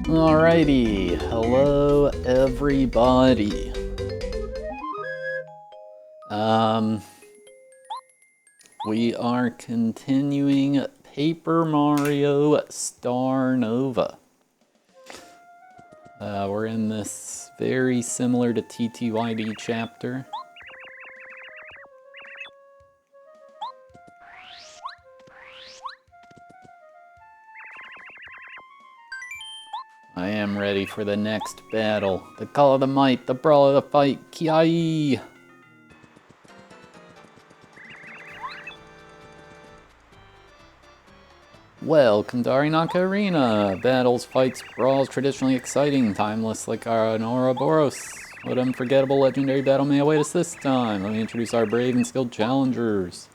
Alrighty, hello everybody. We are continuing Paper Mario Star Nova. We're in this very similar to TTYD chapter. I am ready for the next battle. The call of the might, the brawl of the fight, Kiai! Welcome to Arinaka Arena. Battles, fights, brawls, traditionally exciting, timeless like our Ouroboros. What unforgettable legendary battle may await us this time? Let me introduce our brave and skilled challengers.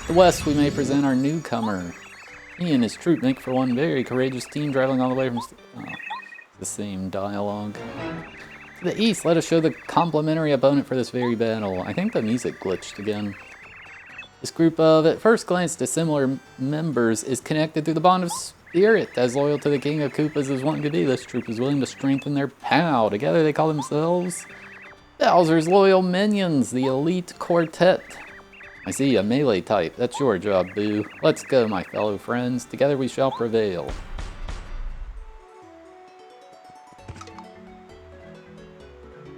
To the west, we may present our newcomer. He and his troop make for one very courageous team traveling all the way from... the same dialogue. To the east, let us show the complementary opponent for this very battle. I think the music glitched again. This group of, at first glance, dissimilar members is connected through the bond of spirit. As loyal to the King of Koopas as one could be, this troop is willing to strengthen their POW. Together they call themselves Bowser's Loyal Minions, the Elite Quartet. I see a melee type. That's your job, Boo. Let's go, my fellow friends. Together we shall prevail.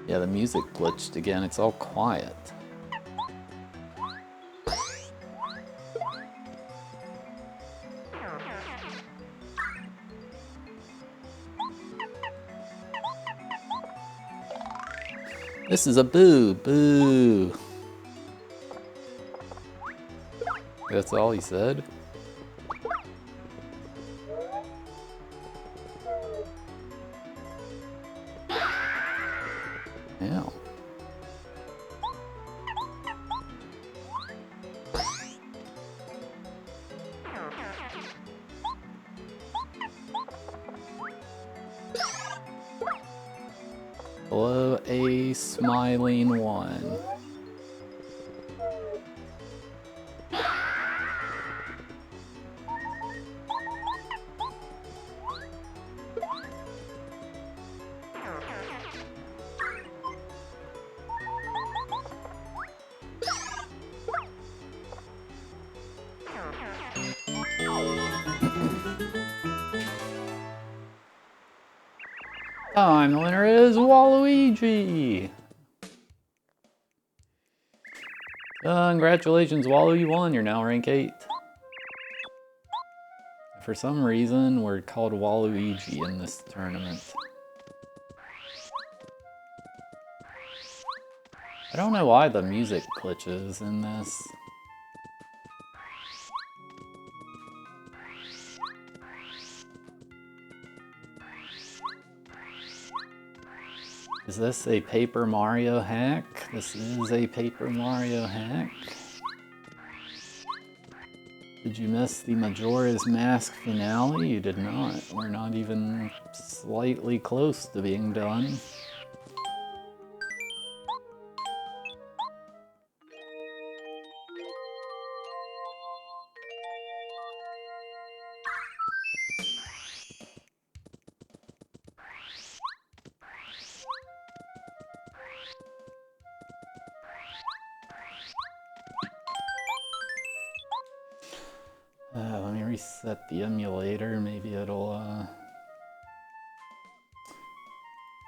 Yeah, the music glitched again. It's all quiet. This is a Boo. Boo. That's all he said. Yeah. Hello, a smiling one. Time, the winner is Waluigi! Congratulations, Walu, you won. You're now rank 8. For some reason, we're called Waluigi in this tournament. I don't know why the music glitches in this. Is this a Paper Mario hack? This is a Paper Mario hack. Did you miss the Majora's Mask finale? You did not. We're not even slightly close to being done. Let me reset the emulator, maybe it'll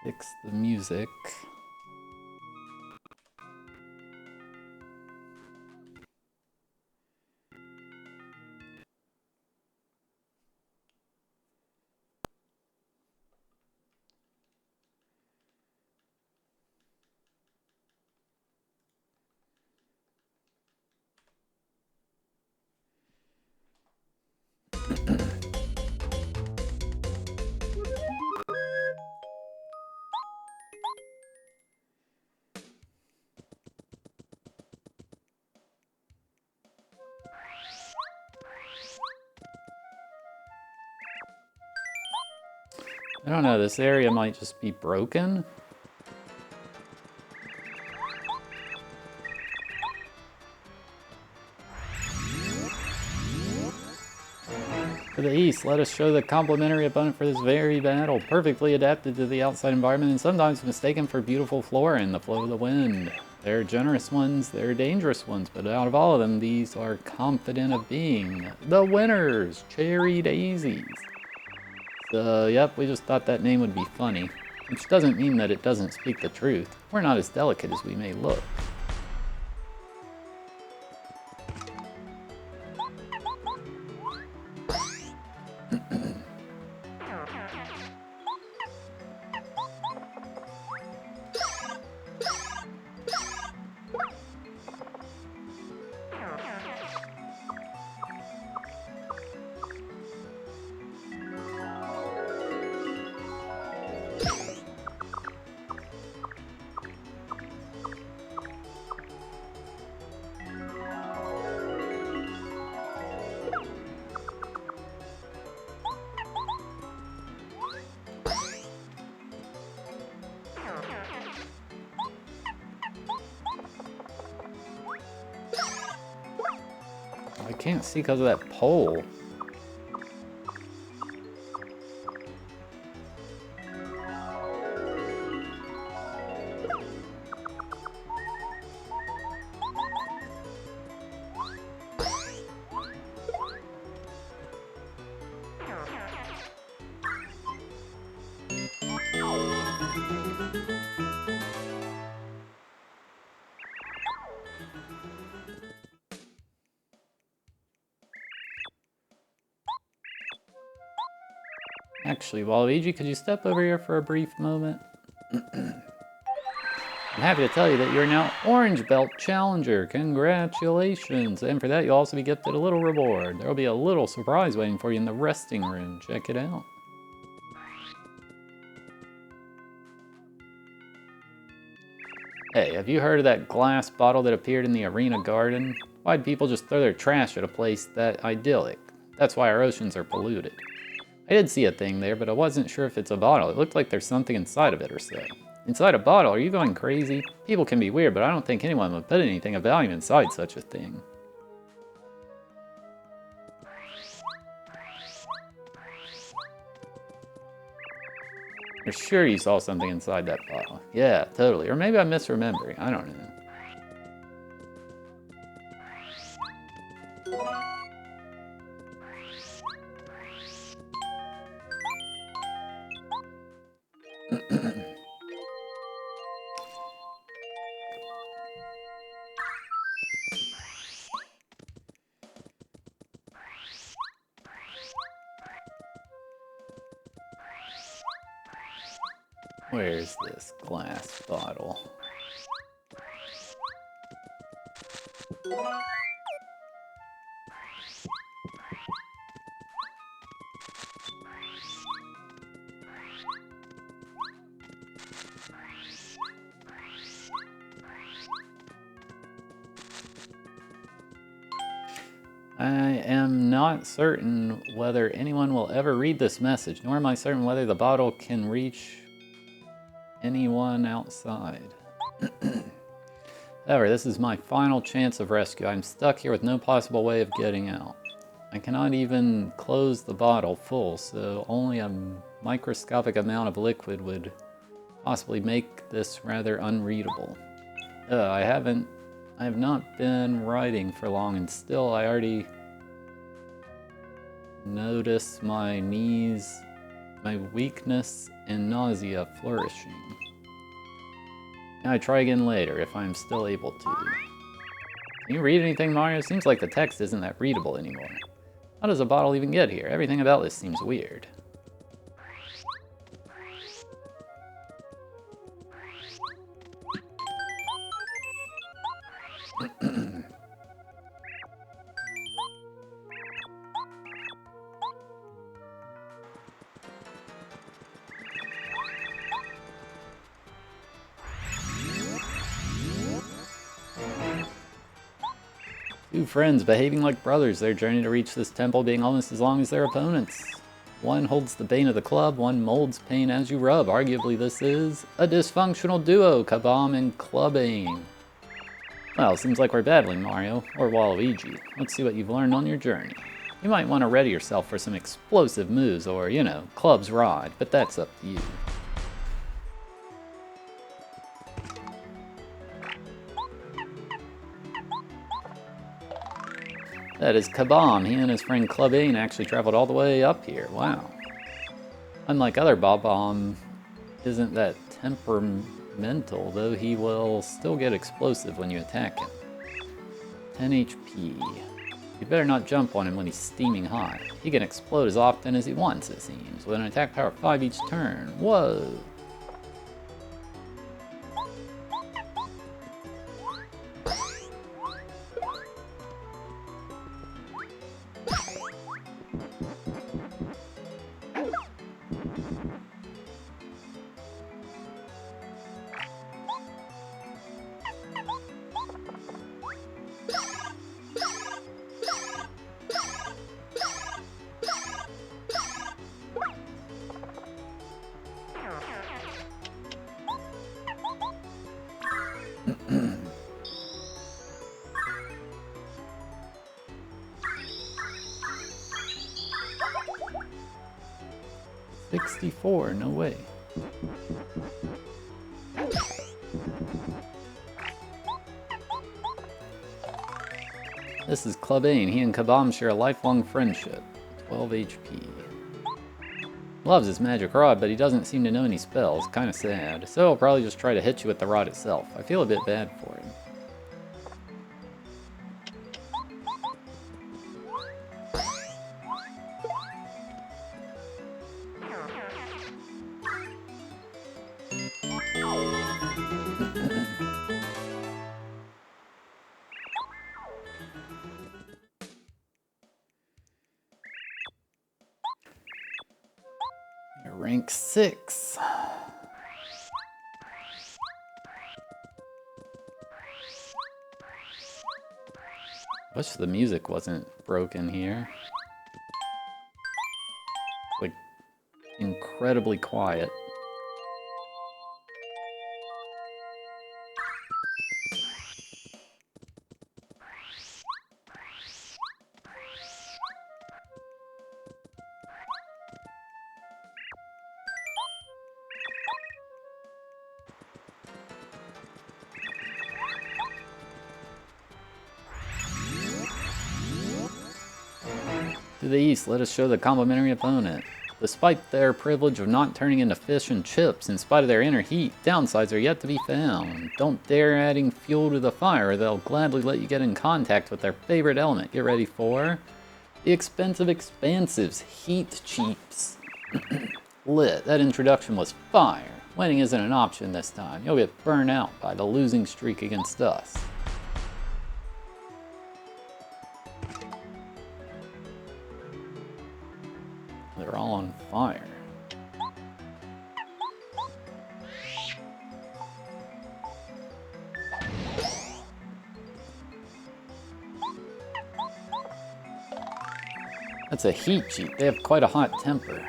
fix the music. I don't know, this area might just be broken. To the east, let us show the complementary opponent for this very battle. Perfectly adapted to the outside environment and sometimes mistaken for beautiful flora in the flow of the wind. There are generous ones, there are dangerous ones, but out of all of them, these are confident of being the winners, Cherry Daisies. So, yep, we just thought that name would be funny, which doesn't mean that it doesn't speak the truth. We're not as delicate as we may look. I can't see because of that pole. Actually, Waluigi, could you step over here for a brief moment? I'm happy to tell you that you're now Orange Belt Challenger. Congratulations! And for that, you'll also be gifted a little reward. There'll be a little surprise waiting for you in the resting room. Check it out. Hey, have you heard of that glass bottle that appeared in the arena garden? Why'd people just throw their trash at a place that idyllic? That's why our oceans are polluted. I did see a thing there, but I wasn't sure if it's a bottle. It looked like there's something inside of it or so. Inside a bottle? Are you going crazy? People can be weird, but I don't think anyone would put anything of value inside such a thing. You're sure you saw something inside that bottle? Yeah, totally. Or maybe I'm misremembering. I don't know. Where's this glass bottle? I am not certain whether anyone will ever read this message, nor am I certain whether the bottle can reach anyone outside. However, this is my final chance of rescue. I'm stuck here with no possible way of getting out. I cannot even close the bottle full, so only a microscopic amount of liquid would possibly make this rather unreadable. I have not been writing for long, and still I already notice my knees, my weakness, and nausea flourishing. Can I try again later if I'm still able to? Can you read anything, Mario? Seems like the text isn't that readable anymore. How does a bottle even get here? Everything about this seems weird. Two friends behaving like brothers, their journey to reach this temple being almost as long as their opponents. One holds the bane of the club, one molds pain as you rub. Arguably this is a dysfunctional duo, Kabam and Clubbing. Well, seems like we're battling Mario, or Waluigi. Let's see what you've learned on your journey. You might want to ready yourself for some explosive moves or, you know, clubs ride, but that's up to you. That is Kabam. He and his friend Clubane actually traveled all the way up here. Wow. Unlike other Bob-omb, isn't that temperamental, though he will still get explosive when you attack him. 10 HP. You better not jump on him when he's steaming hot. He can explode as often as he wants, it seems, with an attack power of 5 each turn. Whoa! $64, no way. This is Clubane. He and Kabam share a lifelong friendship. 12 HP. Loves his magic rod, but he doesn't seem to know any spells. Kinda sad. So he'll probably just try to hit you with the rod itself. I feel a bit bad for him. Rank 6. Wish the music wasn't broken here. Like, incredibly quiet. To the east, let us show the complementary opponent. Despite their privilege of not turning into fish and chips, in spite of their inner heat, downsides are yet to be found. Don't dare adding fuel to the fire, or they'll gladly let you get in contact with their favorite element. Get ready for the expensive expansives, heat cheaps. Lit. That introduction was fire. Winning isn't an option this time. You'll get burned out by the losing streak against us. They're all on fire. That's a heat cheat. They have quite a hot temper.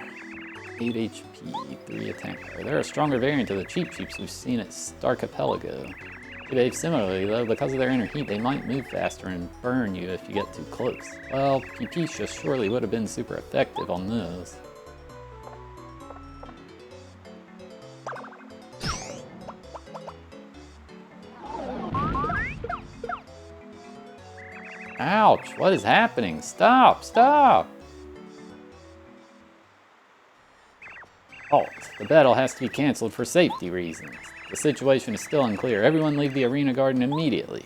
8 HP, 3 attack power. They're a stronger variant of the cheap cheeps we've seen at Starkapelago. They behave similarly, though. Because of their inner heat, they might move faster and burn you if you get too close. Well, Pipisha surely would have been super effective on those. Ouch! What is happening? Stop! Stop! Halt. The battle has to be cancelled for safety reasons. The situation is still unclear. Everyone leave the arena garden immediately.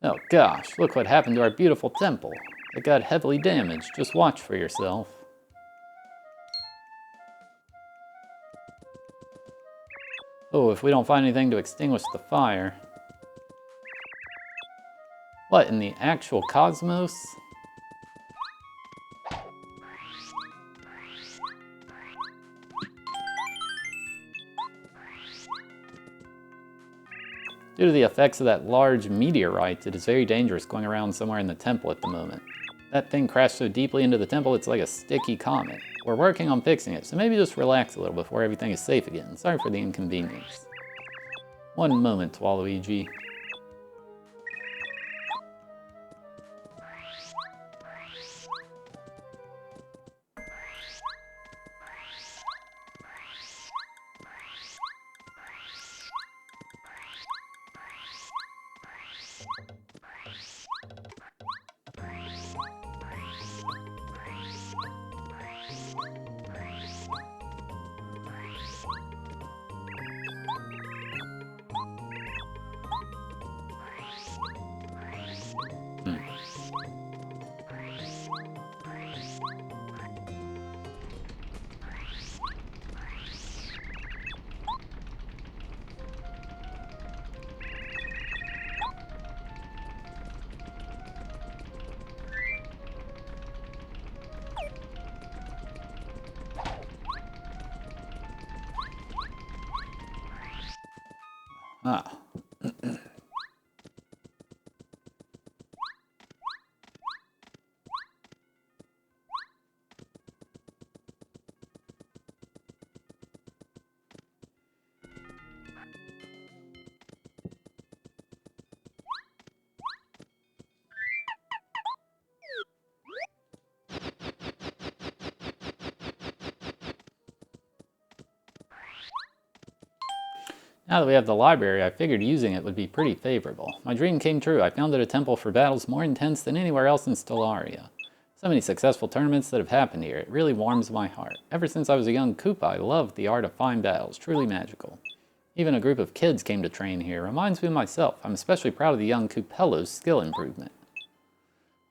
Oh gosh, look what happened to our beautiful temple. It got heavily damaged. Just watch for yourself. Oh, if we don't find anything to extinguish the fire. What, in the actual cosmos? Due to the effects of that large meteorite, it is very dangerous going around somewhere in the temple at the moment. That thing crashed so deeply into the temple, it's like a sticky comet. We're working on fixing it, so maybe just relax a little before everything is safe again. Sorry for the inconvenience. One moment, Waluigi. Ah. Now that we have the library, I figured using it would be pretty favorable. My dream came true. I founded a temple for battles more intense than anywhere else in Stellaria. So many successful tournaments that have happened here. It really warms my heart. Ever since I was a young Koopa, I loved the art of fine battles. Truly magical. Even a group of kids came to train here. Reminds me of myself. I'm especially proud of the young Koopello's skill improvement.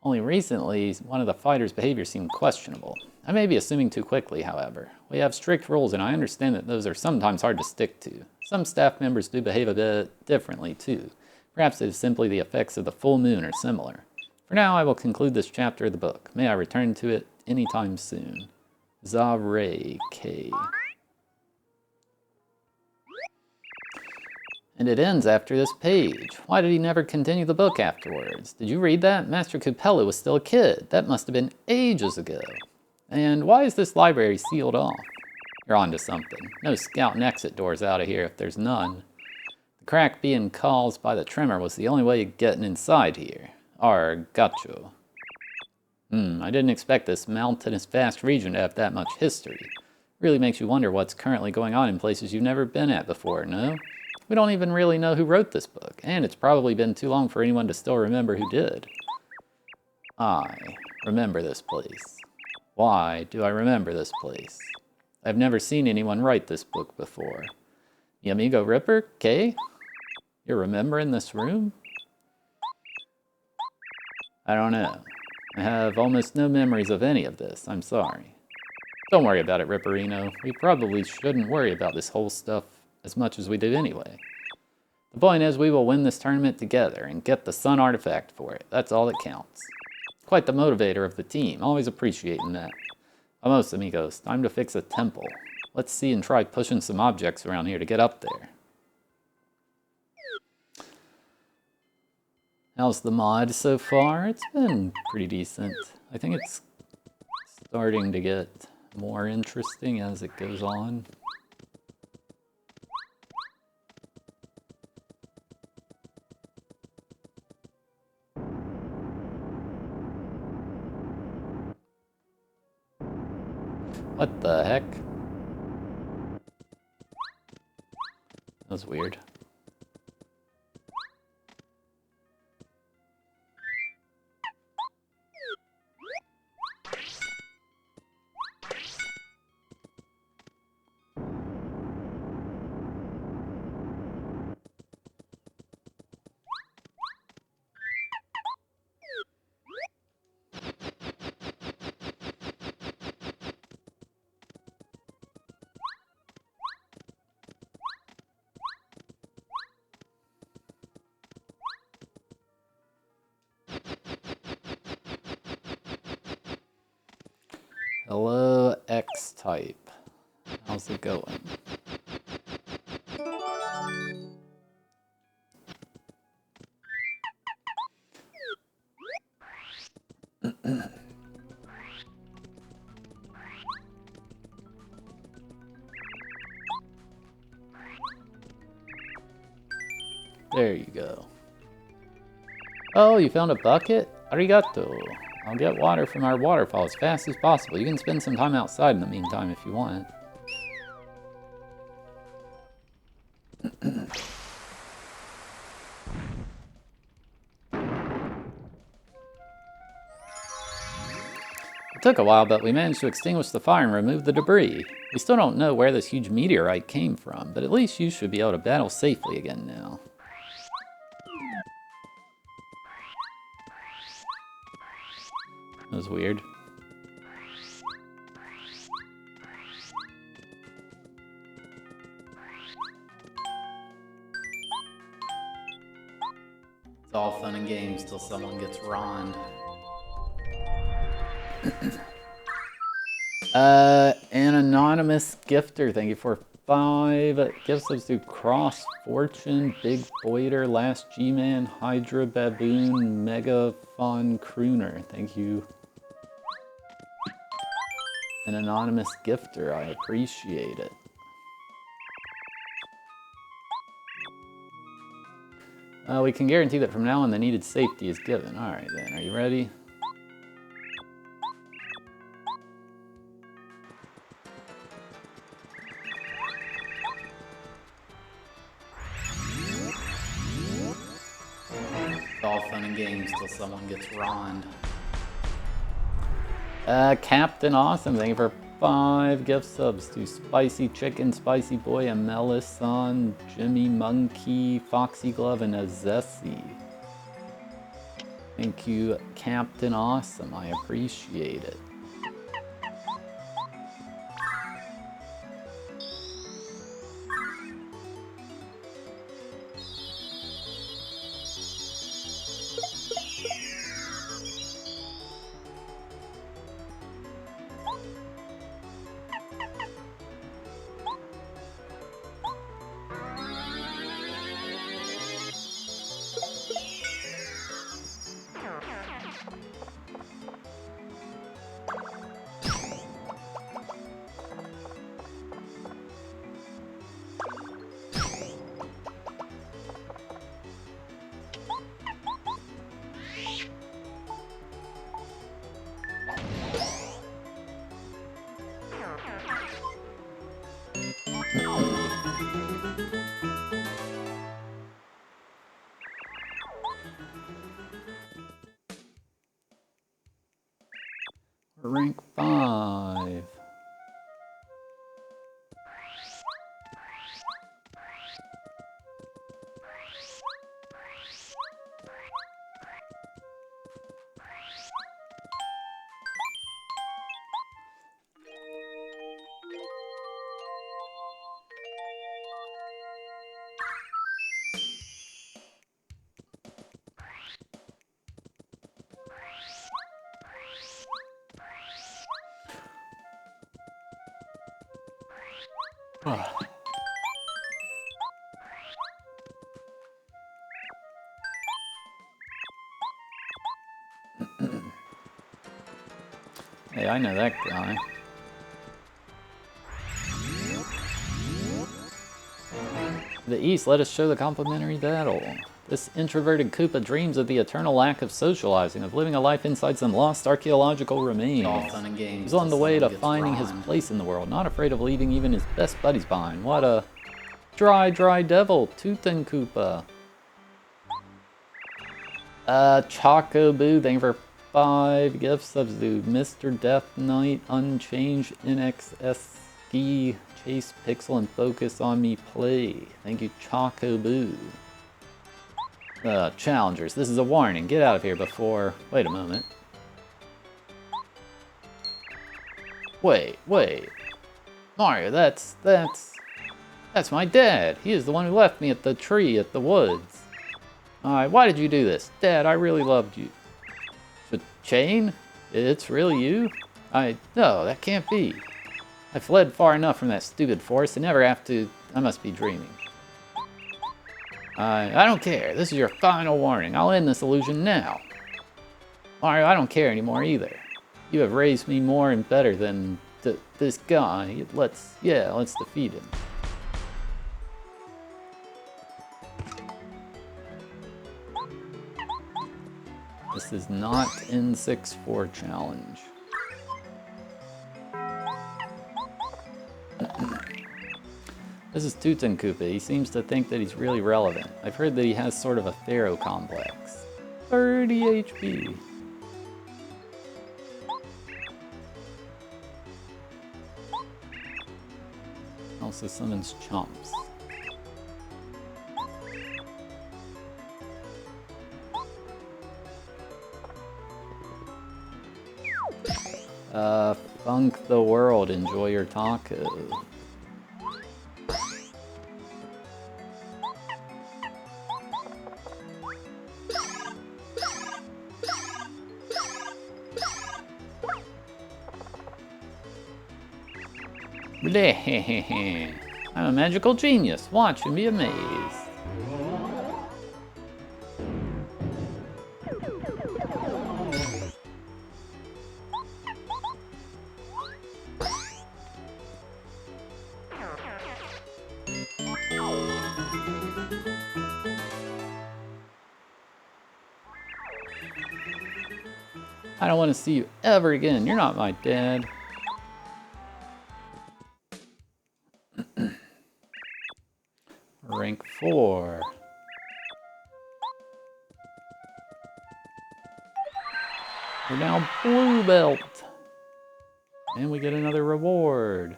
Only recently, one of the fighters' behavior seemed questionable. I may be assuming too quickly, however. We have strict rules, and I understand that those are sometimes hard to stick to. Some staff members do behave a bit differently, too. Perhaps it is simply the effects of the full moon or similar. For now, I will conclude this chapter of the book. May I return to it anytime soon. Zare K. And it ends after this page. Why did he never continue the book afterwards? Did you read that? Master Koopello was still a kid. That must have been ages ago. And why is this library sealed off? You're onto something. No scout and exit doors out of here if there's none. The crack being caused by the tremor was the only way of getting inside here. Gotcha. I didn't expect this mountainous vast region to have that much history. Really makes you wonder what's currently going on in places you've never been at before, no? We don't even really know who wrote this book, and it's probably been too long for anyone to still remember who did. I remember this place. Why do I remember this place? I've never seen anyone write this book before. The Amigo Ripper, Kay? You're remembering this room? I don't know. I have almost no memories of any of this. I'm sorry. Don't worry about it, Ripperino. We probably shouldn't worry about this whole stuff as much as we do anyway. The point is we will win this tournament together and get the sun artifact for it. That's all that counts. Quite the motivator of the team. Always appreciating that. Vamos, amigos. Time to fix a temple. Let's see and try pushing some objects around here to get up there. How's the mod so far? It's been pretty decent. I think it's starting to get more interesting as it goes on. What the heck? That was weird. Hello, X-Type. How's it going? There you go. Oh, you found a bucket? Arigato. I'll get water from our waterfall as fast as possible. You can spend some time outside in the meantime if you want. It took a while, but we managed to extinguish the fire and remove the debris. We still don't know where this huge meteorite came from, but at least you should be able to battle safely again now. That was weird. It's all fun and games till someone gets ronned. An anonymous gifter, thank you for 5 gift subs to Cross Fortune, Big Boiter, Last G-Man, Hydra Baboon, Mega Fun Crooner. Thank you. An anonymous gifter, I appreciate it. We can guarantee that from now on the needed safety is given. Alright then, are you ready? It's all fun and games till someone gets roned. Captain Awesome, thank you for 5 gift subs to Spicy Chicken, Spicy Boy, Amelison, Jimmy Monkey, Foxy Glove, and Azessi. Thank you, Captain Awesome. I appreciate it. Rank 5. Hey, I know that guy. To the east, let us show the complimentary battle. This introverted Koopa dreams of the eternal lack of socializing, of living a life inside some lost archaeological remains. All fun and games. He's on the way to finding his place in the world, not afraid of leaving even his best buddies behind. What a dry devil, Toothin' Koopa. Choco Boo, thank you for 5 gift subs to Mr. Death Knight, Unchanged, NXSG, Chase Pixel, and Focus on Me Play. Thank you, Choco Boo. Challengers, this is a warning. Get out of here before... Wait a moment. Wait. Mario, that's my dad. He is the one who left me at the tree at the woods. Alright, why did you do this? Dad, I really loved you. The chain? It's really you? No, that can't be. I fled far enough from that stupid forest to never have to... I must be dreaming. I don't care. This is your final warning. I'll end this illusion now. Mario, I don't care anymore either. You have raised me more and better than this guy. Let's defeat him. This is not N64 challenge. This is Toothin' Koopa. He seems to think that he's really relevant. I've heard that he has sort of a Pharaoh complex. 30 HP. Also summons chumps. Funk the world. Enjoy your taco. I'm a magical genius. Watch and be amazed. I don't want to see you ever again. You're not my dad. Rank 4. We're now blue belt. And we get another reward.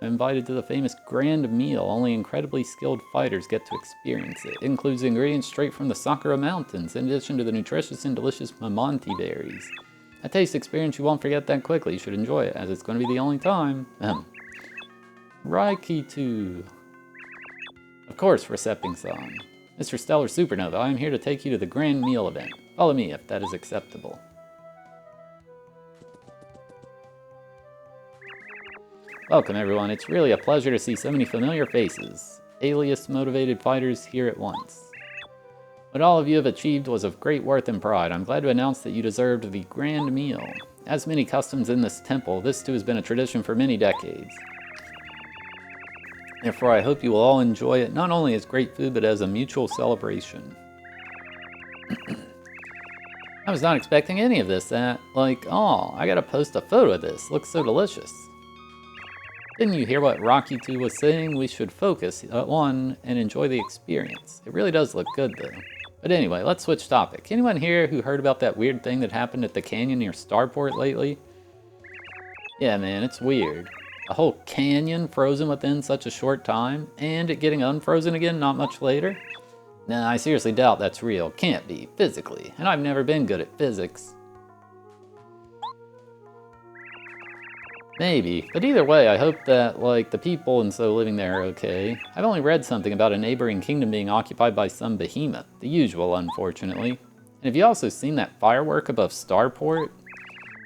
I'm invited to the famous grand meal. Only incredibly skilled fighters get to experience it. It includes ingredients straight from the Sakura Mountains, in addition to the nutritious and delicious Mamonti berries. A taste experience you won't forget that quickly. You should enjoy it, as it's going to be the only time. Raikitu. Of course, Receping-san. Mr. Stellar Supernova, I am here to take you to the grand meal event. Follow me if that is acceptable. Welcome everyone, it's really a pleasure to see so many familiar faces. Alias-motivated fighters here at once. What all of you have achieved was of great worth and pride. I'm glad to announce that you deserved the grand meal. As many customs in this temple, this too has been a tradition for many decades. Therefore, I hope you will all enjoy it, not only as great food, but as a mutual celebration. I was not expecting any of this. Oh, I gotta post a photo of this. Looks so delicious. Didn't you hear what Raikitu was saying? We should focus on and enjoy the experience. It really does look good, though. But anyway, let's switch topic. Anyone here who heard about that weird thing that happened at the canyon near Starport lately? Yeah, man, it's weird. A whole canyon frozen within such a short time, and it getting unfrozen again not much later? Nah, I seriously doubt that's real. Can't be, physically. And I've never been good at physics. Maybe, but either way, I hope that, the people and so living there are okay. I've only read something about a neighboring kingdom being occupied by some behemoth. The usual, unfortunately. And have you also seen that firework above Starport?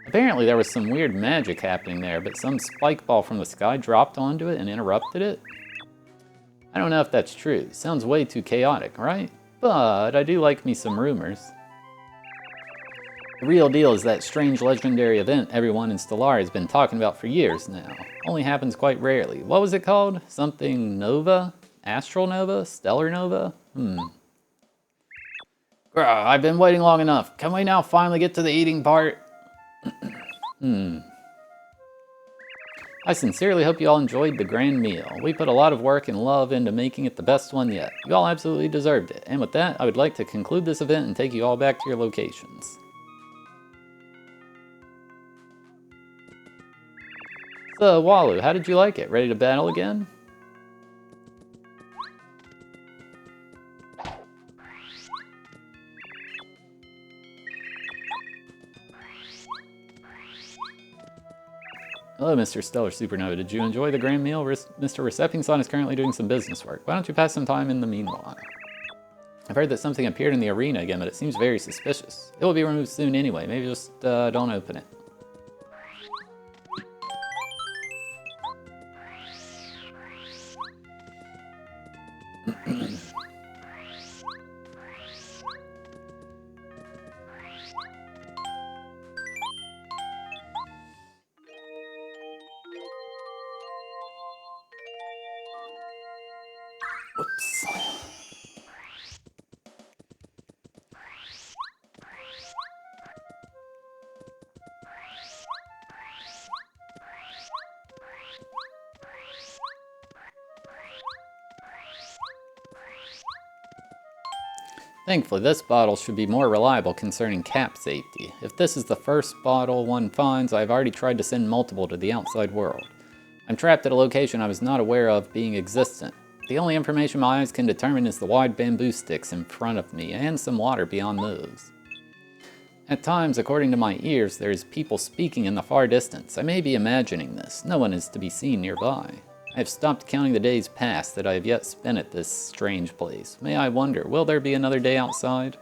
Apparently there was some weird magic happening there, but some spike ball from the sky dropped onto it and interrupted it? I don't know if that's true. Sounds way too chaotic, right? But I do like me some rumors. The real deal is that strange legendary event everyone in Stellar has been talking about for years now. Only happens quite rarely. What was it called? Something Nova? Astral Nova? Stellar Nova? I've been waiting long enough. Can we now finally get to the eating part? I sincerely hope you all enjoyed the grand meal. We put a lot of work and love into making it the best one yet. You all absolutely deserved it. And with that, I would like to conclude this event and take you all back to your locations. So, Walu, how did you like it? Ready to battle again? Hello, Mr. Stellar Supernova. Did you enjoy the grand meal? Mr. Receping-san is currently doing some business work. Why don't you pass some time in the meanwhile? I've heard that something appeared in the arena again, but it seems very suspicious. It will be removed soon anyway. Maybe just don't open it. Whoops. Thankfully, this bottle should be more reliable concerning cap safety. If this is the first bottle one finds, I've already tried to send multiple to the outside world. I'm trapped at a location I was not aware of being existent. The only information my eyes can determine is the wide bamboo sticks in front of me, and some water beyond those. At times, according to my ears, there is people speaking in the far distance. I may be imagining this. No one is to be seen nearby. I have stopped counting the days past that I have yet spent at this strange place. May I wonder, will there be another day outside?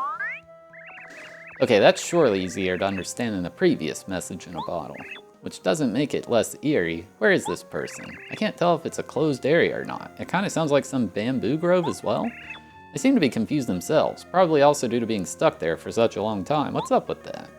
Okay, that's surely easier to understand than the previous message in a bottle. which doesn't make it less eerie. Where is this person? I can't tell if it's a closed area or not. It kind of sounds like some bamboo grove as well. They seem to be confused themselves, probably also due to being stuck there for such a long time. What's up with that?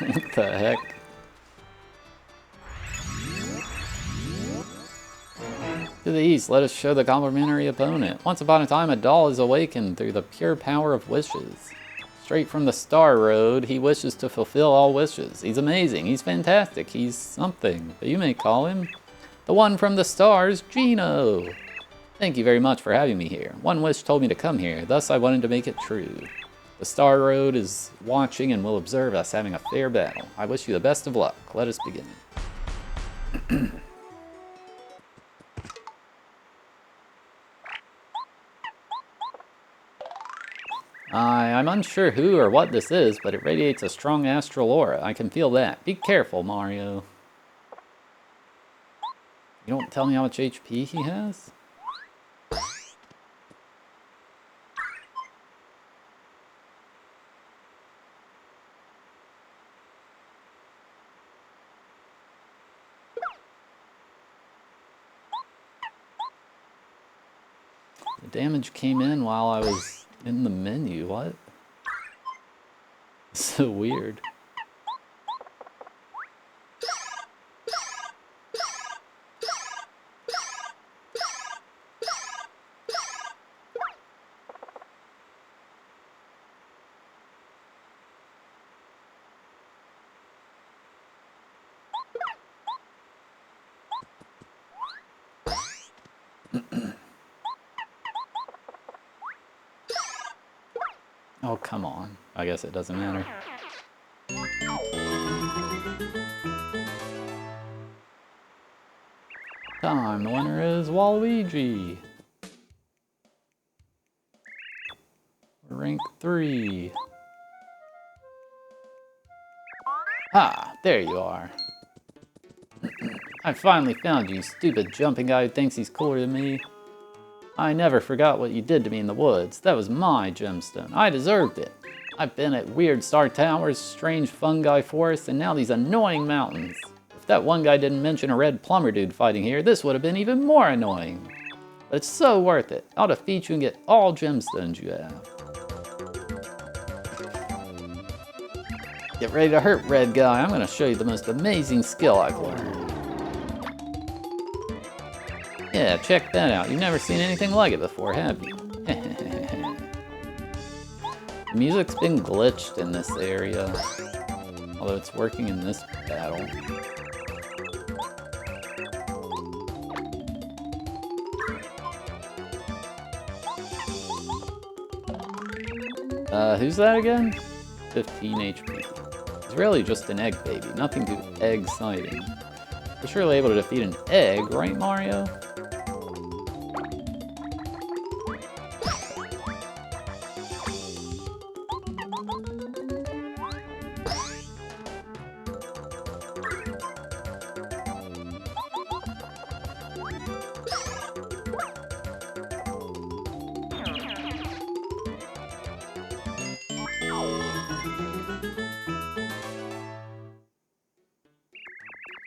What the heck? To the east, let us show the complimentary opponent. Once upon a time, a doll is awakened through the pure power of wishes. Straight from the Star Road, he wishes to fulfill all wishes. He's amazing, he's fantastic, he's something, but you may call him the one from the stars, Gino. Thank you very much for having me here. One wish told me to come here, thus I wanted to make it true. The Star Road is watching and will observe us having a fair battle. I wish you the best of luck. Let us begin. I'm unsure who or what this is, but it radiates a strong astral aura. I can feel that. Be careful, Mario. You don't tell me how much HP he has? The damage came in while I was in the menu. What? So weird. Oh, come on. I guess it doesn't matter. Time. The winner is Waluigi. Rank 3. Ah, there you are. I finally found you, stupid jumping guy who thinks he's cooler than me. I never forgot what you did to me in the woods. That was my gemstone. I deserved it. I've been at weird star towers, strange fungi forests, and now these annoying mountains. If that one guy didn't mention a red plumber dude fighting here, this would have been even more annoying. But it's so worth it. I'll defeat you and get all gemstones you have. Get ready to hurt, red guy. I'm going to show you the most amazing skill I've learned. Yeah, check that out. You've never seen anything like it before, have you? The music's been glitched in this area, although it's working in this battle. Who's that again? 15 HP. He's really just an egg baby, nothing too exciting. You're surely able to defeat an egg, right, Mario?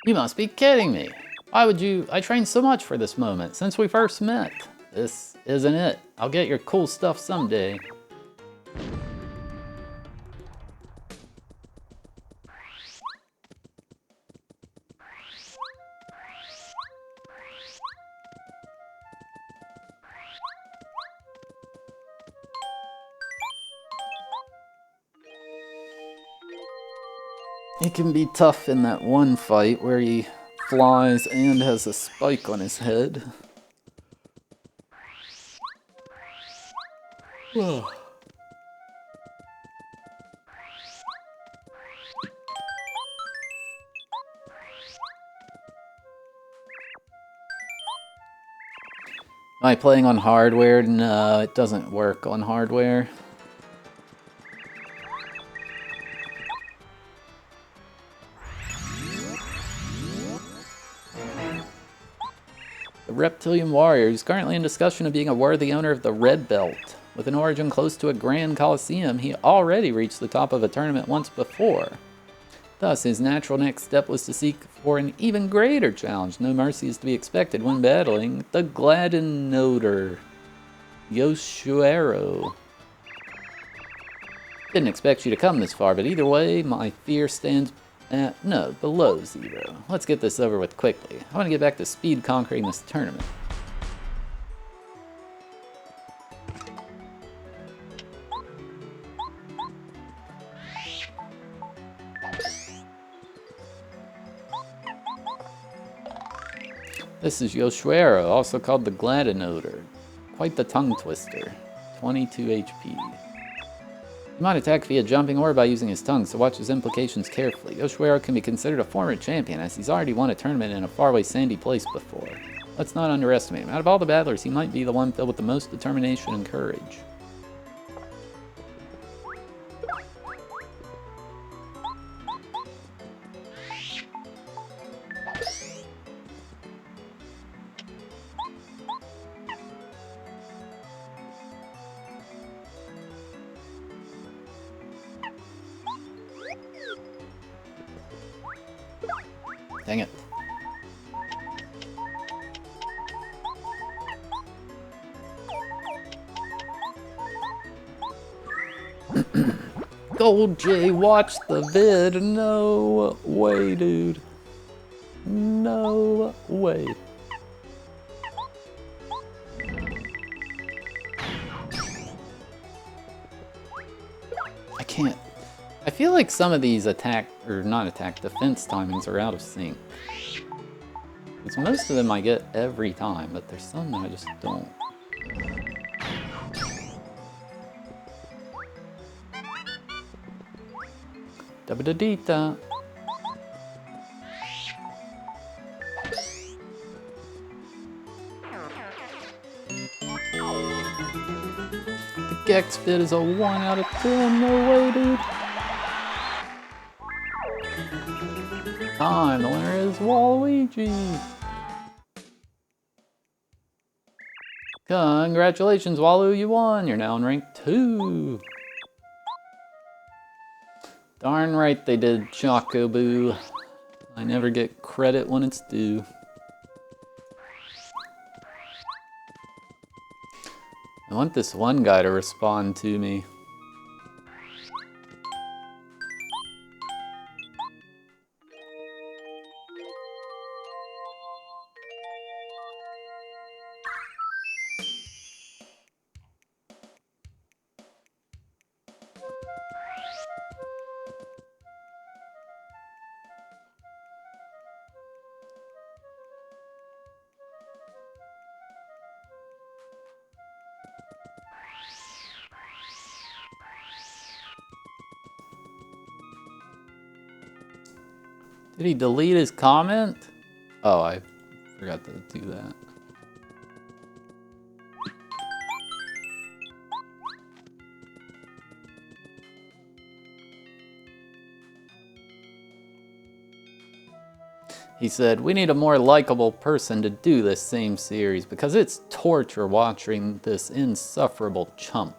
You must be kidding me. Why would you? I trained so much for this moment since we first met. This isn't it. I'll get your cool stuff someday. It can be tough in that one fight where he flies and has a spike on his head. Am I playing on hardware? No, it doesn't work on hardware. The Reptilian Warrior is currently in discussion of being a worthy owner of the Red Belt. With an origin close to a Grand Coliseum, he already reached the top of a tournament once before. Thus, his natural next step was to seek for an even greater challenge. No mercy is to be expected when battling the Gladinoder, Yoshuero. Didn't expect you to come this far, but either way, my fear stands at, no, below 0. Let's get this over with quickly. I want to get back to speed conquering this tournament. This is Yoshuero, also called the Gladinoder. Quite the tongue twister. 22 HP. He might attack via jumping or by using his tongue, so watch his implications carefully. Yoshuero can be considered a former champion, as he's already won a tournament in a faraway sandy place before. Let's not underestimate him. Out of all the battlers, he might be the one filled with the most determination and courage. Dang it. Gold J, watch the vid. No way, dude. No way. I can't. I feel like some of these attack, or not attack, defense timings are out of sync. Because most of them I get every time, but there's some that I just don't. Da-ba-da-dee-da. The Gex bit is a 1 out of 10, no way, dude. Time, the winner is Waluigi. Congratulations, Walu, you won. You're now in rank 2. Darn right they did, Chocoboo. I never get credit when it's due. I want this one guy to respond to me. Did he delete his comment? Oh, I forgot to do that. He said, we need a more likable person to do this same series because it's torture watching this insufferable chump.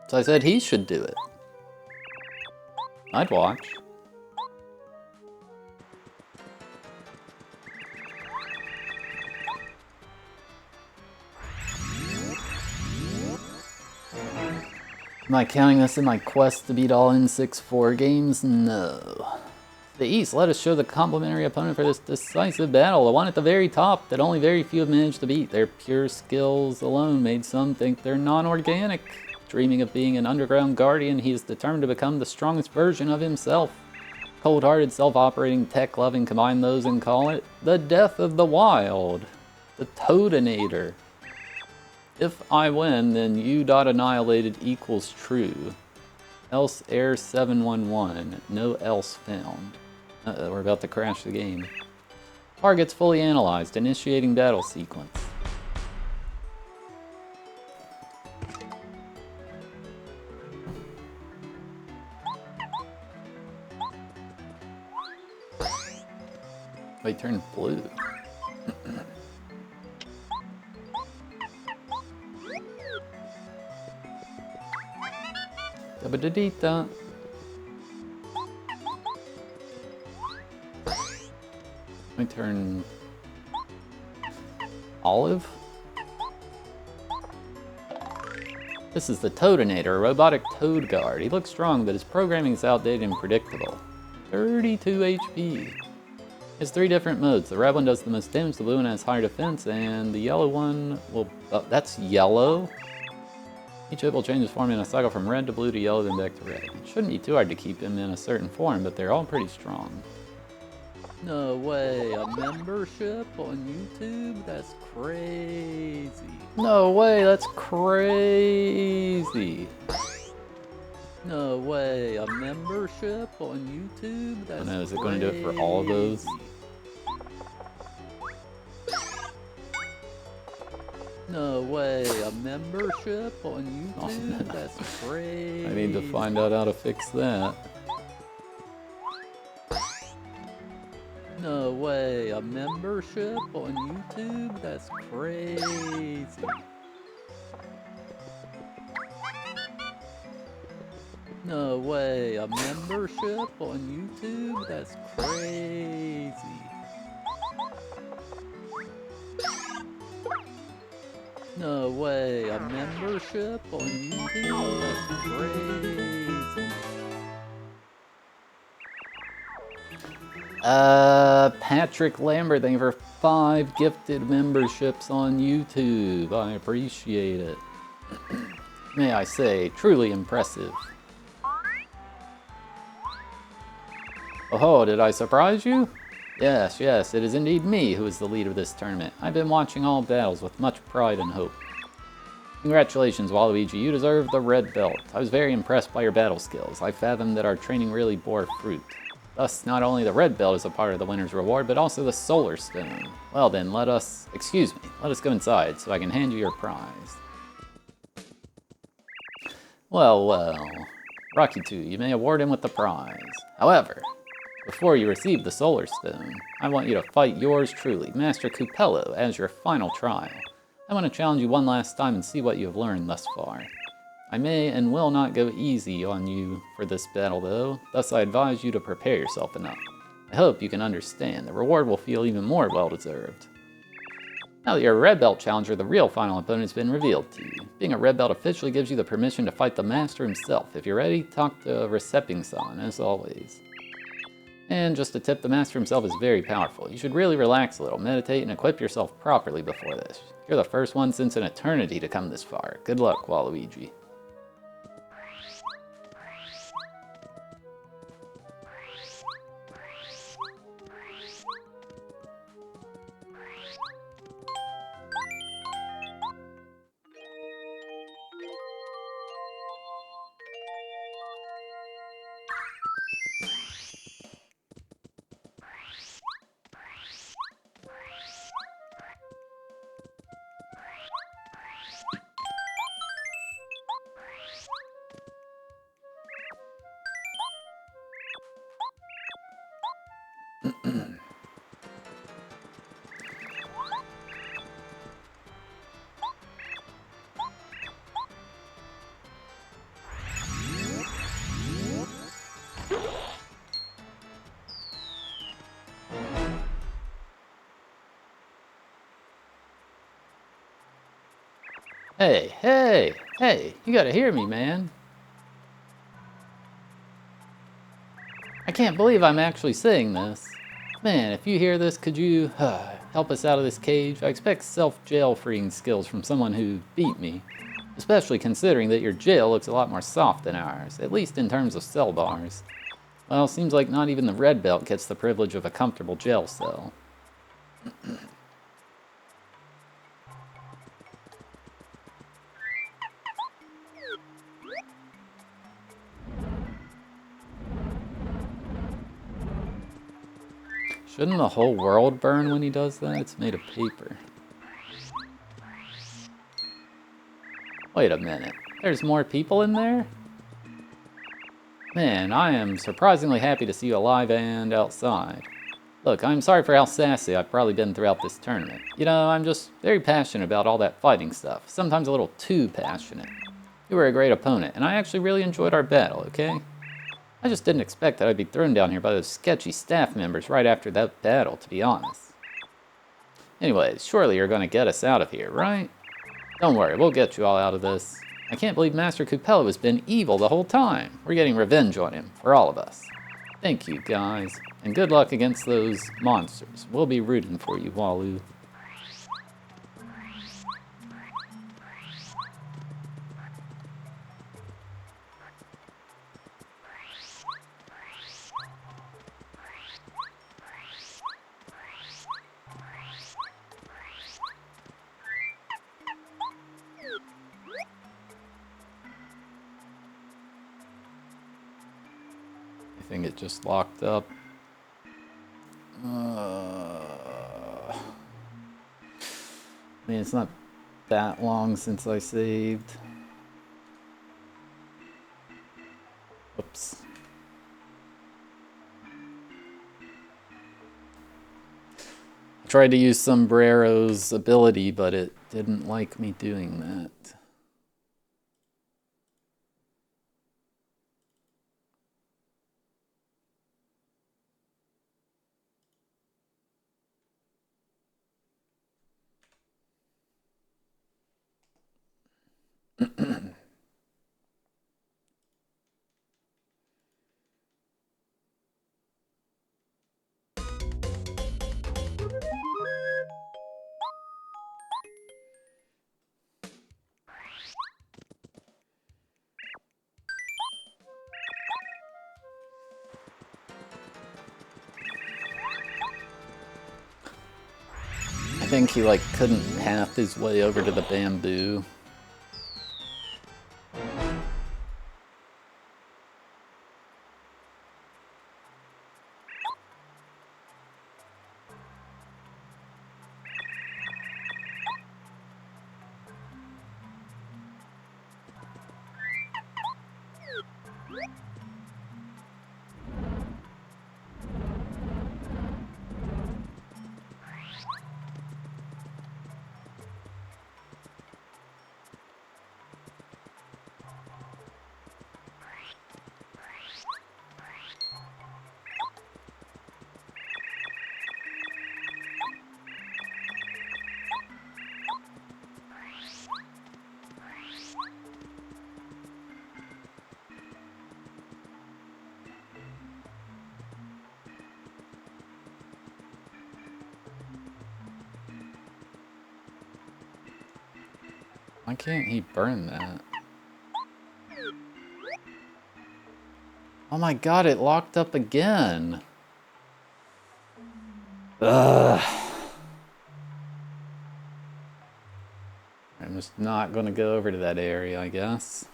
So I said he should do it. I'd watch. Am I counting this in my quest to beat all N64 games? No. The East, let us show the complementary opponent for this decisive battle, the one at the very top that only very few have managed to beat. Their pure skills alone made some think they're non-organic. Dreaming of being an underground guardian, he is determined to become the strongest version of himself. Cold-hearted, self-operating, tech-loving, combine those and call it the death of the wild. The Toadinator. If I win, then U.annihilated equals true. Else error 711. No else found. Uh-oh, we're about to crash the game. Targets fully analyzed. Initiating battle sequence. They turned blue. Da-ba-da-dee-da. I turn olive. This is the Toadinator, a robotic toad guard. He looks strong, but his programming is outdated and predictable. 32 HP. He has 3 different modes. The red one does the most damage, the blue one has higher defense, and the yellow one will... that's yellow? Each hit will change his form in a cycle from red to blue to yellow, then back to red. It shouldn't be too hard to keep him in a certain form, but they're all pretty strong. No way, a membership on YouTube? That's crazy. No way, that's crazy. No way, a membership on YouTube? That's crazy. Is it going to do it for all of those? No way, a membership on YouTube? That's crazy. I need to find out how to fix that. No way, a membership on YouTube? That's crazy. No way, a membership on YouTube? That's crazy. No way, a membership on YouTube? That's crazy. Patrick Lambert, thank you for 5 gifted memberships on YouTube. I appreciate it. May I say, truly impressive. Oh, did I surprise you? Yes, yes, it is indeed me who is the lead of this tournament. I've been watching all battles with much pride and hope. Congratulations, Waluigi, you deserve the red belt. I was very impressed by your battle skills. I fathomed that our training really bore fruit. Thus, not only the red belt is a part of the winner's reward, but also the solar stone. Well then, let us go inside so I can hand you your prize. Well, well, Rocky 2, you may award him with the prize. However, before you receive the solar stone, I want you to fight yours truly, Master Cupello, as your final trial. I want to challenge you one last time and see what you have learned thus far. I may and will not go easy on you for this battle though, thus I advise you to prepare yourself enough. I hope you can understand, the reward will feel even more well-deserved. Now that you're a red belt challenger, the real final opponent has been revealed to you. Being a red belt officially gives you the permission to fight the master himself. If you're ready, talk to Receping-san, as always. And just a tip, the master himself is very powerful. You should really relax a little, meditate, and equip yourself properly before this. You're the first one since an eternity to come this far. Good luck, Waluigi. Hey, you gotta hear me, man. I can't believe I'm actually saying this. Man, if you hear this, could you help us out of this cage? I expect self-jail freeing skills from someone who beat me. Especially considering that your jail looks a lot more soft than ours, at least in terms of cell bars. Well, seems like not even the red belt gets the privilege of a comfortable jail cell. Shouldn't the whole world burn when he does that? It's made of paper. Wait a minute. There's more people in there? Man, I am surprisingly happy to see you alive and outside. Look, I'm sorry for how sassy I've probably been throughout this tournament. You know, I'm just very passionate about all that fighting stuff. Sometimes a little too passionate. You were a great opponent, and I actually really enjoyed our battle, okay? I just didn't expect that I'd be thrown down here by those sketchy staff members right after that battle, to be honest. Anyways, surely you're going to get us out of here, right? Don't worry, we'll get you all out of this. I can't believe Master Coupello has been evil the whole time. We're getting revenge on him, for all of us. Thank you, guys. And good luck against those monsters. We'll be rooting for you, Walu. I think it just locked up. I mean, it's not that long since I saved. Oops. I tried to use Sombrero's ability, but it didn't like me doing that. I think he like couldn't path his way over to the bamboo. Why can't he burn that? Oh my god, it locked up again. Ugh. I'm just not gonna go over to that area, I guess.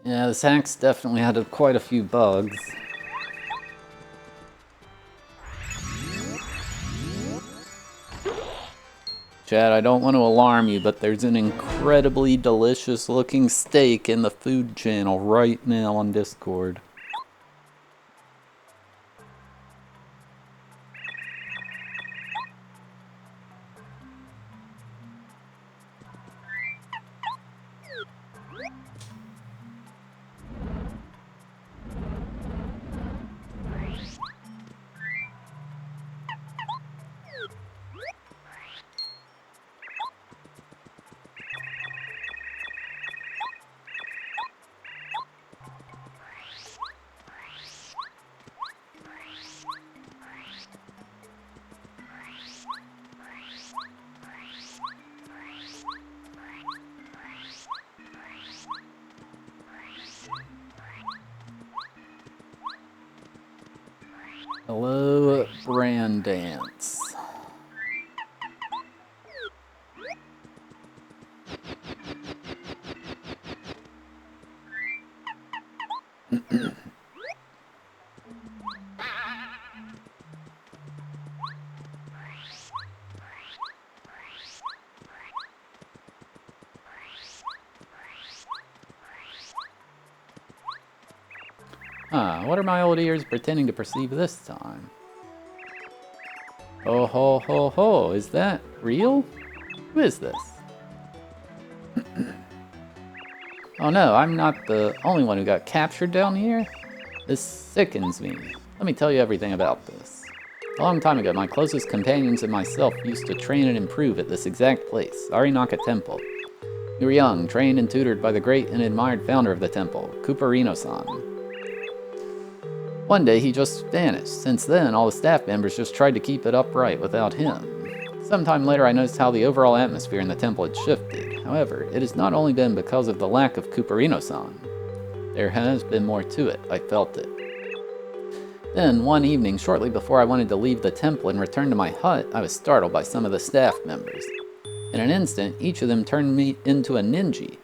Yeah, this hack's definitely had quite a few bugs. Chad, I don't want to alarm you, but there's an incredibly delicious looking steak in the food channel right now on Discord. Brand dance. What are my old ears pretending to perceive this time? Oh ho ho ho, is that real? Who is this? Oh no, I'm not the only one who got captured down here. This sickens me. Let me tell you everything about this. A long time ago, my closest companions and myself used to train and improve at this exact place, Arinaka Temple. We were young, trained and tutored by the great and admired founder of the temple, Kuparino-san. One day he just vanished. Since then, all the staff members just tried to keep it upright without him. Sometime later I noticed how the overall atmosphere in the temple had shifted. However, it has not only been because of the lack of Kuparino-san. There has been more to it. I felt it. Then, one evening, shortly before I wanted to leave the temple and return to my hut, I was startled by some of the staff members. In an instant, each of them turned me into a ninja.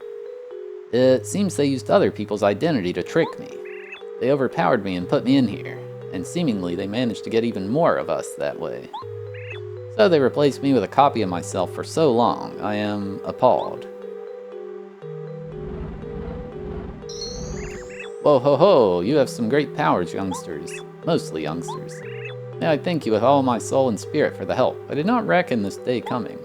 It seems they used other people's identity to trick me. They overpowered me and put me in here, and seemingly they managed to get even more of us that way. So they replaced me with a copy of myself for so long, I am appalled. Whoa ho ho, you have some great powers, youngsters. Mostly youngsters. May I thank you with all my soul and spirit for the help. I did not reckon this day coming.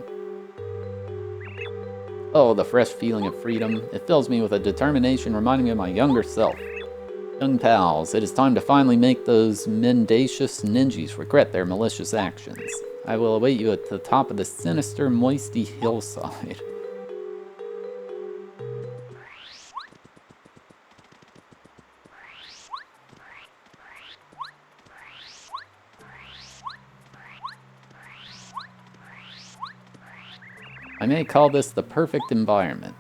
Oh, the fresh feeling of freedom. It fills me with a determination reminding me of my younger self. Young pals, it is time to finally make those mendacious ninjas regret their malicious actions. I will await you at the top of the sinister, moisty hillside. I may call this the perfect environment.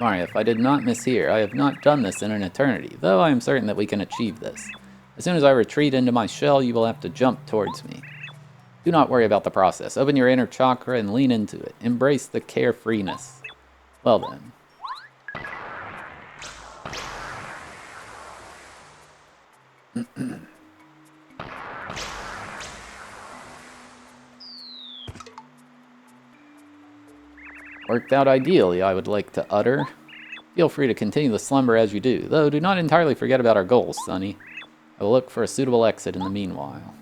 Mario, if I did not mishear, I have not done this in an eternity, though I am certain that we can achieve this. As soon as I retreat into my shell, you will have to jump towards me. Do not worry about the process. Open your inner chakra and lean into it. Embrace the carefreeness. Well then. Worked out ideally, I would like to utter. Feel free to continue the slumber as you do, though do not entirely forget about our goals, Sonny. I will look for a suitable exit in the meanwhile.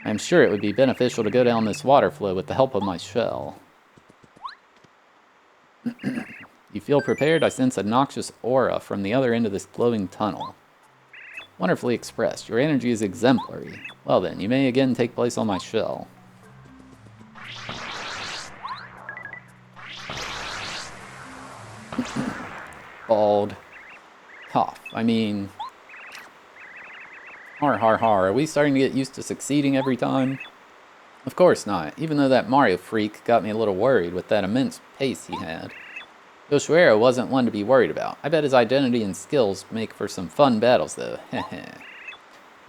I am sure it would be beneficial to go down this water flow with the help of my shell. You feel prepared? I sense a noxious aura from the other end of this glowing tunnel. Wonderfully expressed. Your energy is exemplary. Well then, you may again take place on my shell. Bald. Cough. I mean... Har har har. Are we starting to get used to succeeding every time? Of course not, even though that Mario freak got me a little worried with that immense pace he had. Yoshuero wasn't one to be worried about. I bet his identity and skills make for some fun battles, though. Heh.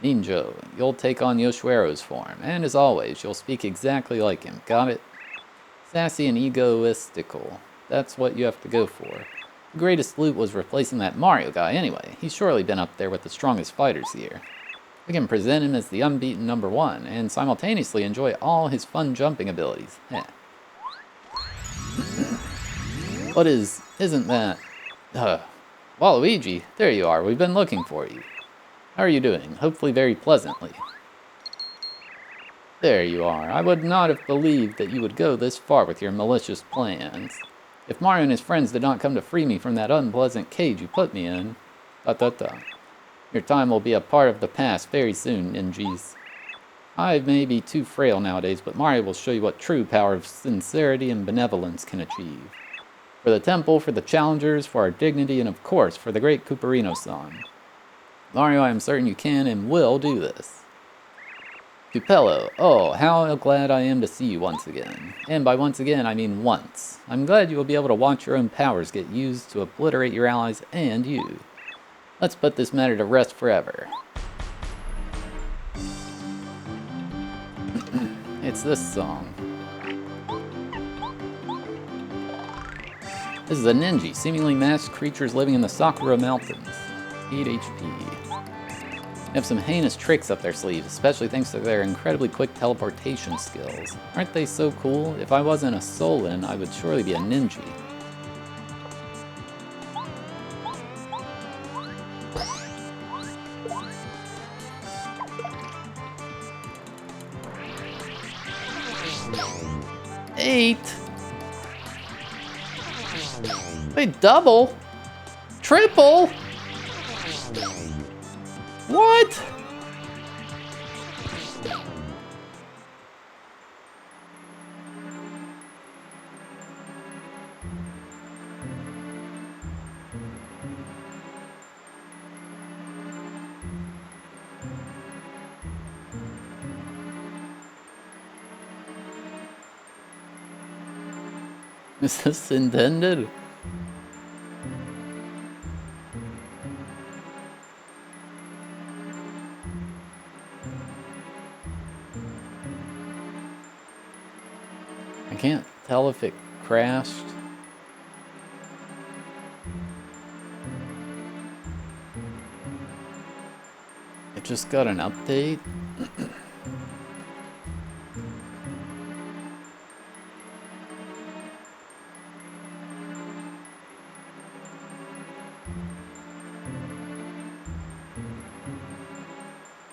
Ninjo, you'll take on Yoshuero's form, and as always, you'll speak exactly like him. Got it? Sassy and egoistical. That's what you have to go for. The greatest loot was replacing that Mario guy anyway. He's surely been up there with the strongest fighters here. We can present him as the unbeaten #1, and simultaneously enjoy all his fun jumping abilities. Heh. What isn't that? Waluigi, there you are, we've been looking for you. How are you doing? Hopefully very pleasantly. There you are. I would not have believed that you would go this far with your malicious plans. If Mario and his friends did not come to free me from that unpleasant cage you put me in... Your time will be a part of the past very soon, ninjas. I may be too frail nowadays, but Mario will show you what true power of sincerity and benevolence can achieve. For the temple, for the challengers, for our dignity, and of course, for the great Kuparino-san. Mario, I am certain you can and will do this. Tupelo, oh, how glad I am to see you once again. And by once again, I mean once. I'm glad you will be able to watch your own powers get used to obliterate your allies and you. Let's put this matter to rest forever. It's this song. This is a ninja, seemingly masked creatures living in the Sakura Mountains. 8 HP. They have some heinous tricks up their sleeves, especially thanks to their incredibly quick teleportation skills. Aren't they so cool? If I wasn't a Solin, I would surely be a ninja. Eight! Wait, double? Triple? What? Is this intended? I can't tell if it crashed. It just got an update.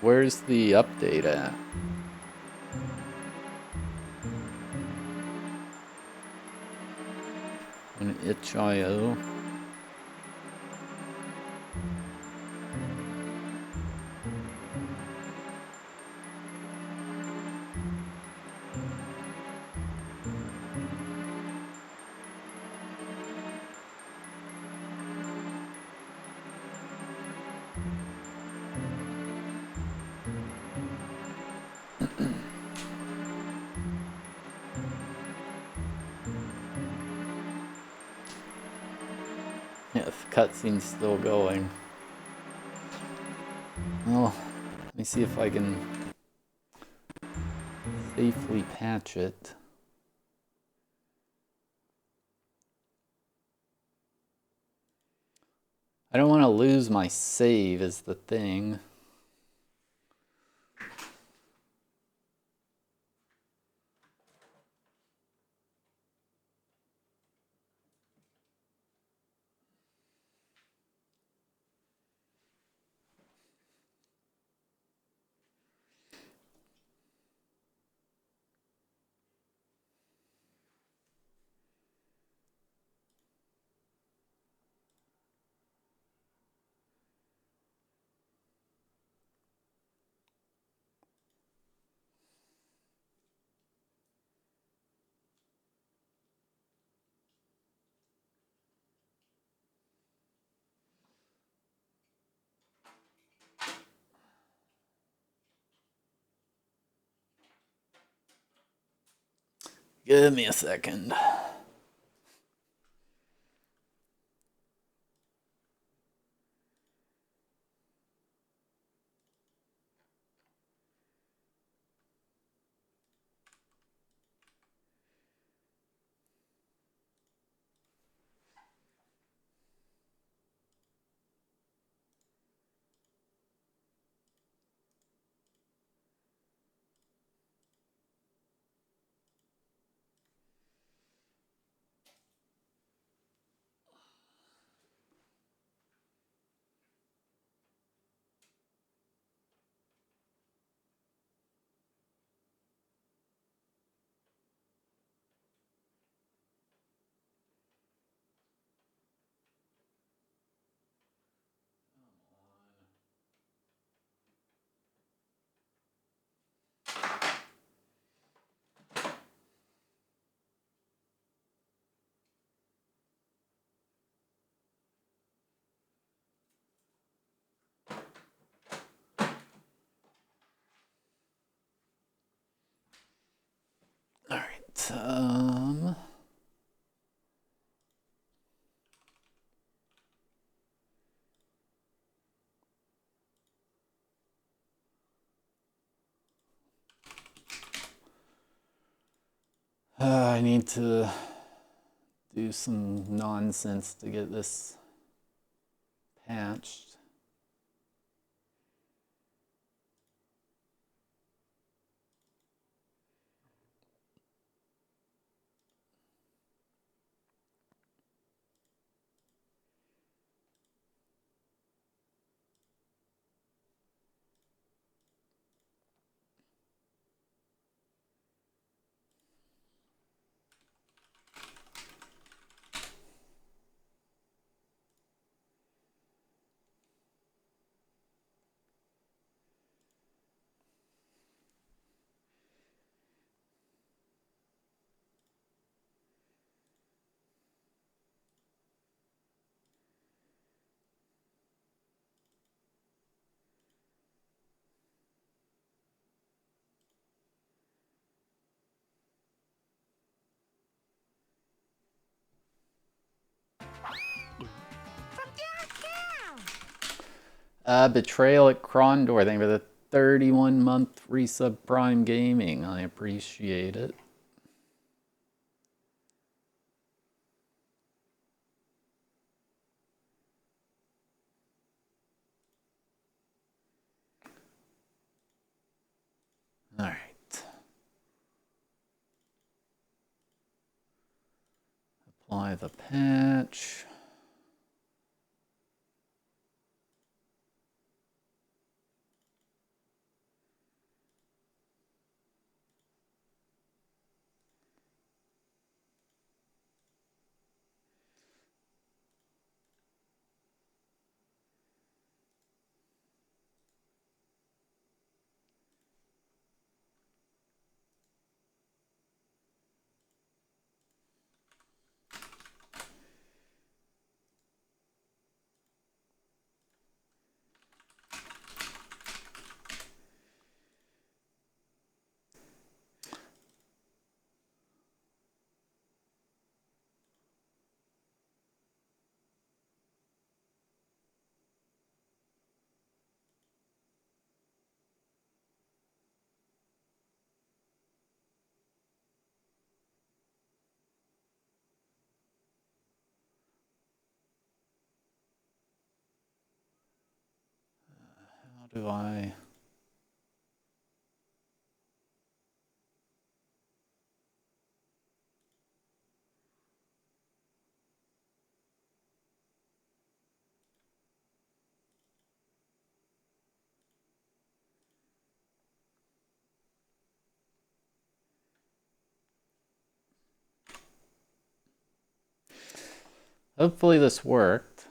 Where's the update at? On itch.io. Yeah, the cutscene's still going. Well, let me see if I can safely patch it. I don't want to lose my save is the thing. Give me a second. I need to do some nonsense to get this patched. Betrayal at Krondor. Thank you for the 31-month resub Prime Gaming. I appreciate it. All right. Apply the patch. How do I... Hopefully this worked.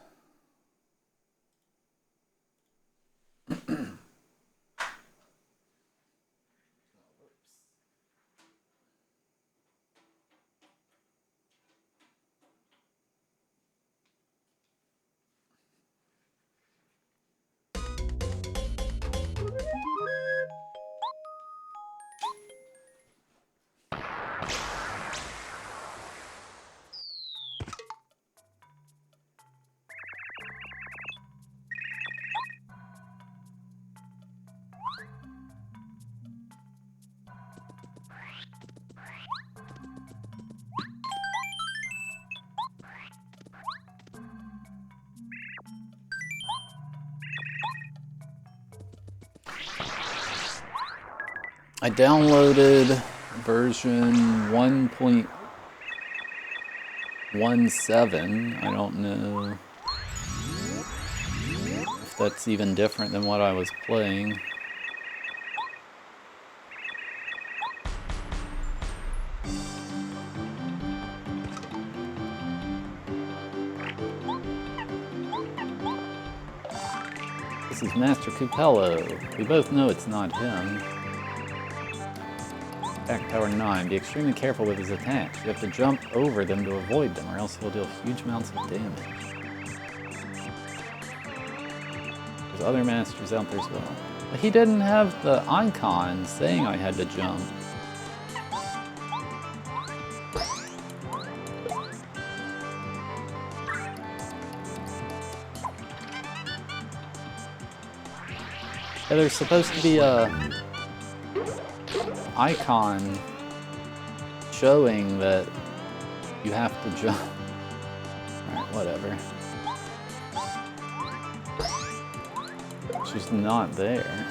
I downloaded version 1.17. I don't know if that's even different than what I was playing. This is Master Cupello. We both know it's not him. Attack power 9. Be extremely careful with his attacks. You have to jump over them to avoid them, or else he'll deal huge amounts of damage. There's other masters out there as well. But he didn't have the icon saying I had to jump. Yeah, there's supposed to be a icon showing that you have to jump. Alright, whatever. She's not there.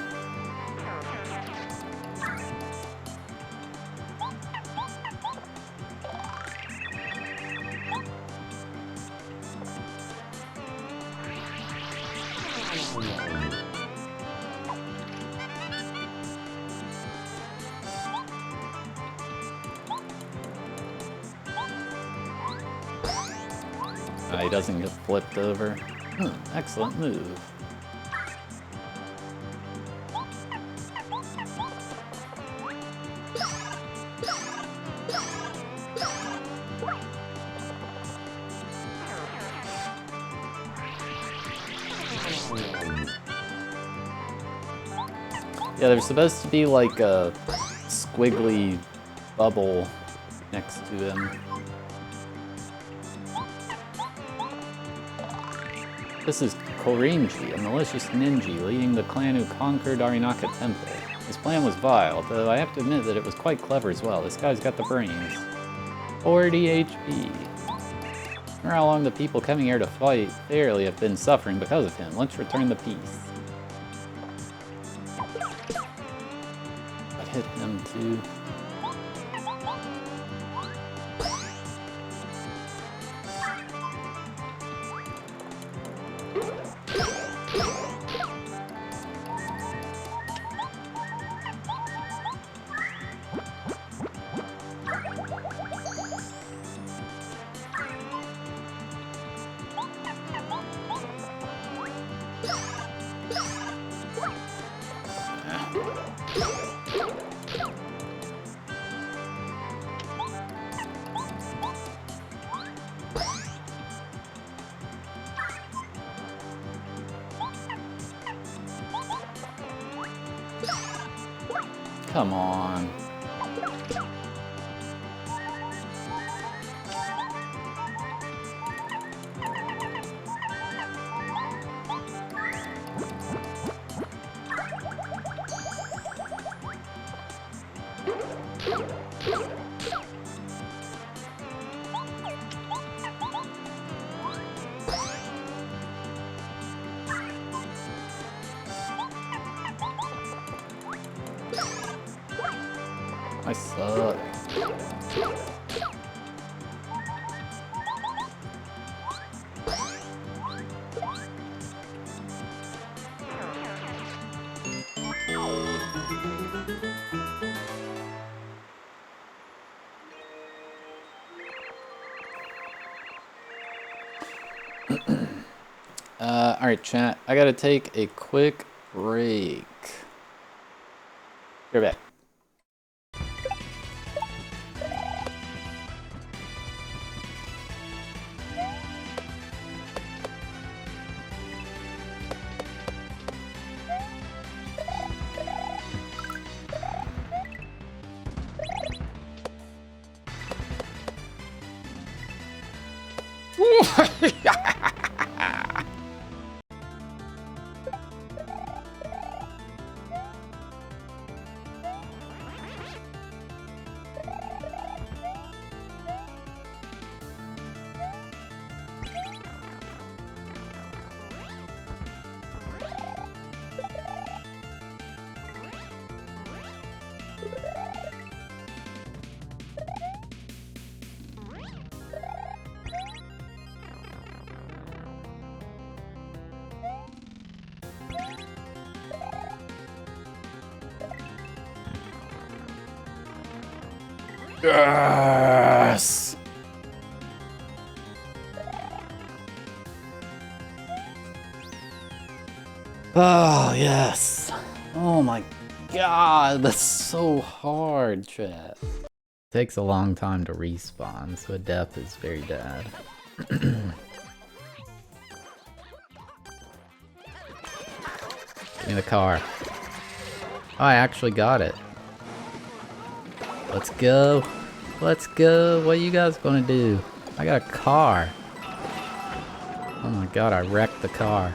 He doesn't get flipped over. Excellent move. Yeah, there's supposed to be like a squiggly bubble next to him. This is Korinji, a malicious ninja leading the clan who conquered Arinaka Temple. His plan was vile, though I have to admit that it was quite clever as well. This guy's got the brains. 40 HP. Remember how long the people coming here to fight fairly have been suffering because of him. Let's return the peace. I hit him too. Come on. I suck. Alright, chat. I gotta take a quick break. You're back. Yes! Oh, yes. Oh my god, that's so hard, chat. Takes a long time to respawn, so death is very bad. Give me the car. Oh, I actually got it. Let's go. Let's go. What are you guys gonna do? I got a car. Oh my god, I wrecked the car.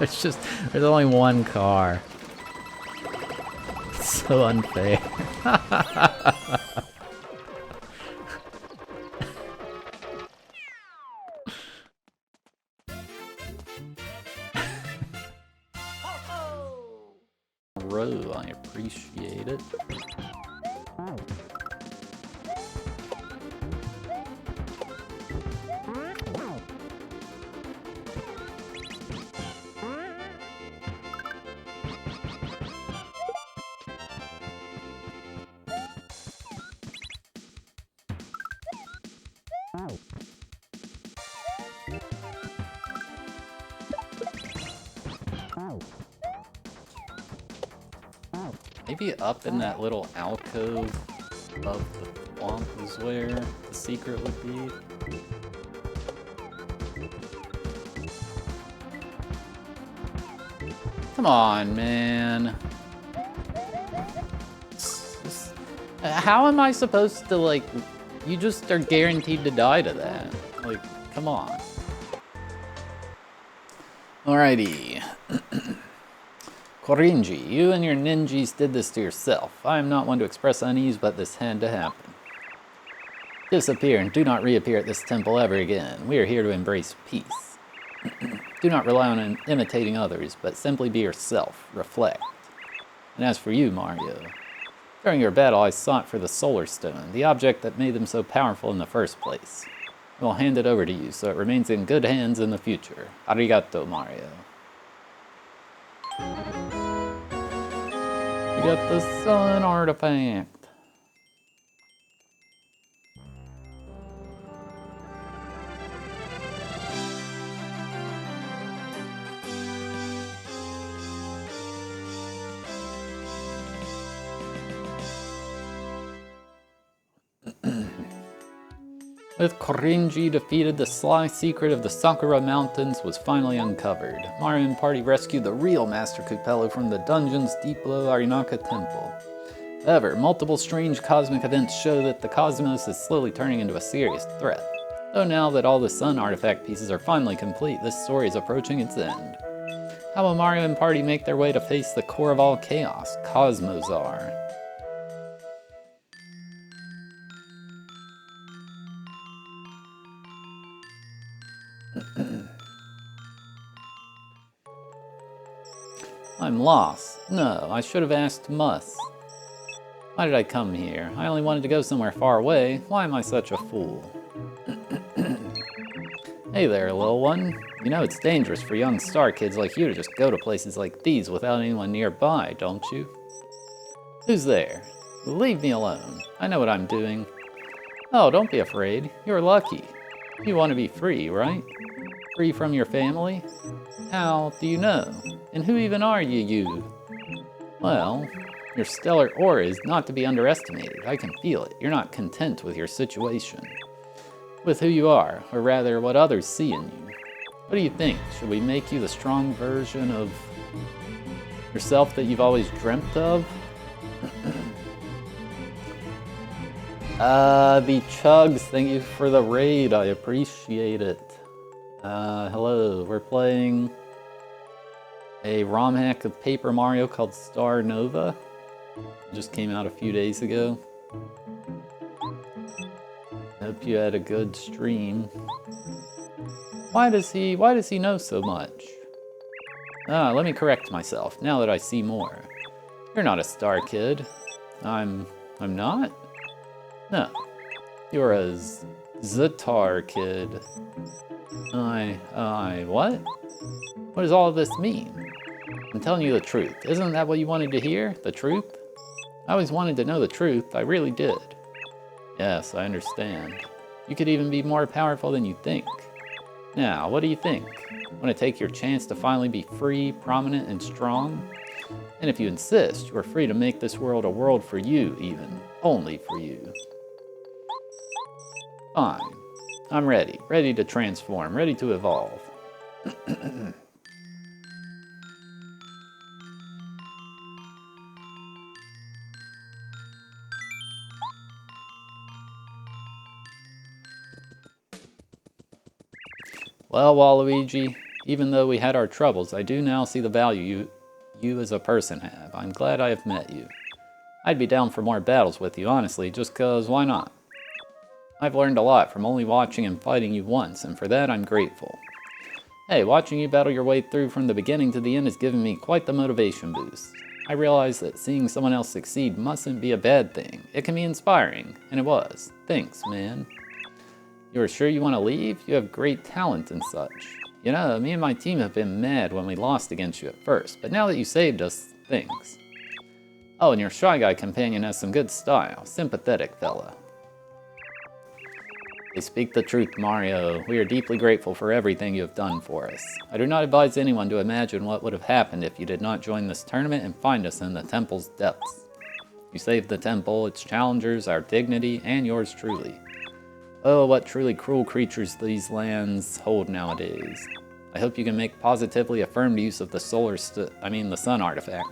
It's just, there's only one car. It's so unfair. Row, I appreciate it. Maybe up in that little alcove of the swamp is where the secret would be. Come on, man. How am I supposed to, like, you just are guaranteed to die to that. Like, come on. Alrighty. Korinji, you and your ninjas did this to yourself. I am not one to express unease, but this had to happen. Disappear and do not reappear at this temple ever again. We are here to embrace peace. Do not rely on imitating others, but simply be yourself. Reflect. And as for you, Mario, during your battle I sought for the Solar Stone, the object that made them so powerful in the first place. I will hand it over to you so it remains in good hands in the future. Arigato, Mario. You got the sun artifact. With Korinji defeated, the sly secret of the Sakura Mountains was finally uncovered. Mario and party rescued the real Master Coupello from the dungeons deep below Arinaka Temple. However, multiple strange cosmic events show that the cosmos is slowly turning into a serious threat. Though now that all the sun artifact pieces are finally complete, this story is approaching its end. How will Mario and party make their way to face the core of all chaos, Cosmozar? I'm lost. No, I should have asked Mus. Why did I come here? I only wanted to go somewhere far away. Why am I such a fool? Hey there, little one. You know it's dangerous for young star kids like you to just go to places like these without anyone nearby, don't you? Who's there? Leave me alone. I know what I'm doing. Oh, don't be afraid. You're lucky. You want to be free, right? Free from your family? How do you know? And who even are you? Well, your stellar aura is not to be underestimated. I can feel it. You're not content with your situation. With who you are, or rather what others see in you. What do you think? Should we make you the strong version of yourself that you've always dreamt of? The Chugs, thank you for the raid. I appreciate it. Hello, we're playing a ROM hack of Paper Mario called Star Nova. It just came out a few days ago. Hope you had a good stream. Why does he know so much? Let me correct myself, now that I see more. You're not a star kid. I'm not? No. You're a Zatar kid. What? What does all of this mean? I'm telling you the truth. Isn't that what you wanted to hear? The truth? I always wanted to know the truth. I really did. Yes, I understand. You could even be more powerful than you think. Now, what do you think? Want to take your chance to finally be free, prominent, and strong? And if you insist, you are free to make this world a world for you, even. Only for you. Fine. I'm ready. Ready to transform. Ready to evolve. Well, Waluigi, Even though we had our troubles, I do now see the value you as a person have. I'm glad I have met you. I'd be down for more battles with you, honestly, just 'cause why not? I've learned a lot from only watching and fighting you once, and for that I'm grateful. Hey, watching you battle your way through from the beginning to the end has given me quite the motivation boost. I realized that seeing someone else succeed mustn't be a bad thing. It can be inspiring, and it was. Thanks, man. You are sure you want to leave? You have great talent and such. You know, me and my team have been mad when we lost against you at first, but now that you saved us, thanks. Oh, and your Shy Guy companion has some good style. Sympathetic fella. They speak the truth, Mario. We are deeply grateful for everything you have done for us. I do not advise anyone to imagine what would have happened if you did not join this tournament and find us in the temple's depths. You saved the temple, its challengers, our dignity, and yours truly. Oh, what truly cruel creatures these lands hold nowadays. I hope you can make positively affirmed use of the the sun artifact.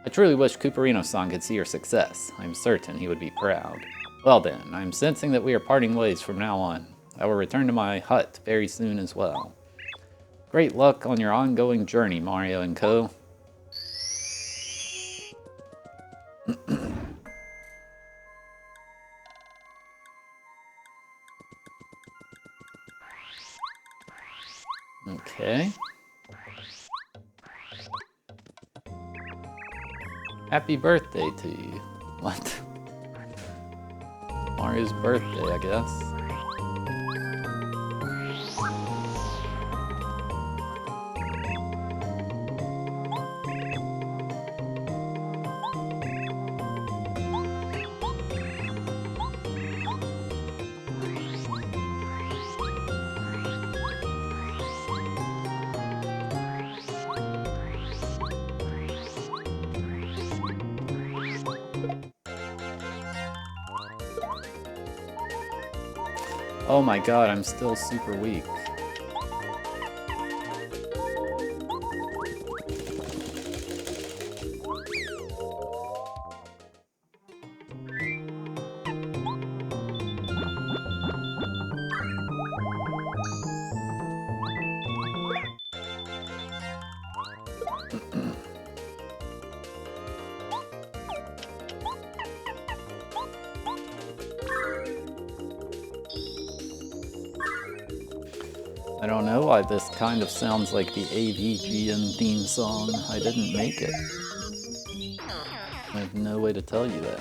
I truly wish Cooperino-san could see your success. I'm certain he would be proud. Well then, I'm sensing that we are parting ways from now on. I will return to my hut very soon as well. Great luck on your ongoing journey, Mario and Co. Okay. Happy birthday to you. What? Mario's birthday, I guess. Oh my god, I'm still super weak. I don't know why this kind of sounds like the AVGN theme song. I didn't make it. I have no way to tell you that.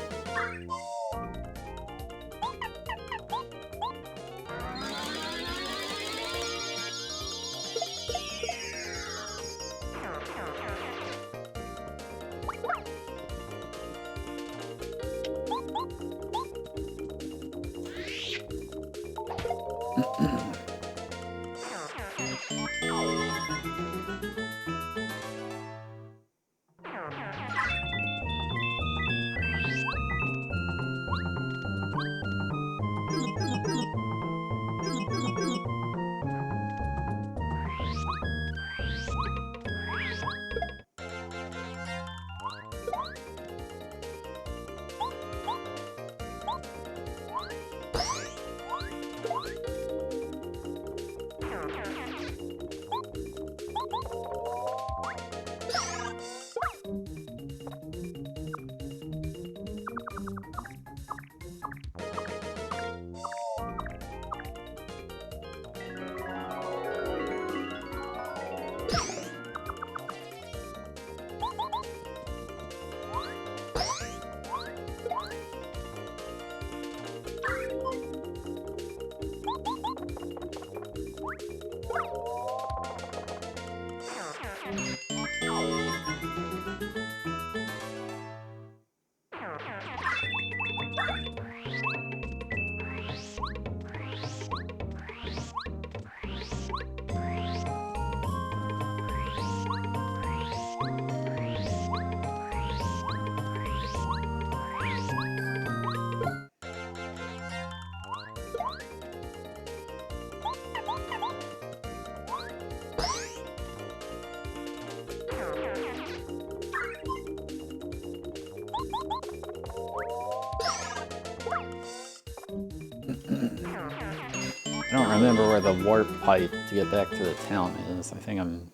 remember where the warp pipe to get back to the town is. I think I'm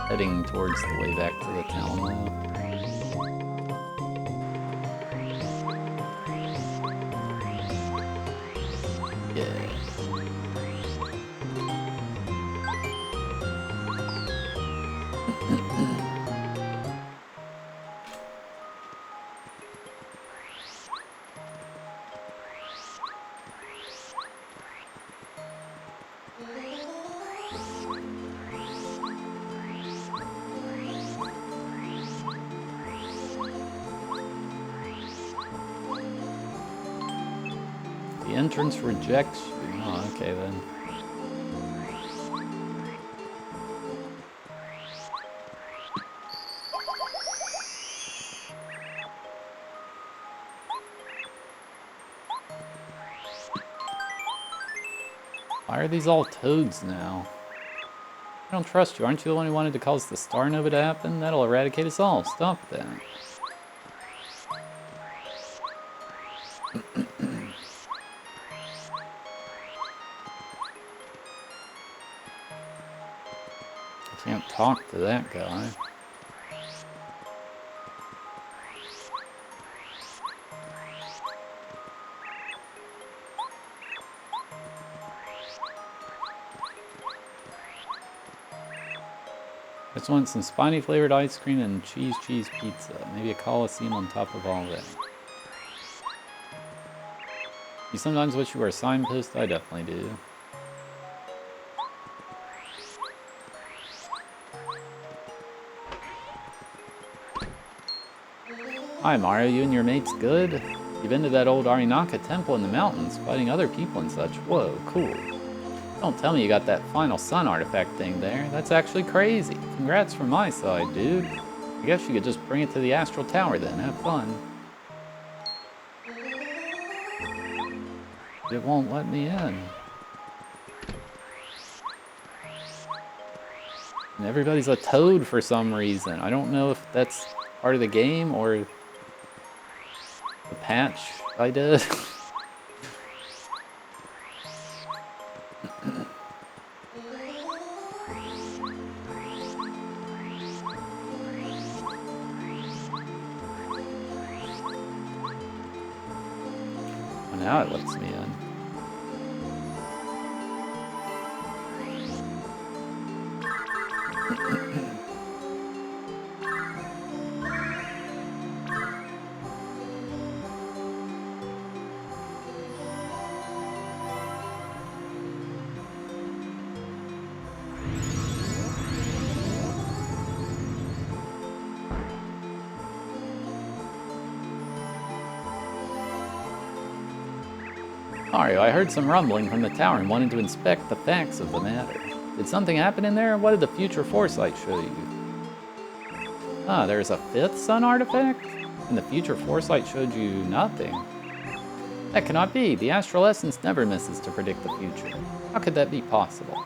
heading towards the way back to the town now. Yeah. The entrance rejects you. Oh, okay then. Why are these all toads now? I don't trust you. Aren't you the one who wanted to cause the star nova to happen? That'll eradicate us all. Stop that. I can't talk to that guy. I just want some spiny flavored ice cream and cheese pizza. Maybe a Coliseum on top of all that. You sometimes wish you were a signpost? I definitely do. Hi Mario, you and your mates good? You've been to that old Arinaka temple in the mountains, fighting other people and such. Whoa, cool. Don't tell me you got that final sun artifact thing there. That's actually crazy. Congrats from my side, dude. I guess you could just bring it to the Astral Tower then. Have fun. It won't let me in. And everybody's a toad for some reason. I don't know if that's part of the game or the patch I did. Now it lets me in. Mario, I heard some rumbling from the tower and wanted to inspect the facts of the matter. Did something happen in there? What did the future foresight show you? Ah, there's a fifth sun artifact? And the future foresight showed you nothing? That cannot be. The astral essence never misses to predict the future. How could that be possible?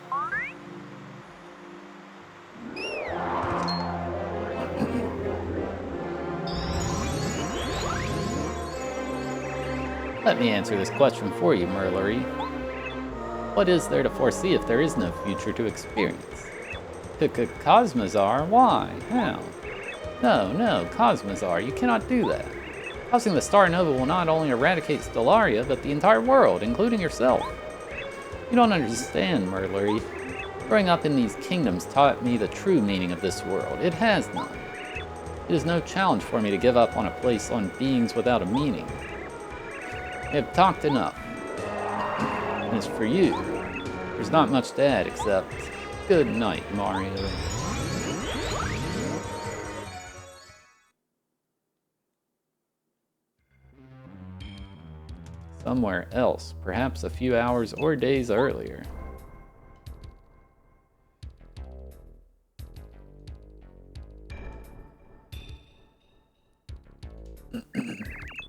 Let me answer this question for you, Merlery. What is there to foresee if there is no future to experience? Cosmazar? Why? How? No, Cosmazar, you cannot do that. Causing the star nova will not only eradicate Stellaria, but the entire world, including yourself. You don't understand, Merlery. Growing up in these kingdoms taught me the true meaning of this world. It has none. It is no challenge for me to give up on a place on beings without a meaning. I have talked enough. And as for you, there's not much to add except good night, Mario. Somewhere else, perhaps a few hours or days earlier.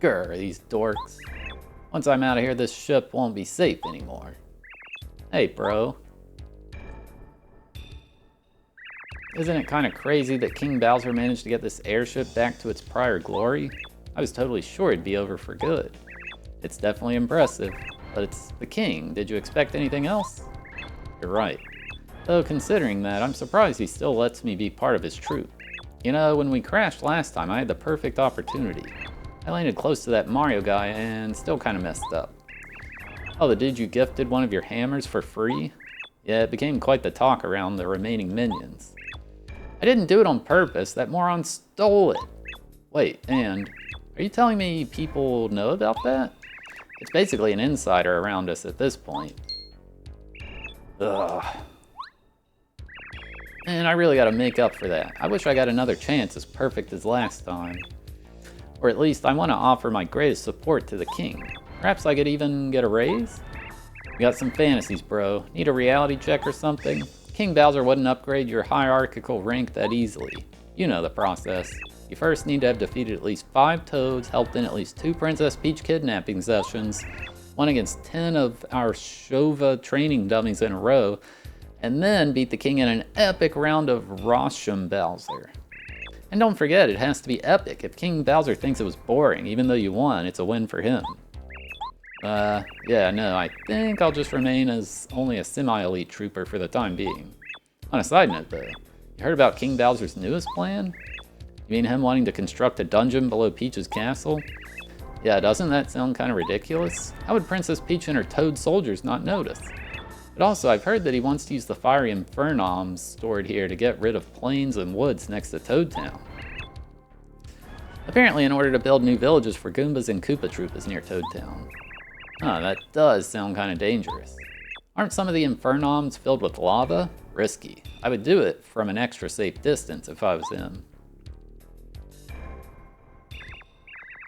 Grr, these dorks. Once I'm out of here, this ship won't be safe anymore. Hey, bro. Isn't it kind of crazy that King Bowser managed to get this airship back to its prior glory? I was totally sure it'd be over for good. It's definitely impressive. But it's the king. Did you expect anything else? You're right. Though considering that, I'm surprised he still lets me be part of his troupe. You know, when we crashed last time, I had the perfect opportunity. I landed close to that Mario guy and still kind of messed up. Oh, the dude you gifted one of your hammers for free? Yeah, it became quite the talk around the remaining minions. I didn't do it on purpose, that moron stole it. Wait, and are you telling me people know about that? It's basically an insider around us at this point. Ugh. Man, I really gotta make up for that. I wish I got another chance as perfect as last time. Or at least I want to offer my greatest support to the king. Perhaps I could even get a raise? We got some fantasies, bro. Need a reality check or something? King Bowser wouldn't upgrade your hierarchical rank that easily. You know the process. You first need to have defeated at least 5 Toads, helped in at least 2 Princess Peach kidnapping sessions, won against 10 of our Shova training dummies in a row, and then beat the king in an epic round of Rosham Bowser. And don't forget, it has to be epic. If King Bowser thinks it was boring, even though you won, it's a win for him. Yeah, no, I think I'll just remain as only a semi-elite trooper for the time being. On a side note, though, you heard about King Bowser's newest plan? You mean him wanting to construct a dungeon below Peach's castle? Yeah, doesn't that sound kind of ridiculous? How would Princess Peach and her Toad soldiers not notice? But also, I've heard that he wants to use the fiery infernoms stored here to get rid of plains and woods next to Toad Town. Apparently in order to build new villages for Goombas and Koopa Troopas near Toad Town. Huh, that does sound kind of dangerous. Aren't some of the infernoms filled with lava? Risky. I would do it from an extra safe distance if I was him.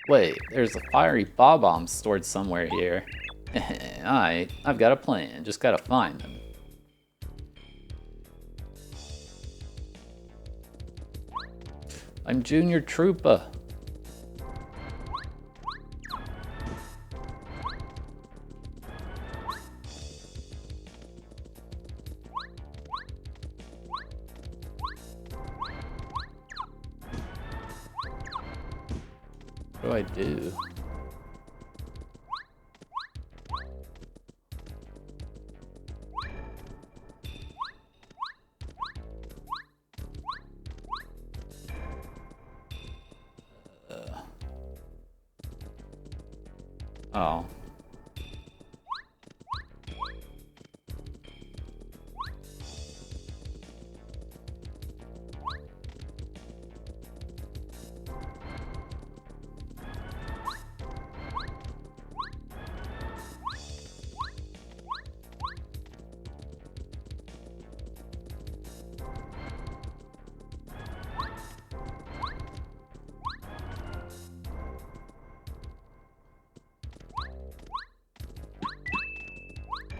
Wait, there's a fiery bob-omb stored somewhere here. Alright, I've got a plan, just gotta find them. I'm Junior Troopa. What do I do? Oh.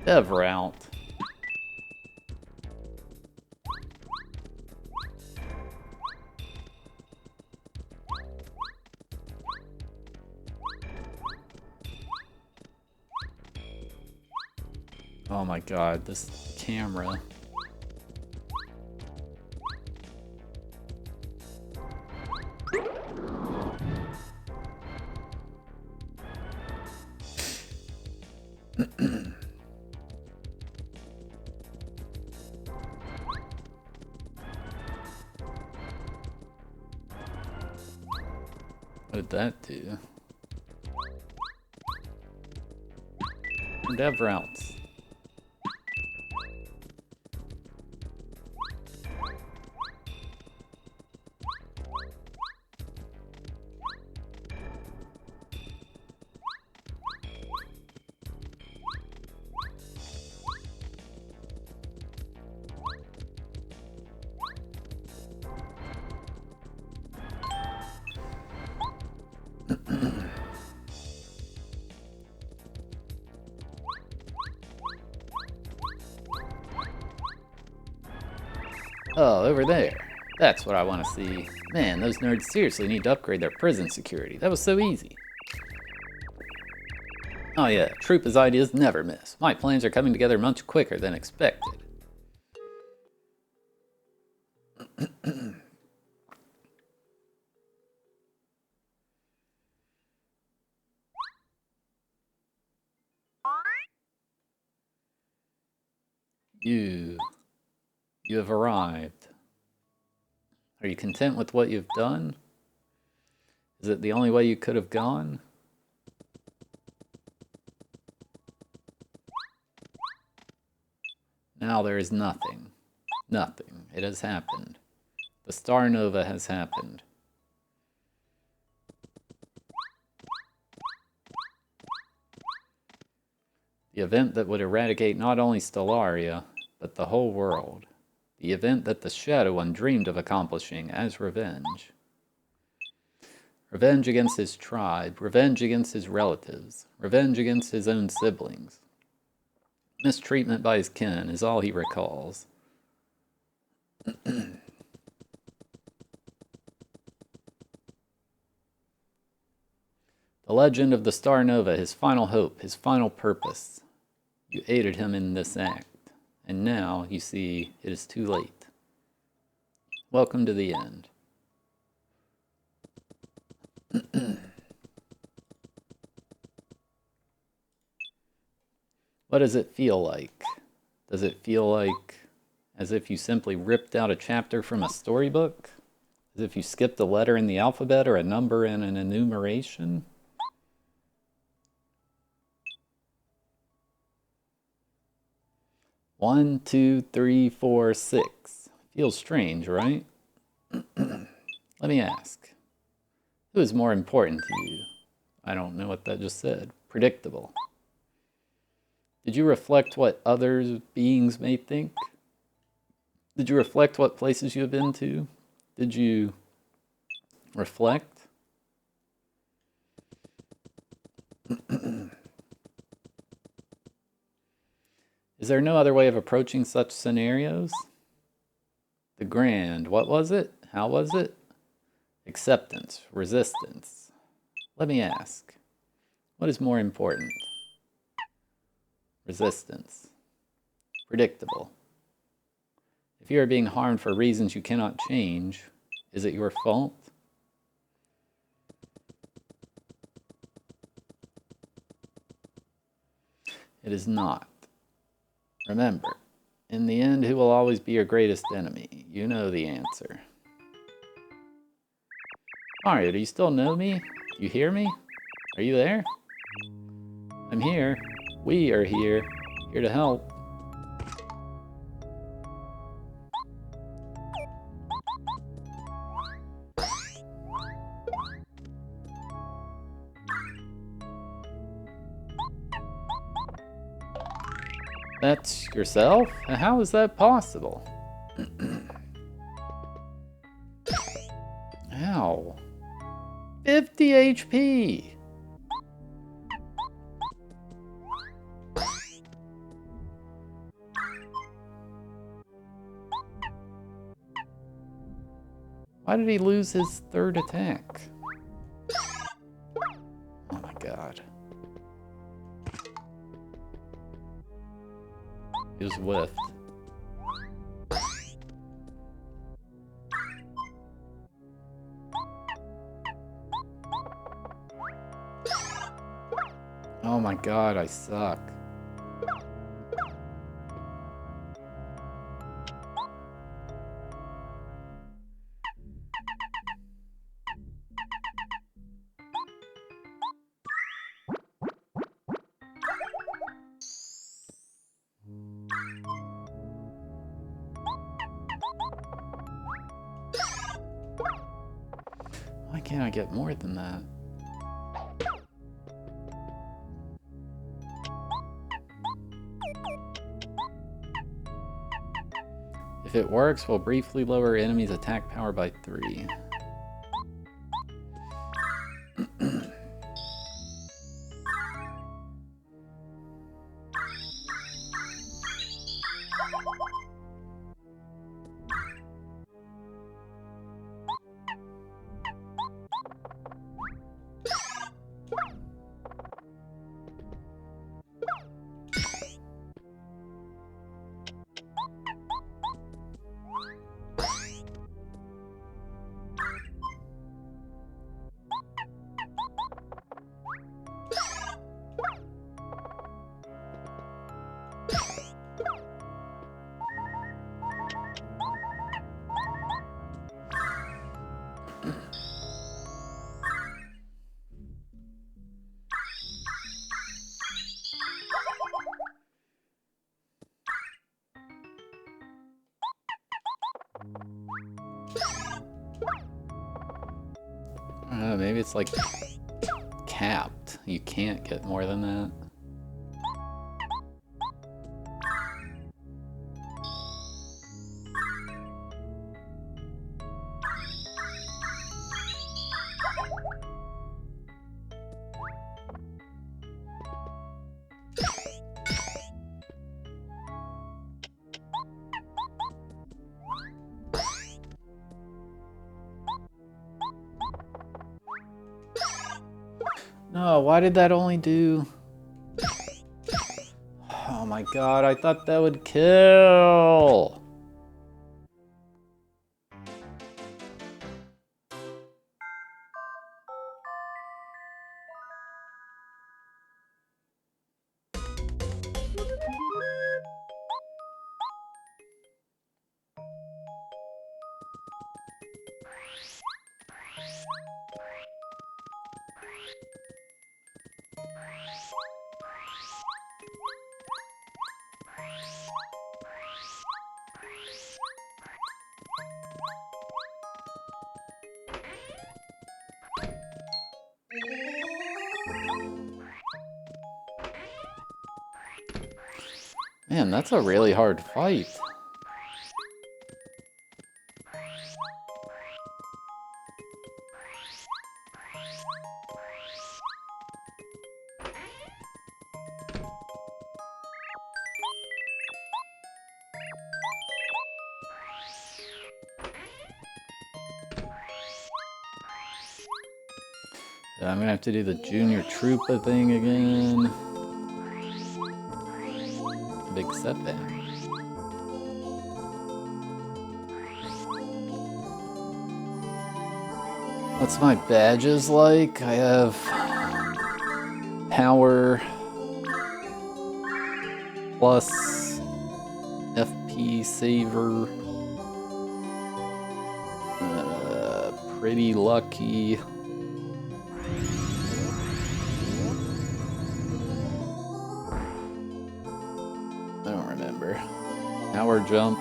Dev route. Oh my god, this camera. What did that do? Dev routes. Oh, over there. That's what I want to see. Man, those nerds seriously need to upgrade their prison security. That was so easy. Oh yeah, Troopa's ideas never miss. My plans are coming together much quicker than expected. You have arrived. Are you content with what you've done? Is it the only way you could have gone? Now there is nothing. Nothing. It has happened. The star nova has happened. The event that would eradicate not only Stellaria, but the whole world. The event that the Shadow One dreamed of accomplishing as revenge. Revenge against his tribe, revenge against his relatives, revenge against his own siblings. Mistreatment by his kin is all he recalls. The legend of the Star Nova, his final hope, his final purpose. You aided him in this act, and now, you see, it is too late. Welcome to the end. What does it feel like? Does it feel like as if you simply ripped out a chapter from a storybook? As if you skipped a letter in the alphabet or a number in an enumeration? One, two, three, four, six. Feels strange, right? Let me ask. Who is more important to you? I don't know what that just said. Predictable. Did you reflect what other beings may think? Did you reflect what places you have been to? Did you reflect? Is there no other way of approaching such scenarios? The grand, what was it? How was it? Acceptance, resistance. Let me ask, what is more important? Resistance. Predictable. If you are being harmed for reasons you cannot change, is it your fault? It is not. Remember, in the end, who will always be your greatest enemy? You know the answer. Mario, do you still know me? Do you hear me? Are you there? I'm here. We are here. Here to help. That's yourself? How is that possible? Ow. 50 HP! Why did he lose his third attack? Oh my god. He was whiffed. Oh my god, I suck. Why can't I get more than that? If it works, we'll briefly lower enemies' attack power by 3. I don't know, maybe it's like capped. You can't get more than that. No, why did that only do... Oh my god, I thought that would kill! Man, that's a really hard fight. I'm gonna have to do the Junior Troopa thing again. Big setback. What's my badges like? I have power plus FP saver. Pretty lucky. I don't remember. Power jump.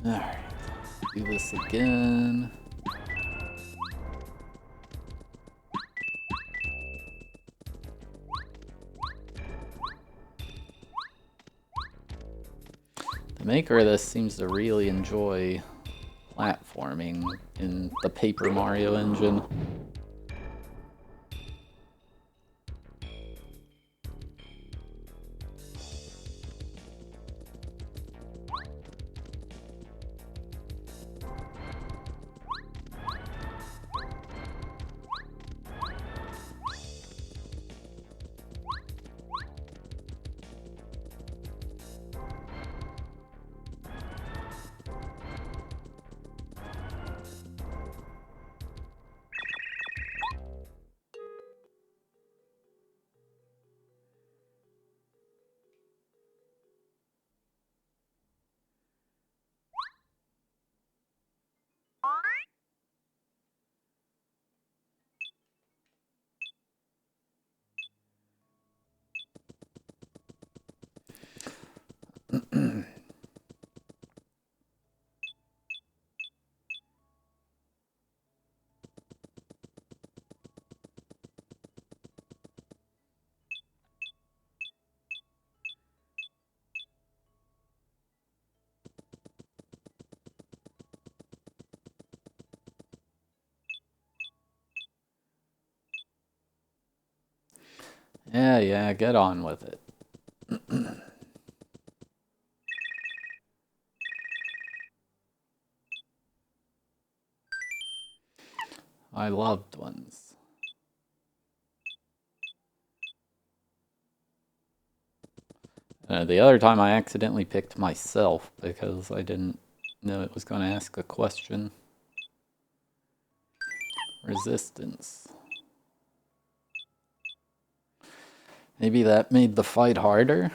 Alright, do this again. The maker of this seems to really enjoy platforming in the Paper Mario engine. Yeah, get on with it. My loved ones. The other time I accidentally picked myself because I didn't know it was going to ask a question. Resistance. Maybe that made the fight harder?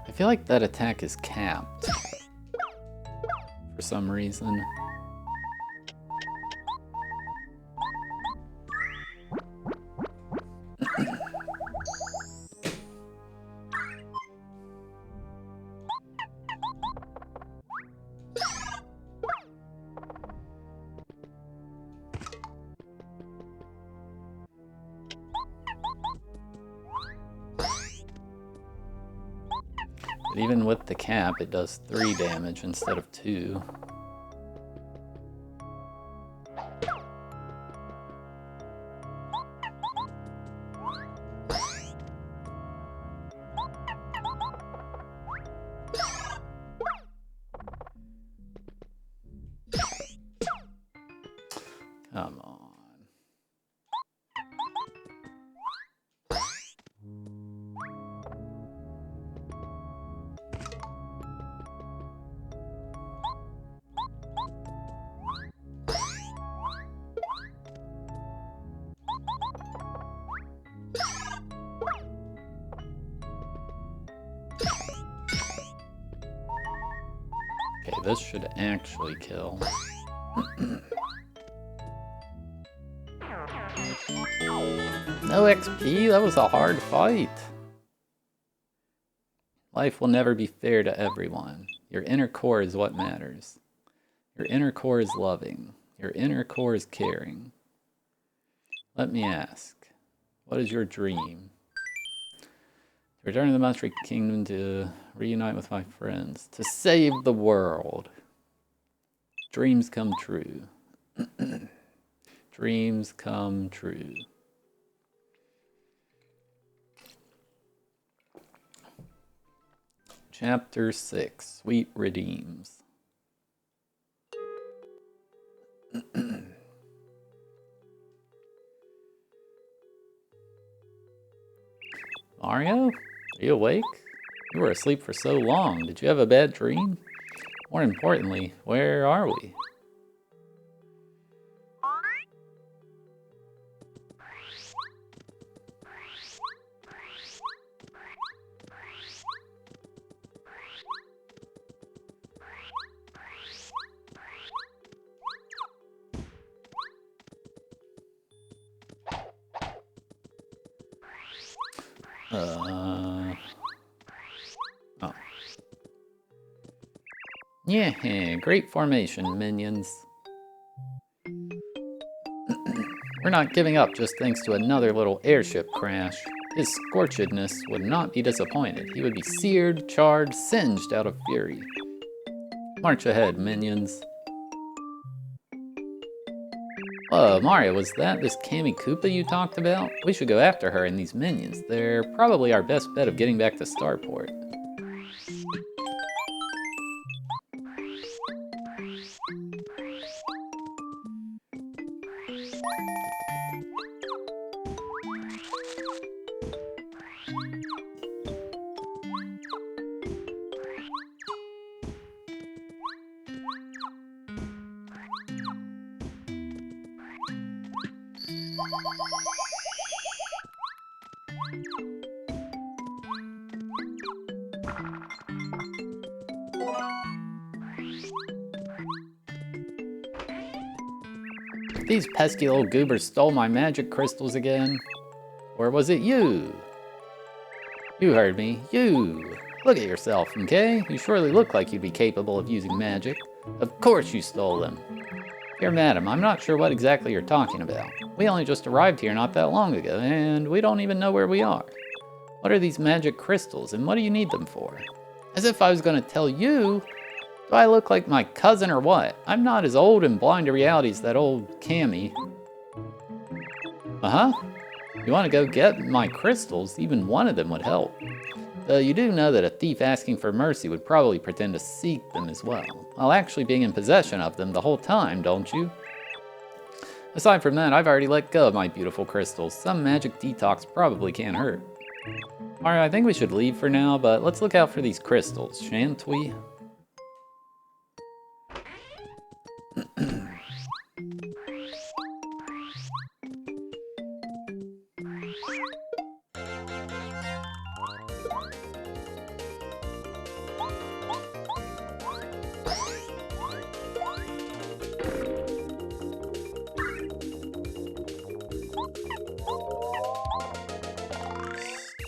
I feel like that attack is capped for some reason. But even with the cap, it does 3 damage instead of 2. Come on. Okay, this should actually kill. No XP? That was a hard fight. Life will never be fair to everyone. Your inner core is what matters. Your inner core is loving. Your inner core is caring. Let me ask, what is your dream? To return to the Monster Kingdom to reunite with my friends. To save the world. Dreams come true. Dreams come true. Chapter 6, Sweet Redeems. Mario? Are you awake? You were asleep for so long. Did you have a bad dream? More importantly, where are we? Oh. Yeah, great formation, minions. We're not giving up just thanks to another little airship crash. His scorchedness would not be disappointed. He would be seared, charred, singed out of fury. March ahead, minions. Whoa, Mario, was that this Kami Koopa you talked about? We should go after her and these minions. They're probably our best bet of getting back to Starport. These pesky little goobers stole my magic crystals again. Or was it you? You heard me. You! Look at yourself, okay? You surely look like you'd be capable of using magic. Of course you stole them. Dear madam, I'm not sure what exactly you're talking about. We only just arrived here not that long ago, and we don't even know where we are. What are these magic crystals, and what do you need them for? As if I was going to tell you. Do I look like my cousin or what? I'm not as old and blind to reality as that old Cammy. Uh-huh. You want to go get my crystals? Even one of them would help. You do know that a thief asking for mercy would probably pretend to seek them as well, while actually being in possession of them the whole time, don't you? Aside from that, I've already let go of my beautiful crystals. Some magic detox probably can't hurt. Alright, I think we should leave for now, but let's look out for these crystals, shan't we?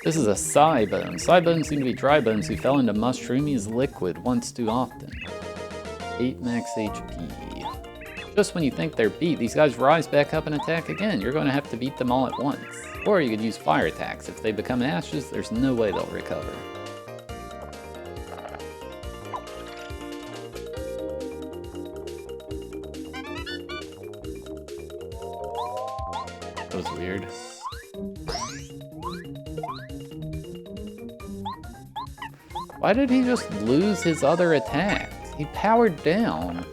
This is a psi bone. Psi bones seem to be dry bones who fell into mushroomies liquid once too often. 8 max HP. Just when you think they're beat, these guys rise back up and attack again. You're going to have to beat them all at once. Or you could use fire attacks. If they become ashes, there's no way they'll recover. That was weird. Why did he just lose his other attacks? He powered down.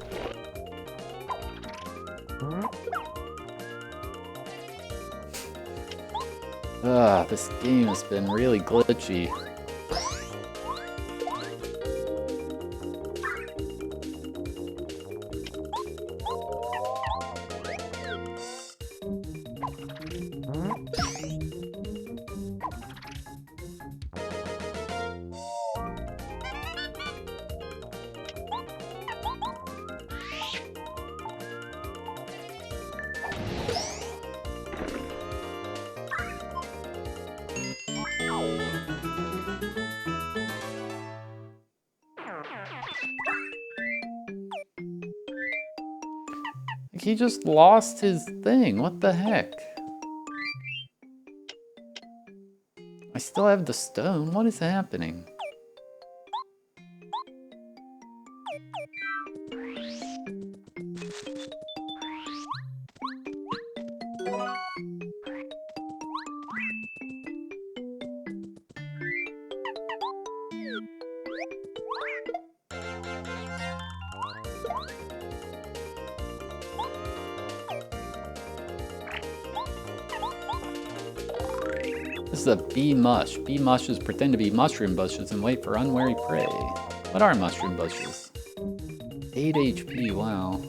This game has been really glitchy. He just lost his thing. What the heck? I still have the stone. What is happening? This is a bee mush. Bee mushes pretend to be mushroom bushes and wait for unwary prey. What are mushroom bushes? 8 HP, wow.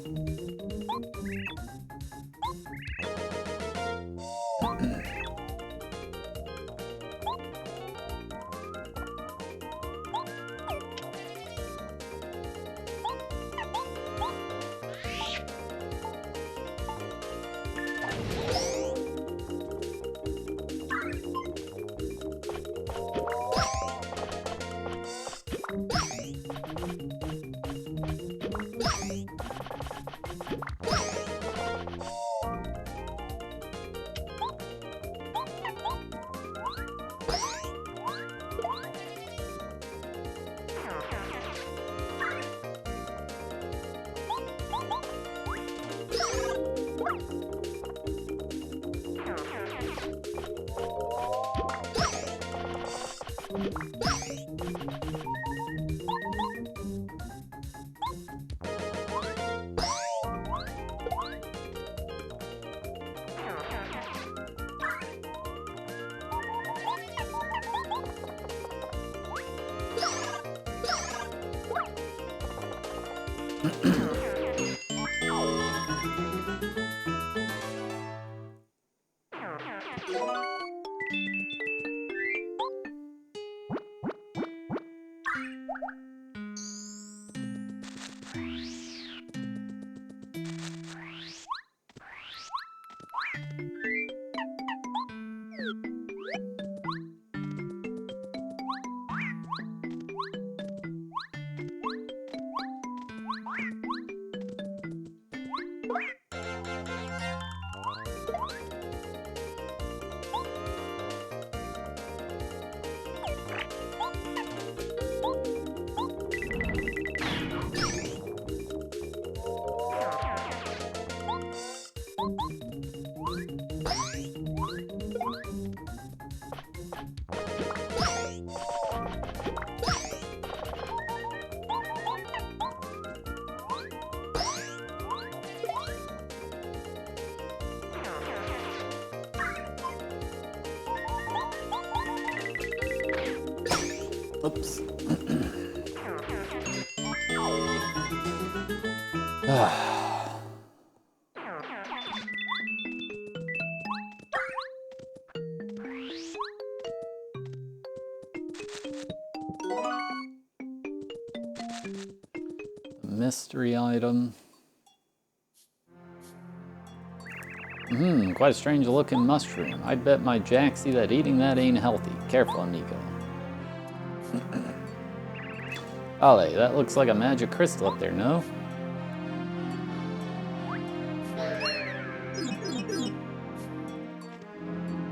Oops. Mystery item. Quite a strange looking mushroom. I'd bet my Jaxie that eating that ain't healthy. Careful, amigo. Ollie, that looks like a magic crystal up there, no?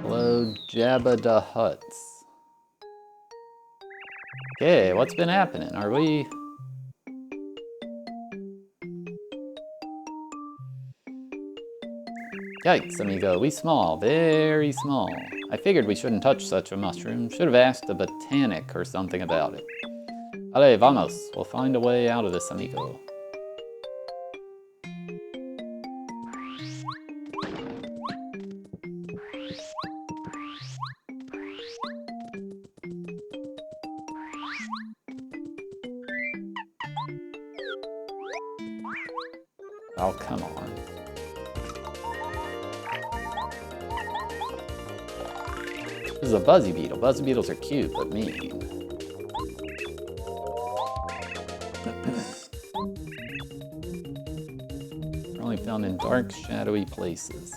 Hello, Jabba the Hutts. Okay, what's been happening? Are we... Yikes, amigo, we small, very small. I figured we shouldn't touch such a mushroom. Should have asked a botanic or something about it. Ale, vamos. We'll find a way out of this, amigo. Oh, come on. This is a Buzzy Beetle. Buzzy Beetles are cute, but mean. They're only found in dark, shadowy places.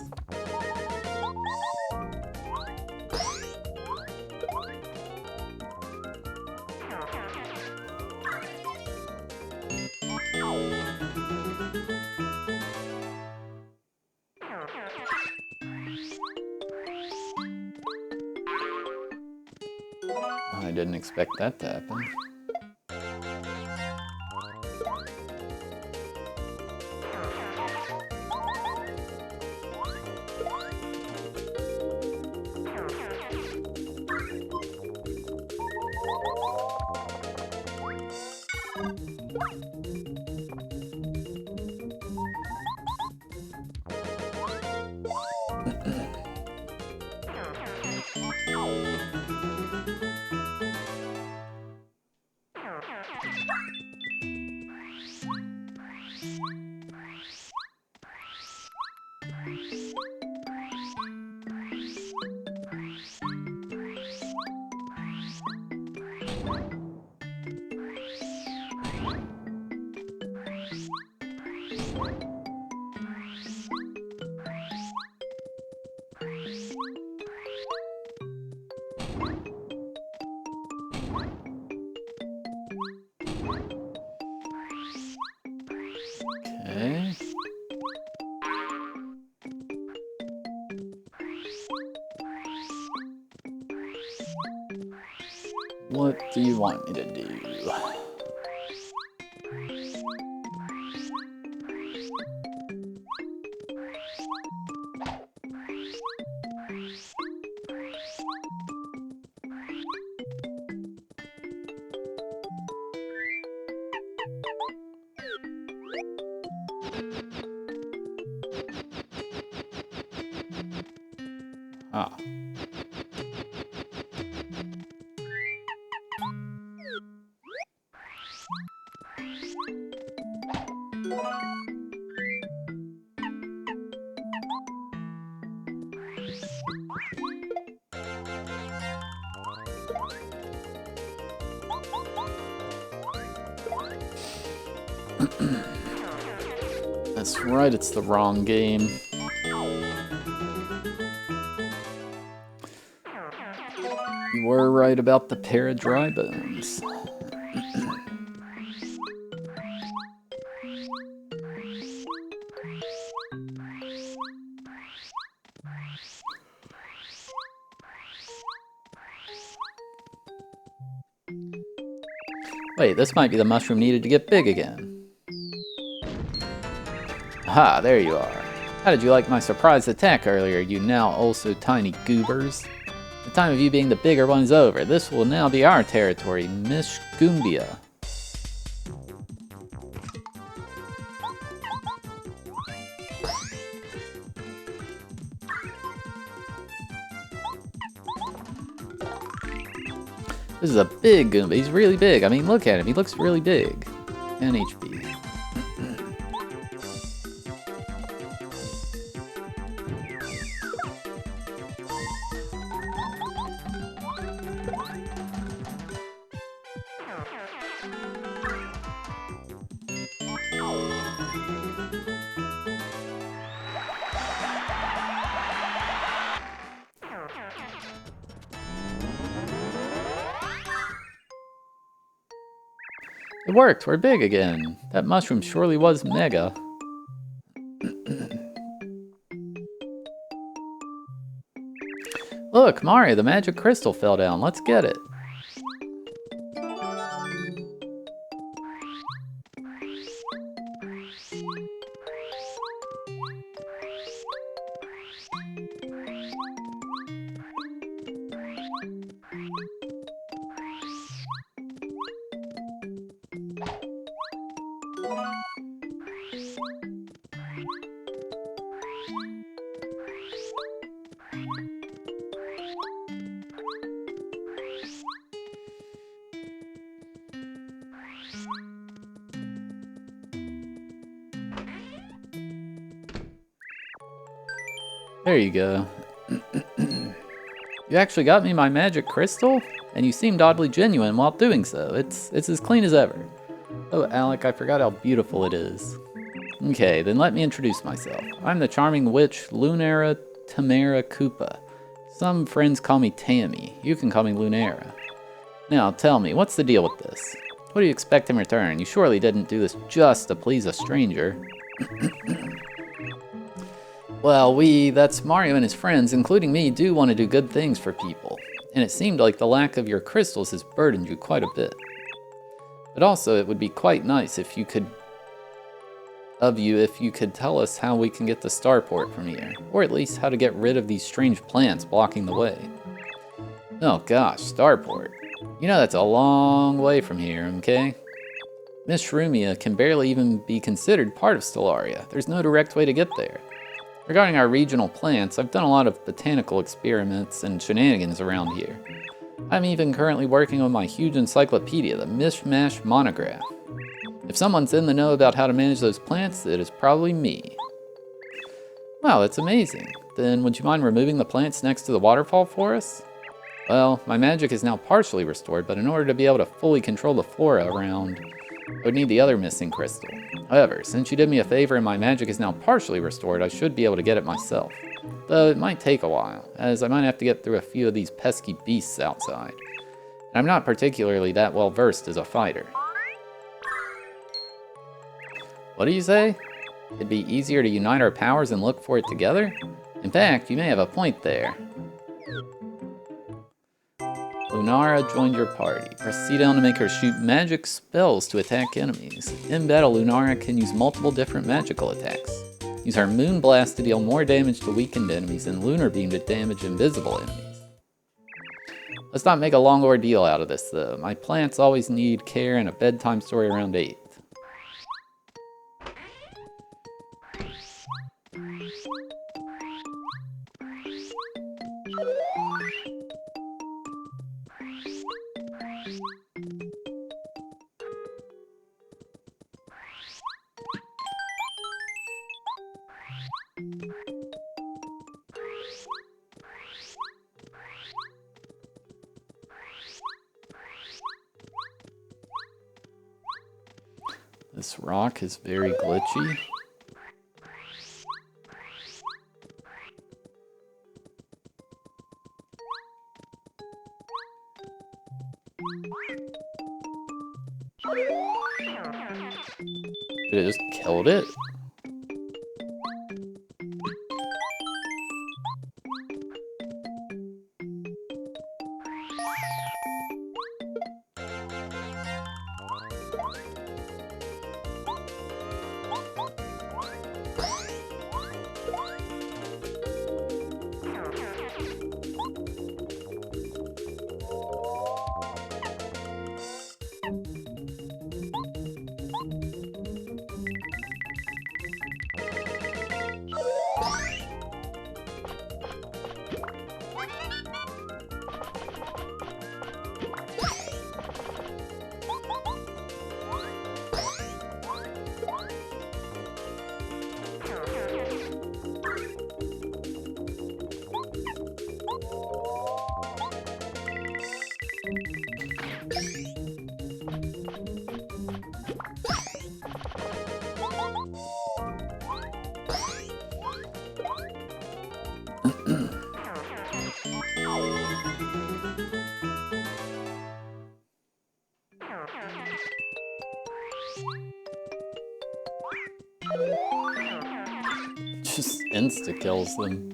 I didn't expect that to happen. Okay. What do you want me to do? Ah. That's right, it's the wrong game. You were right about the pair of dry bones. Wait, this might be the mushroom needed to get big again. Aha, there you are. How did you like my surprise attack earlier, you now also tiny goobers? The time of you being the bigger one is over. This will now be our territory, Mishgumbia. This is a big Goomba. He's really big. I mean, look at him. He looks really big. 10 HP. It worked, we're big again. That mushroom surely was mega. Look, Mario, the magic crystal fell down. Let's get it. There you go. You actually got me my magic crystal? And you seemed oddly genuine while doing so. It's as clean as ever. Oh, Alec, I forgot how beautiful it is. Okay, then let me introduce myself. I'm the charming witch Lunara Tamara Koopa. Some friends call me Tammy. You can call me Lunara. Now, tell me, what's the deal with this? What do you expect in return? You surely didn't do this just to please a stranger. Well, that's Mario and his friends, including me, do want to do good things for people. And it seemed like the lack of your crystals has burdened you quite a bit. But also, it would be quite nice if you could tell us how we can get the starport from here. Or at least how to get rid of these strange plants blocking the way. Oh gosh, starport. You know that's a long way from here, okay? Miss Shrumia can barely even be considered part of Stellaria. There's no direct way to get there. Regarding our regional plants, I've done a lot of botanical experiments and shenanigans around here. I'm even currently working on my huge encyclopedia, the Mishmash Monograph. If someone's in the know about how to manage those plants, it is probably me. Wow, that's amazing. Then would you mind removing the plants next to the waterfall for us? Well, my magic is now partially restored, but in order to be able to fully control the flora around, I would need the other missing crystal. However, since you did me a favor and my magic is now partially restored, I should be able to get it myself. Though it might take a while, as I might have to get through a few of these pesky beasts outside. And I'm not particularly that well versed as a fighter. What do you say? It'd be easier to unite our powers and look for it together? In fact, you may have a point there. Lunara joined your party. Press C down to make her shoot magic spells to attack enemies. In battle, Lunara can use multiple different magical attacks. Use her Moon Blast to deal more damage to weakened enemies and Lunar Beam to damage invisible enemies. Let's not make a long ordeal out of this though. My plants always need care and a bedtime story around 8. This rock is very glitchy. Did it just killed it? Just insta-kills them.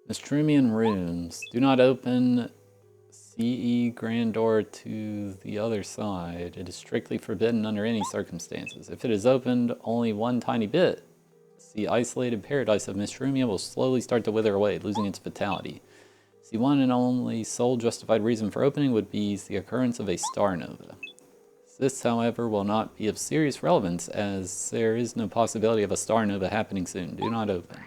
Mistrumian runes. Do not open CE Grand Door to the other side. It is strictly forbidden under any circumstances. If it is opened only one tiny bit, the isolated paradise of Mistrumia will slowly start to wither away, losing its vitality. The one and only sole justified reason for opening would be the occurrence of a star nova. This, however, will not be of serious relevance, as there is no possibility of a star nova happening soon. Do not open.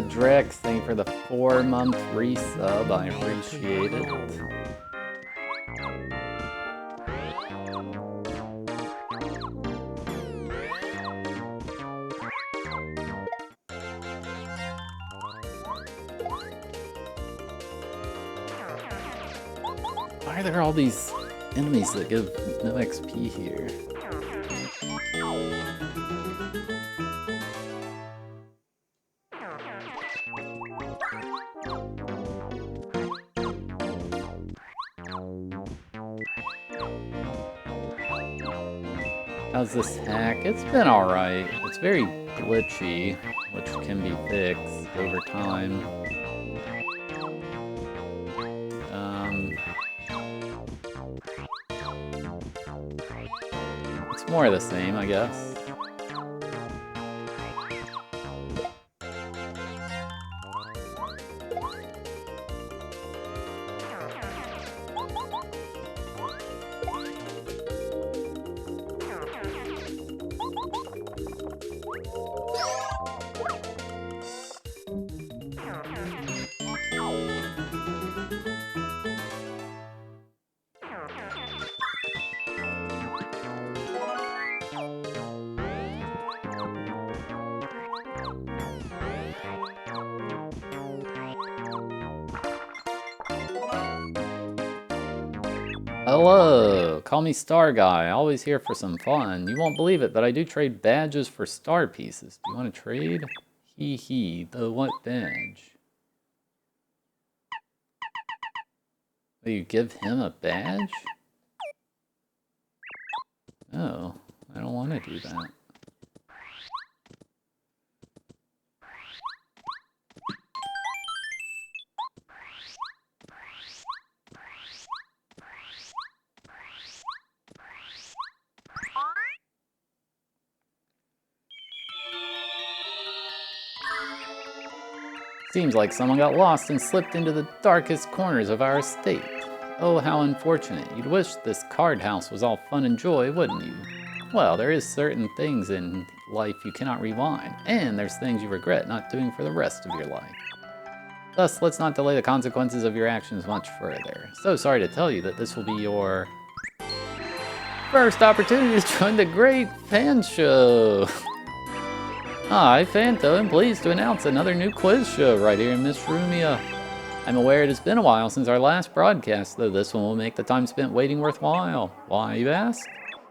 Drex, thank you for the 4-month resub. I appreciate it. Why are there all these enemies that give no XP here? How's this hack? It's been alright. It's very glitchy, which can be fixed over time. It's more of the same, I guess. Hello, call me Star Guy. Always here for some fun. You won't believe it, but I do trade badges for star pieces. Do you want to trade? Hee hee, the what badge? Will you give him a badge? Oh, I don't want to do that. Seems like someone got lost and slipped into the darkest corners of our estate. Oh, how unfortunate. You'd wish this card house was all fun and joy, wouldn't you? Well, there is certain things in life you cannot rewind, and there's things you regret not doing for the rest of your life. Thus, let's not delay the consequences of your actions much further. So sorry to tell you that this will be your first opportunity to join the great fan show. Hi, Fanto, and pleased to announce another new quiz show right here in Miss Rumia. I'm aware it has been a while since our last broadcast, though this one will make the time spent waiting worthwhile. Why, you ask?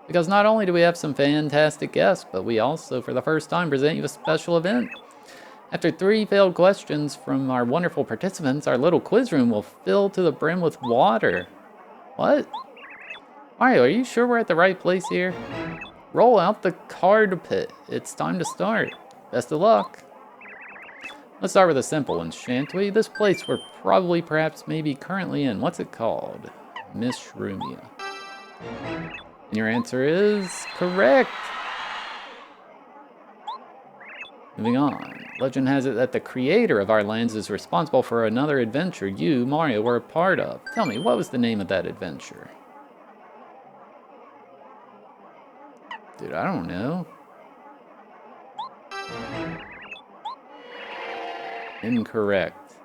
Because not only do we have some fantastic guests, but we also, for the first time, present you a special event. After 3 failed questions from our wonderful participants, our little quiz room will fill to the brim with water. What? Mario, are you sure we're at the right place here? Roll out the card pit. It's time to start. Best of luck. Let's start with a simple one, shan't we? This place we're probably, perhaps, maybe currently in. What's it called? Miss Rumia. And your answer is correct. Moving on. Legend has it that the creator of our lands is responsible for another adventure you, Mario, were a part of. Tell me, what was the name of that adventure? Dude, I don't know. Incorrect.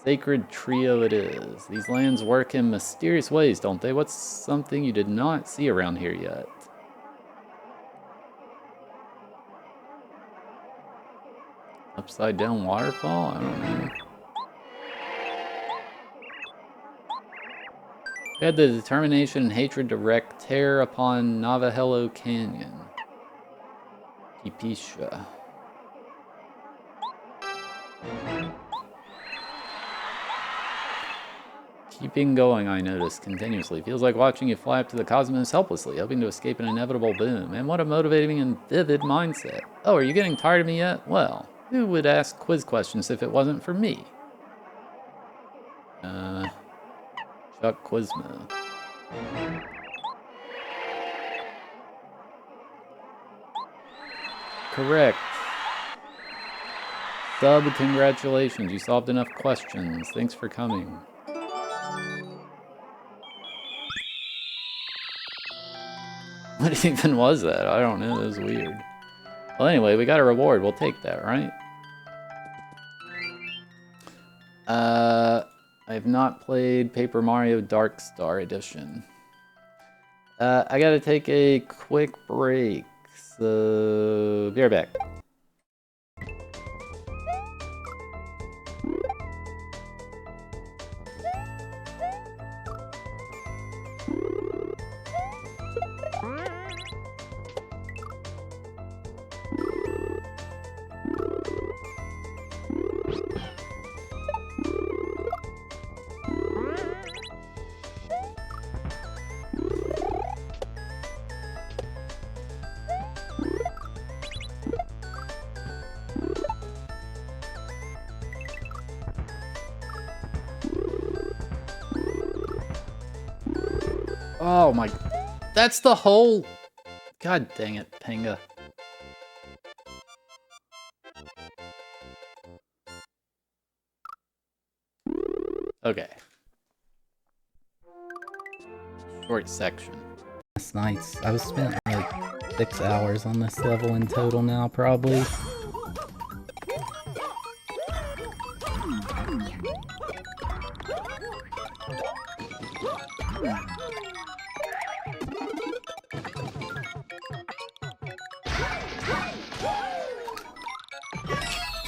Sacred Trio it is. These lands work in mysterious ways, don't they? What's something you did not see around here yet? Upside down waterfall? I don't know. We had the determination and hatred to wreak terror upon Navajo Canyon. Kipisha. Keeping going, I notice, continuously. Feels like watching you fly up to the cosmos helplessly, hoping to escape an inevitable doom. And what a motivating and vivid mindset. Oh, are you getting tired of me yet? Well, who would ask quiz questions if it wasn't for me? Chuck Quizmo. Correct. Sub, congratulations. You solved enough questions. Thanks for coming. What even was that? I don't know. That was weird. Well, anyway, we got a reward. We'll take that, right? I've not played Paper Mario Dark Star Edition. I gotta take a quick break, so be right back. Oh my, that's the whole, god dang it, Panga. Okay. Short section. That's nice. I've spent like 6 hours on this level in total now, probably.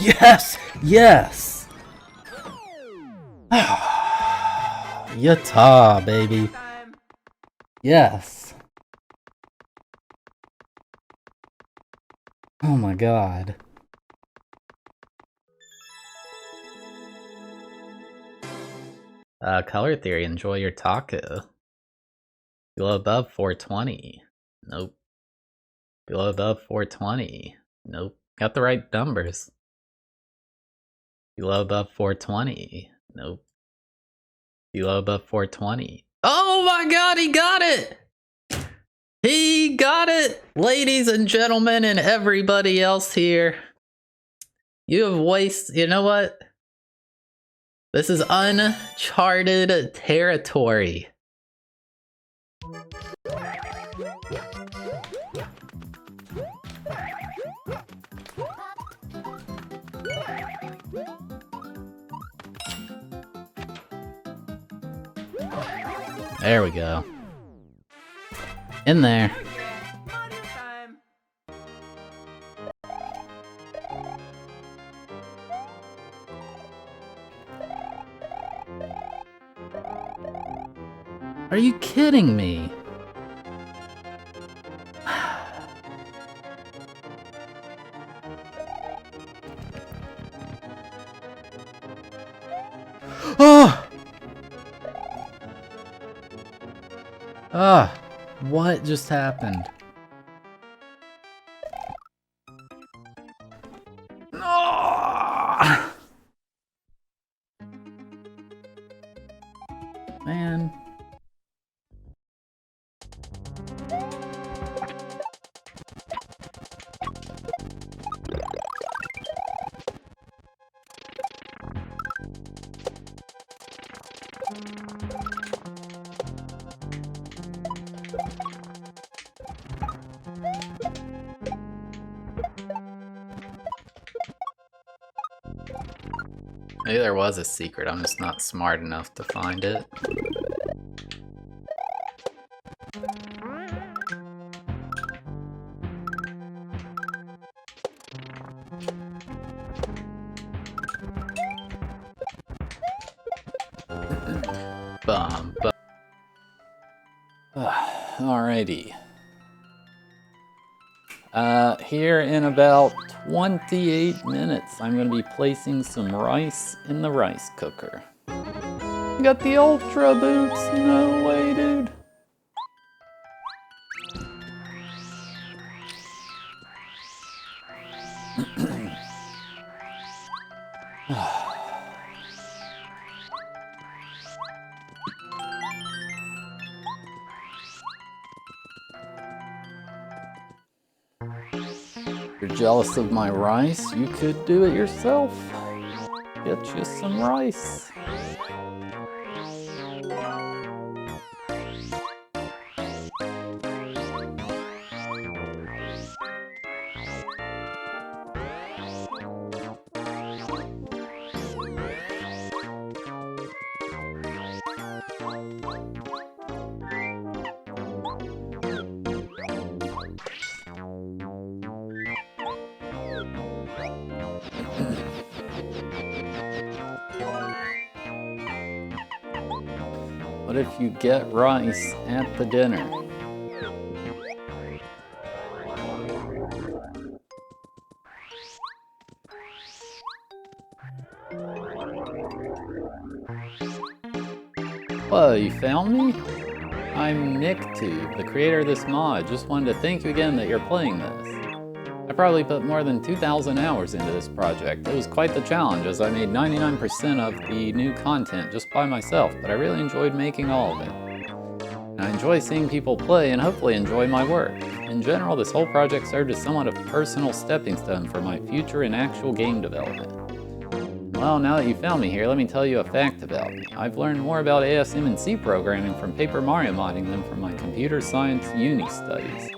Yes! Yes! Yatta, baby. Yes. Oh my god. Color theory, enjoy your taco. Below above 420. Nope. Below above 420. Nope. Got the right numbers. Below above 420. Nope. Below above 420. Oh my god, he got it! He got it! Ladies and gentlemen and everybody else here. You have wasted... You know what? This is uncharted territory. There we go. In there. Are you kidding me? Oh! Ah! What just happened? Oh! Man. Maybe there was a secret, I'm just not smart enough to find it. Bum, bum. Alrighty. Here in about 28 minutes, I'm going to be placing some rice in the rice cooker. You got the Ultra Boots? No way, dude. You're jealous of my rice? You could do it yourself. Get you some rice. What if you get rice at the dinner? Whoa, you found me? I'm NickTube, the creator of this mod. Just wanted to thank you again that you're playing this. I probably put more than 2,000 hours into this project. It was quite the challenge as I made 99% of the new content just by myself, but I really enjoyed making all of it. And I enjoy seeing people play and hopefully enjoy my work. In general, this whole project served as somewhat of a personal stepping stone for my future in actual game development. Well, now that you found me here, let me tell you a fact about me. I've learned more about ASM and C programming from Paper Mario modding than from my computer science uni studies.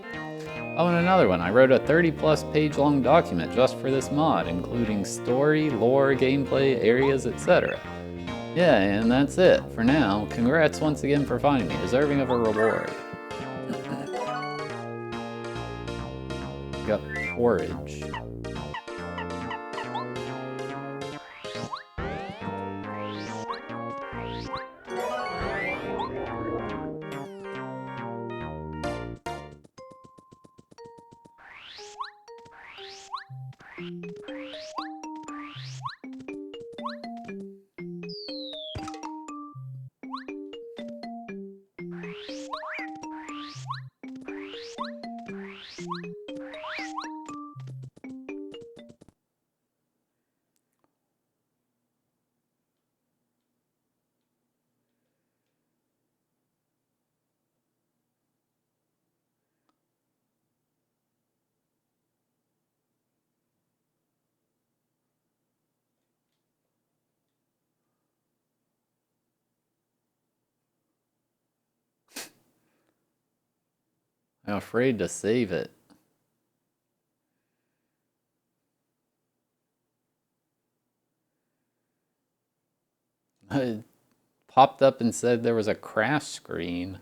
Oh, and another one, I wrote a 30-plus page-long document just for this mod, including story, lore, gameplay, areas, etc. Yeah, and that's it for now. Congrats once again for finding me, deserving of a reward. Got porridge. I'm afraid to save it. It popped up and said there was a crash screen.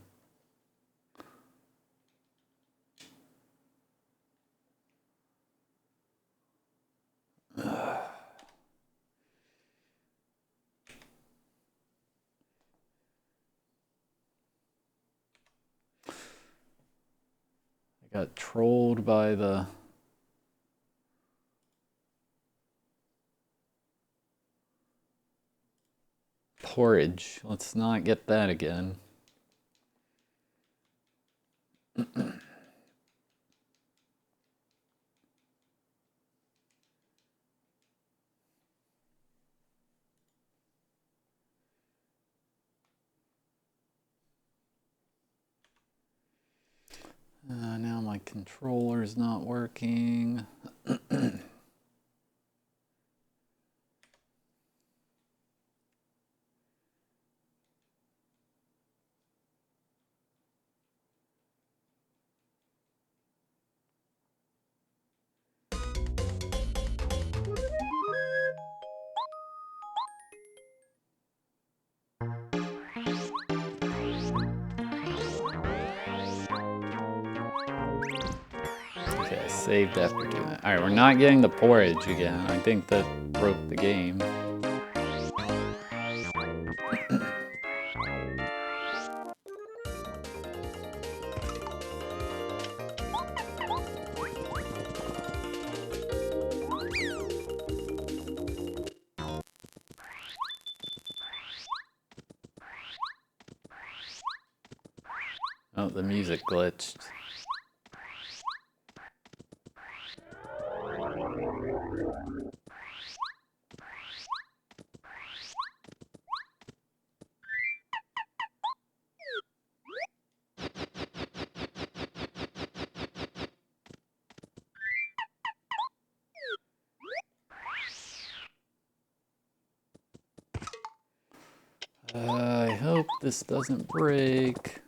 I got trolled by the porridge. Let's not get that again. Now my controller's not working. Okay, I saved after doing that. Alright, we're not getting the porridge again. I think that broke the game. Oh, the music glitched. I hope this doesn't break.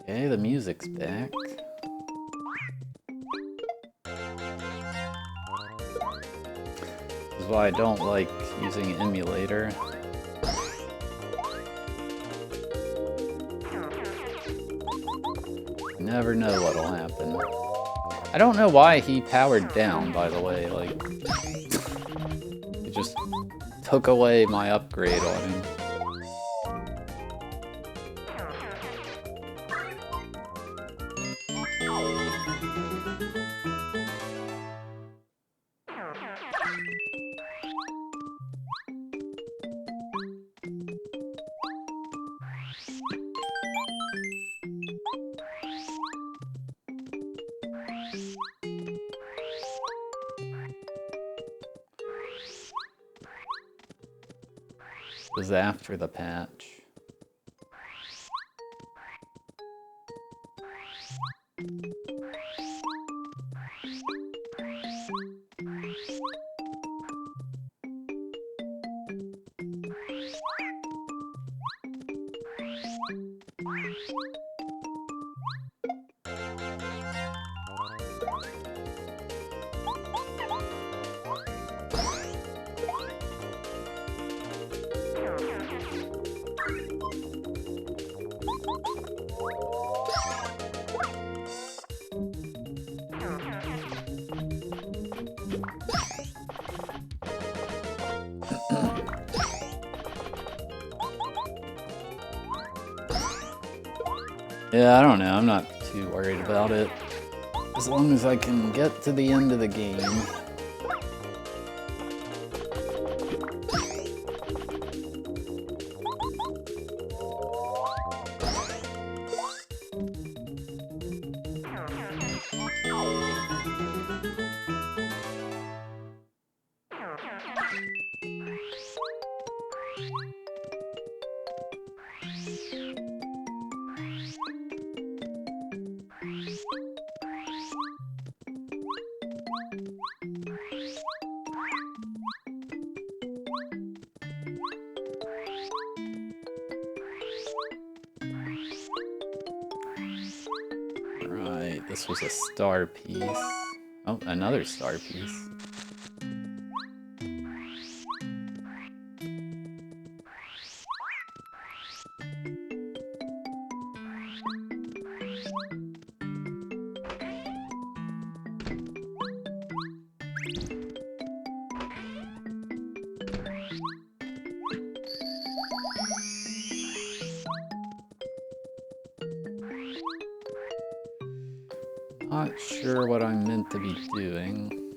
Okay, the music's back. This is why I don't like using an emulator. You never know what'll happen. I don't know why he powered down, by the way, like... It just took away my upgrade on him. It was after the patch. Yeah, I don't know. I'm not too worried about it. As long as I can get to the end of the game. Right, this was a star piece. Oh, another star piece. Not sure what I'm meant to be doing.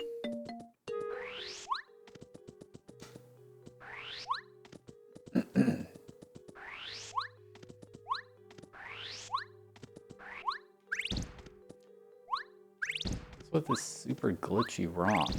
What's with this super glitchy rock?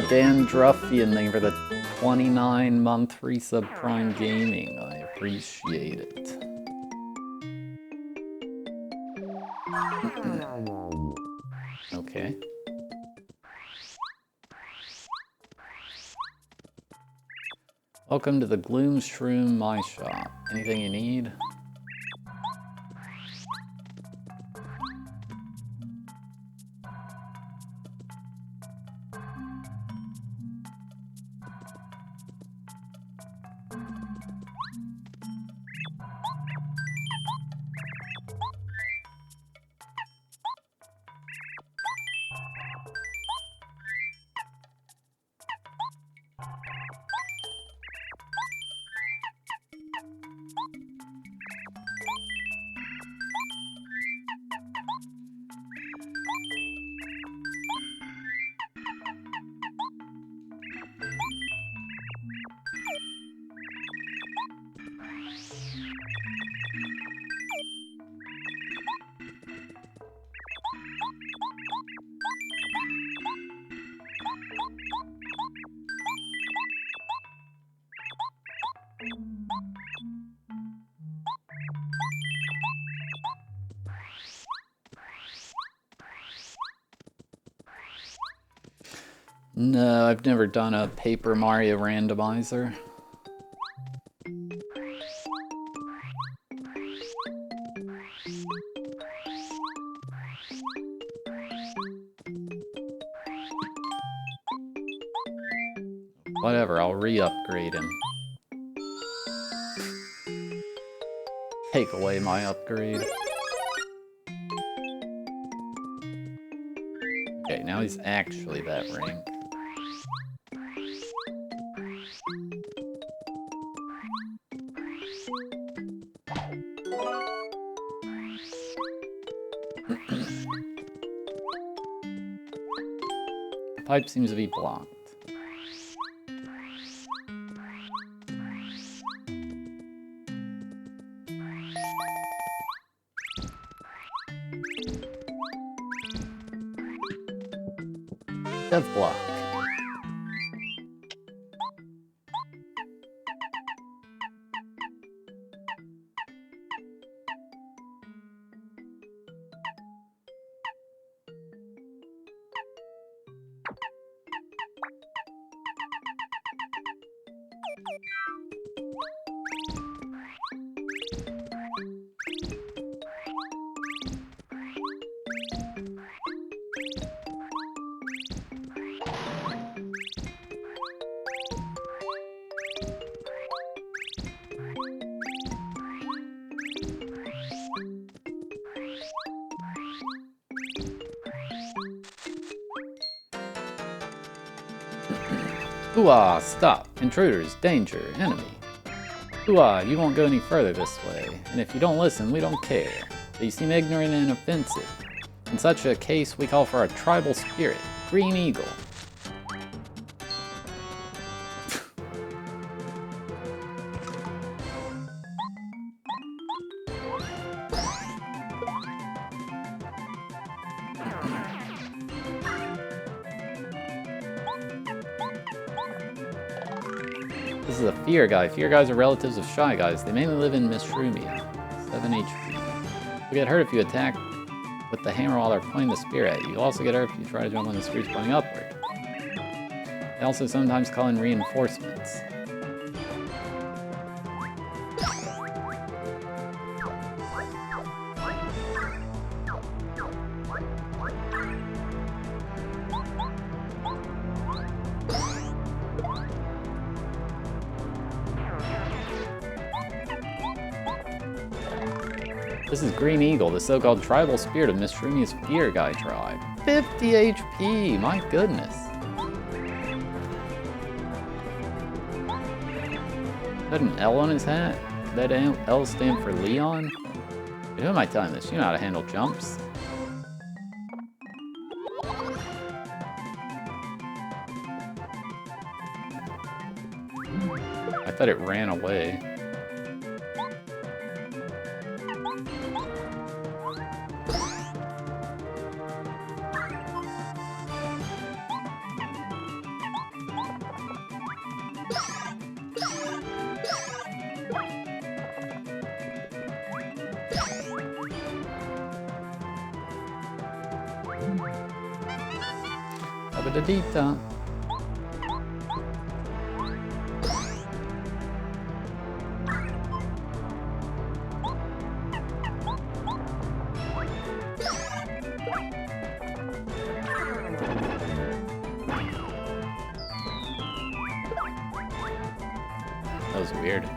Dan Druffian, thank you for the 29-month free sub Prime Gaming. I appreciate it. Okay. Welcome to the Gloom Shroom My Shop. Anything you need? No, I've never done a Paper Mario randomizer. Whatever, I'll re-upgrade him. Take away my upgrade. Okay, now he's actually that rank. pipe seems to be blocked. Death block. Ooh-ah, stop. Intruders, danger, enemy. Ooh-ah, you won't go any further this way, and if you don't listen, we don't care. But you seem ignorant and offensive. In such a case, we call for a tribal spirit, Green Eagle. This is a fear guy. Fear guys are relatives of shy guys. They mainly live in Mishrumia. 7 HP. You'll get hurt if you attack with the hammer while they're pointing the spear at you. You'll also get hurt if you try to jump on the spears pointing upward. They also sometimes call in reinforcements. This is Green Eagle, the so-called tribal spirit of Mishrumia's Fear Guy tribe. 50 HP, my goodness. Is that an L on his hat? Could that L stand for Leon? Who am I telling this? You know how to handle jumps. I thought it ran away. Abadadita. That was weird.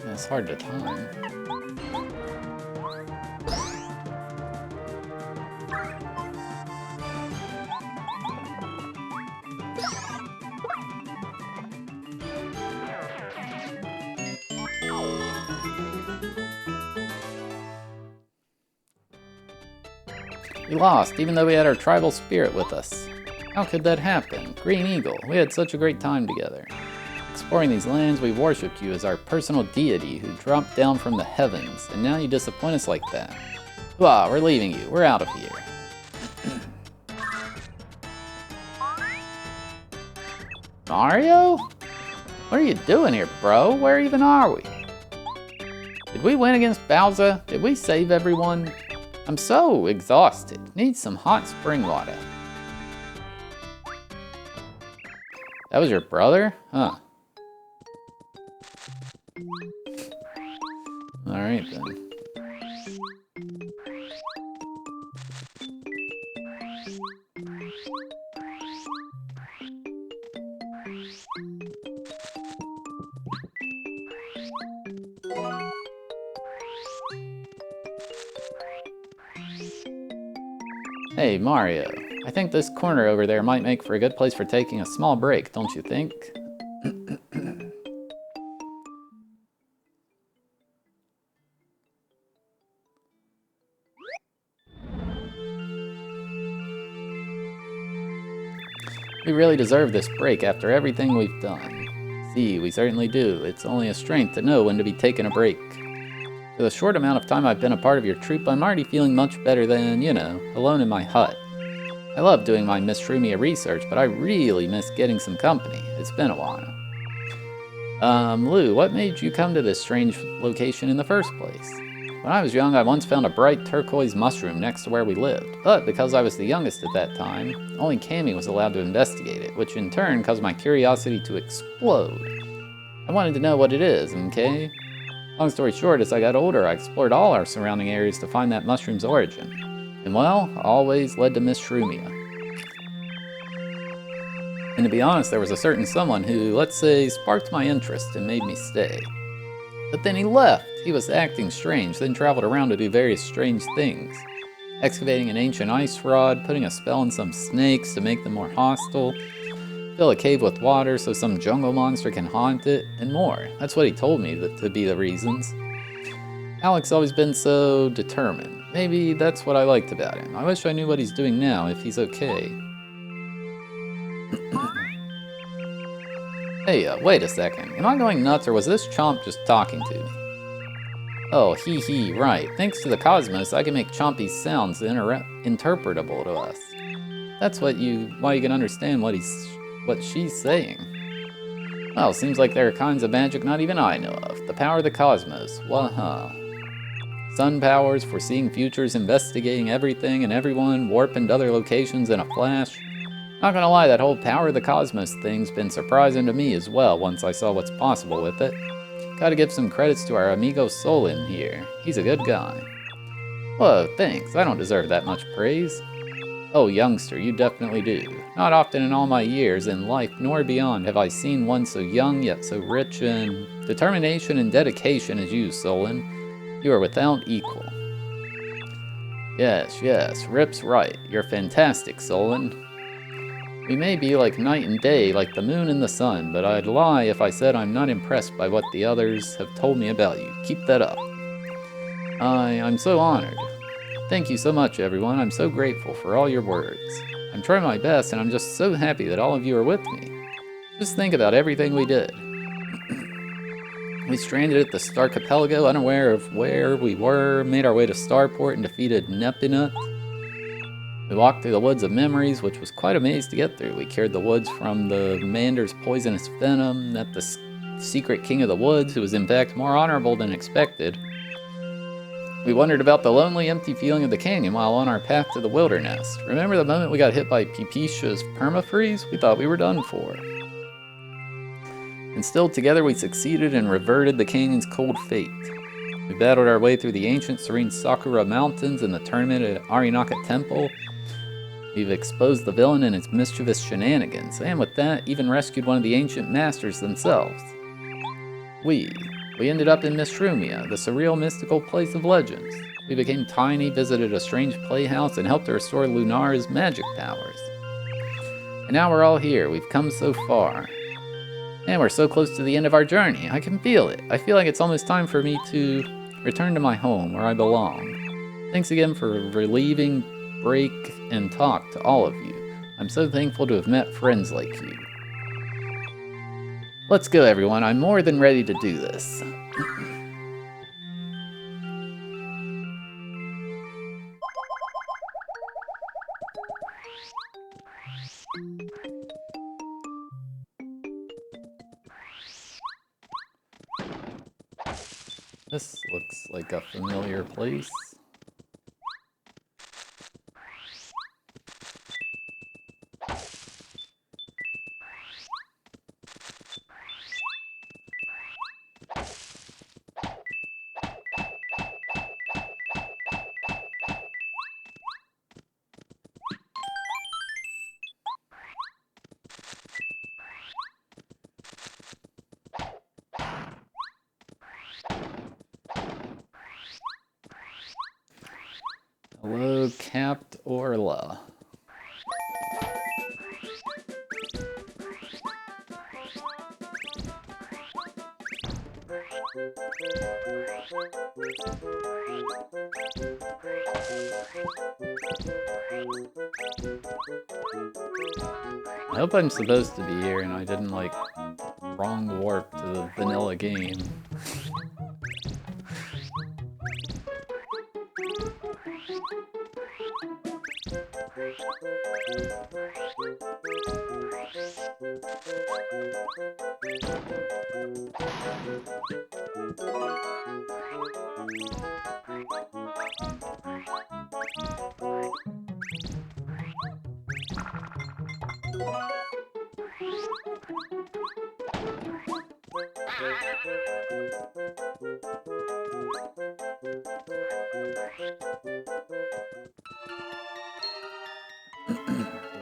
It's hard to time. We lost, even though we had our tribal spirit with us. How could that happen? Green Eagle, we had such a great time together. Exploring these lands, we worshipped you as our personal deity who dropped down from the heavens, and now you disappoint us like that. Wow, we're leaving you. We're out of here. Mario? What are you doing here, bro? Where even are we? Did we win against Bowser? Did we save everyone? I'm so exhausted. Need some hot spring water. That was your brother? Huh. Alright then. Hey, Mario. I think this corner over there might make for a good place for taking a small break, don't you think? We really deserve this break after everything we've done. See, we certainly do. It's only a strength to know when to be taking a break. For the short amount of time I've been a part of your troupe, I'm already feeling much better than, you know, alone in my hut. I love doing my Miss Shrumia research, but I really miss getting some company. It's been a while. Lou, what made you come to this strange location in the first place? When I was young, I once found a bright turquoise mushroom next to where we lived, but because I was the youngest at that time, only Cammy was allowed to investigate it, which in turn caused my curiosity to explode. I wanted to know what it is, okay? Long story short, as I got older, I explored all our surrounding areas to find that mushroom's origin. And well, always led to Miss Shrumia. And to be honest, there was a certain someone who, let's say, sparked my interest and made me stay. But then he left. He was acting strange, then traveled around to do various strange things. Excavating an ancient ice rod, putting a spell on some snakes to make them more hostile, fill a cave with water so some jungle monster can haunt it, and more. That's what he told me to be the reasons. Alec's always been so determined. Maybe that's what I liked about him. I wish I knew what he's doing now, if he's okay. Hey, wait a second. Am I going nuts or was this chomp just talking to me? Oh, hee, right. Thanks to the cosmos, I can make Chompy's sounds interpretable to us. That's why you can understand what she's saying. Well, seems like there are kinds of magic not even I know of. The power of the cosmos. Well, sun powers, foreseeing futures, investigating everything and everyone, warping to other locations in a flash. Not gonna lie, that whole power of the cosmos thing's been surprising to me as well once I saw what's possible with it. Gotta give some credits to our amigo Solin here. He's a good guy. Whoa, thanks. I don't deserve that much praise. Oh, youngster, you definitely do. Not often in all my years in life nor beyond have I seen one so young yet so rich in determination and dedication as you, Solin. You are without equal. Yes, Rip's right. You're fantastic, Solin. We may be like night and day, like the moon and the sun, but I'd lie if I said I'm not impressed by what the others have told me about you. Keep that up. I'm so honored. Thank you so much, everyone. I'm so grateful for all your words. I'm trying my best, and I'm just so happy that all of you are with me. Just think about everything we did. We stranded at the Star Archipelago, unaware of where we were, made our way to Starport and defeated Nepinut. We walked through the woods of memories, which was quite a maze to get through. We cured the woods from the Mander's poisonous venom, met the secret king of the woods, who was in fact more honorable than expected. We wondered about the lonely, empty feeling of the canyon while on our path to the wilderness. Remember the moment we got hit by Pipicia's permafreeze? We thought we were done for. And still together we succeeded and reverted the canyon's cold fate. We battled our way through the ancient serene Sakura Mountains and the tournament at Arinaka Temple. We've exposed the villain and its mischievous shenanigans, and with that, even rescued one of the ancient masters themselves. We ended up in Miss Shrumia, the surreal mystical place of legends. We became tiny, visited a strange playhouse, and helped to restore Lunara's magic powers. And now we're all here. We've come so far. And we're so close to the end of our journey. I can feel it. I feel like it's almost time for me to return to my home, where I belong. Thanks again for relieving break and talk to all of you. I'm so thankful to have met friends like you. Let's go, everyone. I'm more than ready to do this. This looks like a familiar place. Hello, Capt Orla. I hope I'm supposed to be here and I didn't, like, wrong warp to the vanilla game.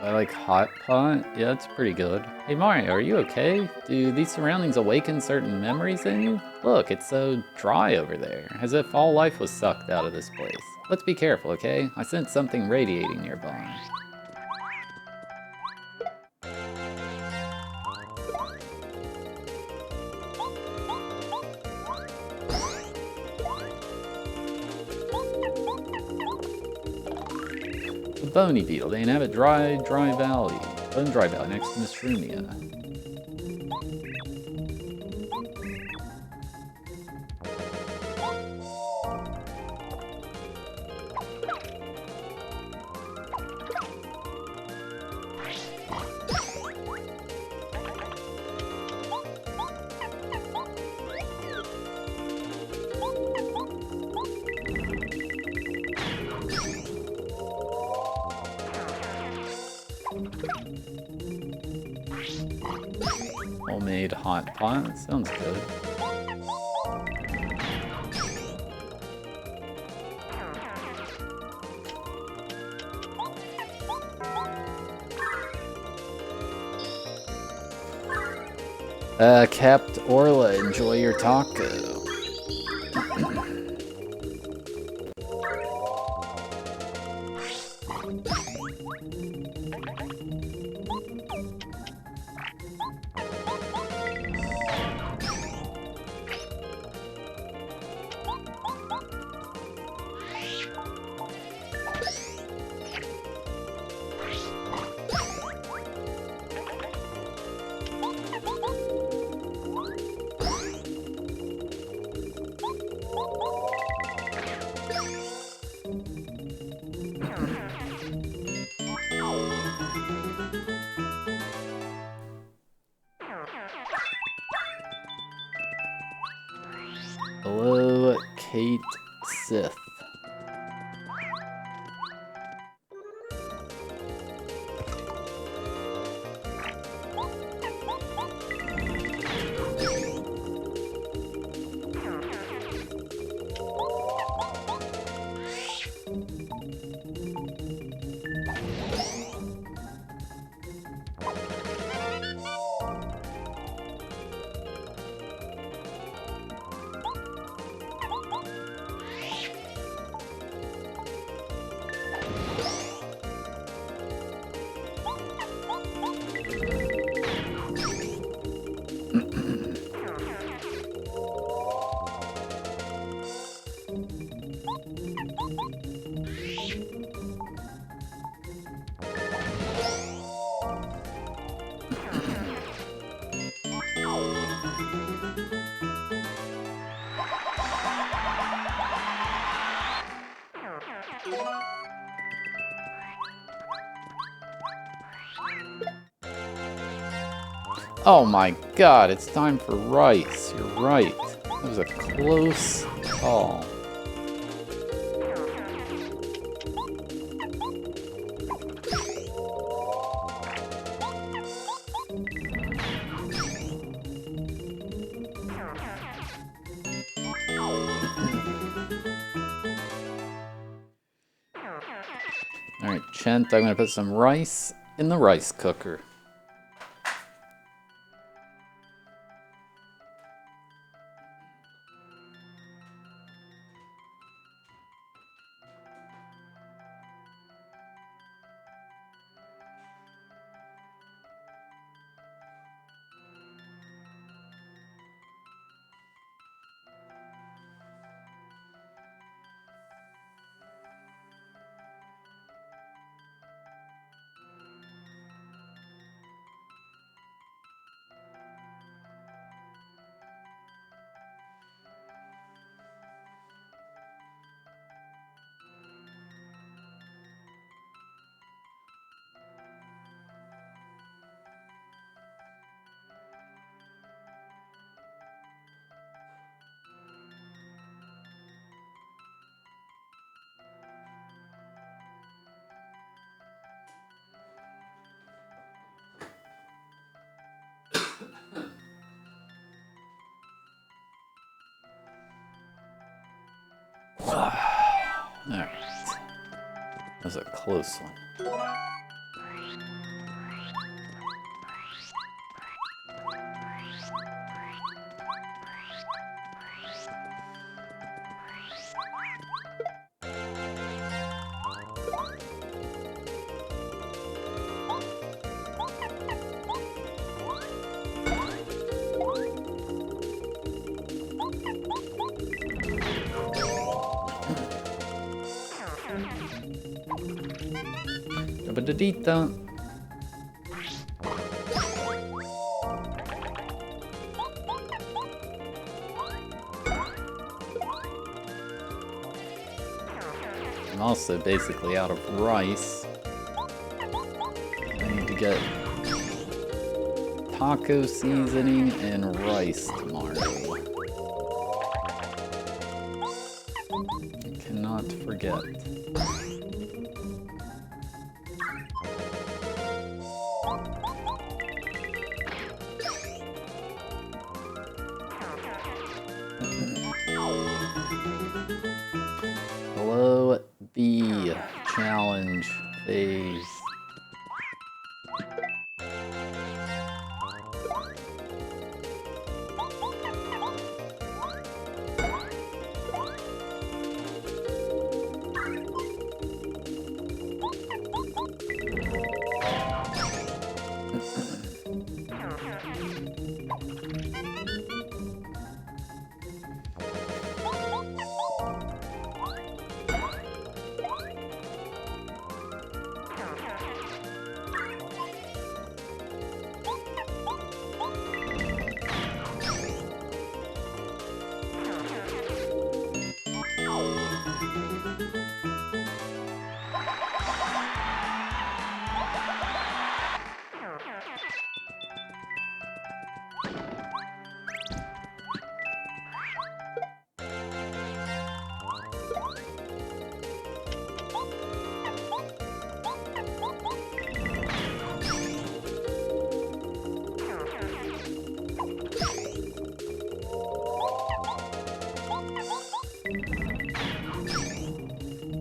I like Hot Pot? Yeah, that's pretty good. Hey Mario, are you okay? Do these surroundings awaken certain memories in you? Look, it's so dry over there, as if all life was sucked out of this place. Let's be careful, okay? I sense something radiating nearby. The Bony Beetle, they inhabit Dry Valley. Bone Dry Valley next to Mistrumia. Homemade hot pot, sounds good. Capt Orla, enjoy your taco. Hello, Kate Sith. Oh my god, it's time for rice. You're right. That was a close call. Alright, Chent, I'm gonna put some rice in the rice cooker. Alright. That was a close one. Ba-da-dee-da. I'm also basically out of rice. I need to get taco seasoning and rice tomorrow. I cannot forget. Hello, the challenge phase.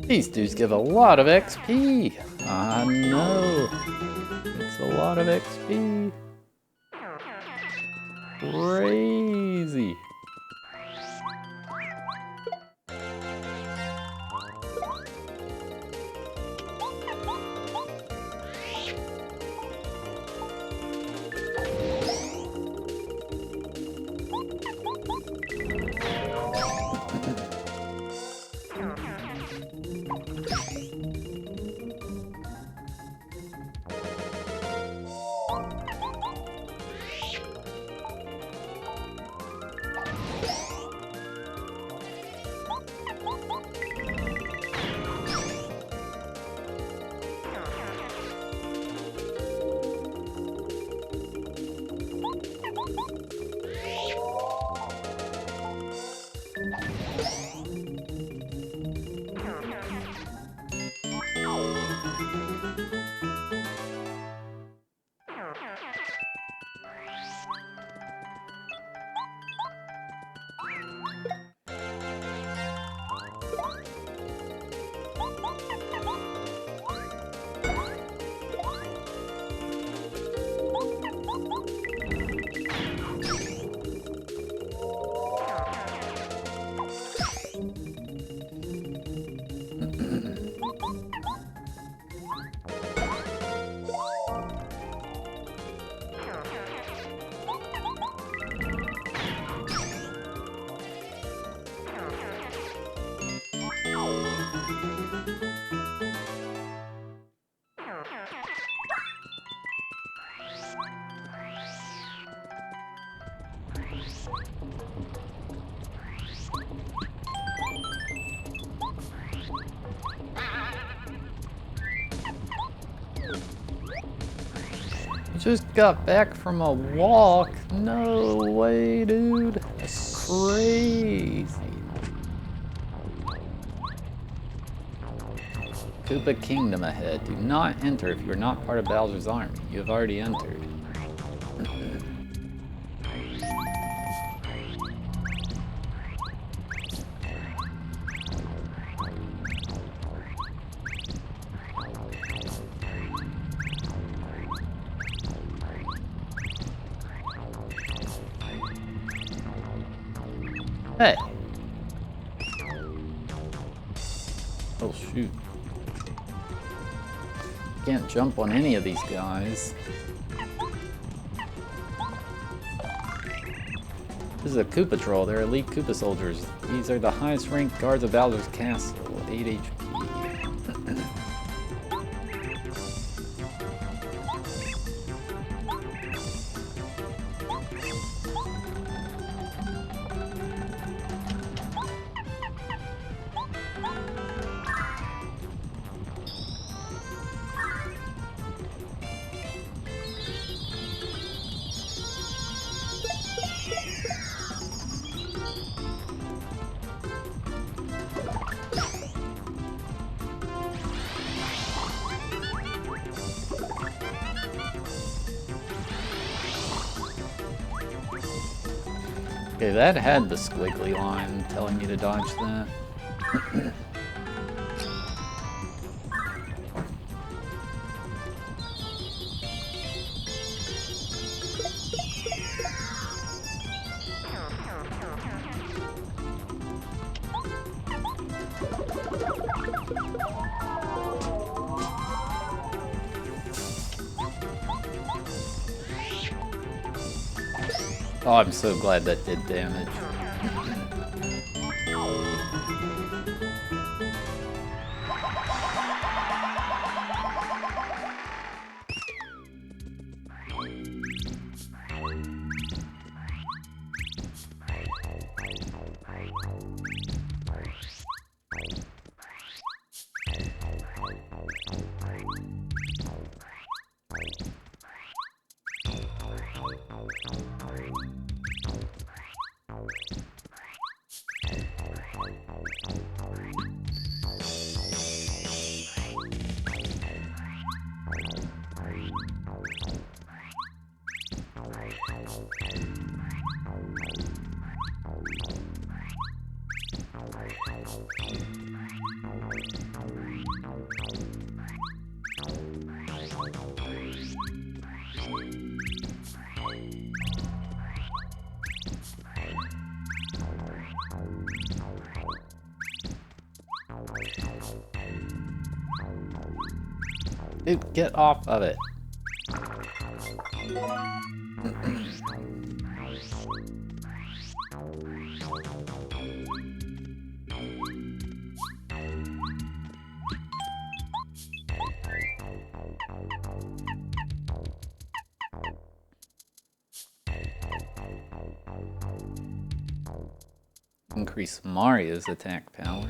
These dudes give a lot of XP. I know. It's a lot of XP. Crazy. Just got back from a walk. No way, dude. That's crazy. Koopa Kingdom ahead. Do not enter if you are not part of Bowser's army. You have already entered. Hey. Oh shoot. Can't jump on any of these guys. This is a Koopa Troll. They're elite Koopa soldiers. These are the highest ranked guards of Bowser's castle. 8 HP. Okay, that had the squiggly line telling me to dodge that. Oh, I'm so glad that did damage. Dude, get off of it. Increase Mario's attack power.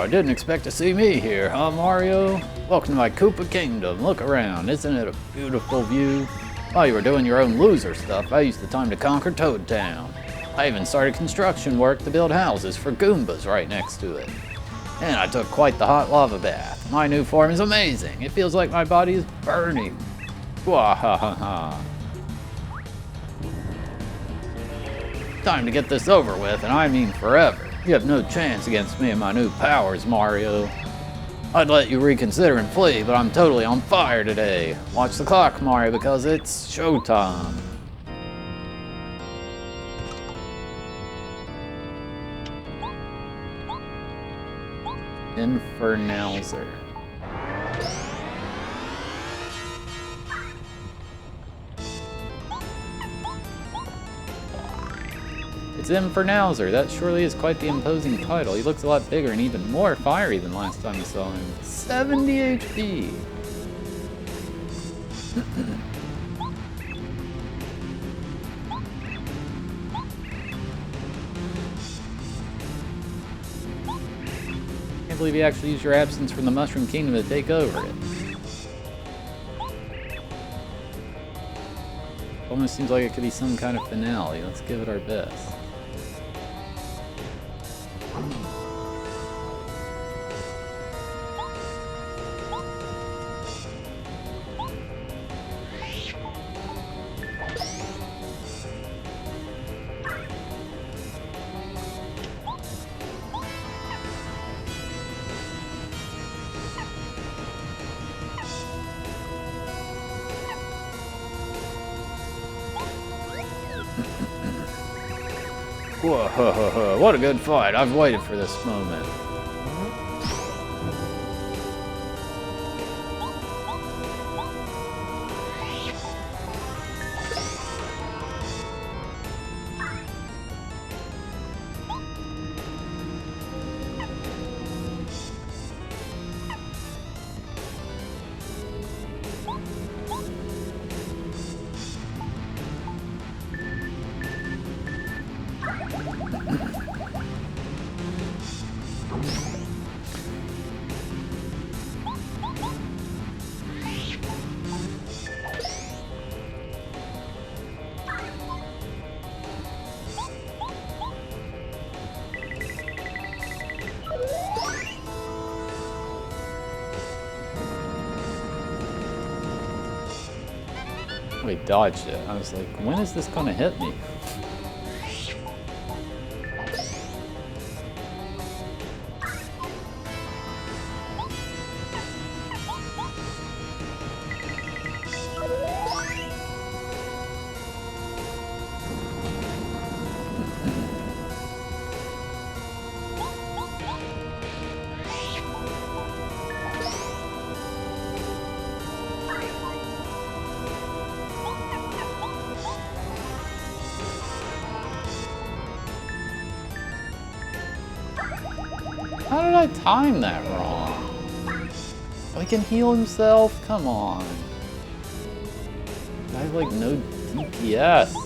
Didn't expect to see me here, huh, Mario? Welcome to my Koopa Kingdom. Look around. Isn't it a beautiful view? While you were doing your own loser stuff, I used the time to conquer Toad Town. I even started construction work to build houses for Goombas right next to it. And I took quite the hot lava bath. My new form is amazing. It feels like my body is burning. Wahahaha. Time to get this over with, and I mean forever. You have no chance against me and my new powers, Mario. I'd let you reconsider and flee, but I'm totally on fire today. Watch the clock, Mario, because it's showtime. Infernalzer. It's Infernalzer. That surely is quite the imposing title. He looks a lot bigger and even more fiery than last time we saw him. 70 HP. Can't believe you actually used your absence from the Mushroom Kingdom to take over it. Almost seems like it could be some kind of finale. Let's give it our best. Whoa, what a good fight. I've waited for this moment. Oh, he dodged it. I was like, when is this gonna hit me? How did I time that wrong? Oh, he can heal himself? Come on. I have like no DPS.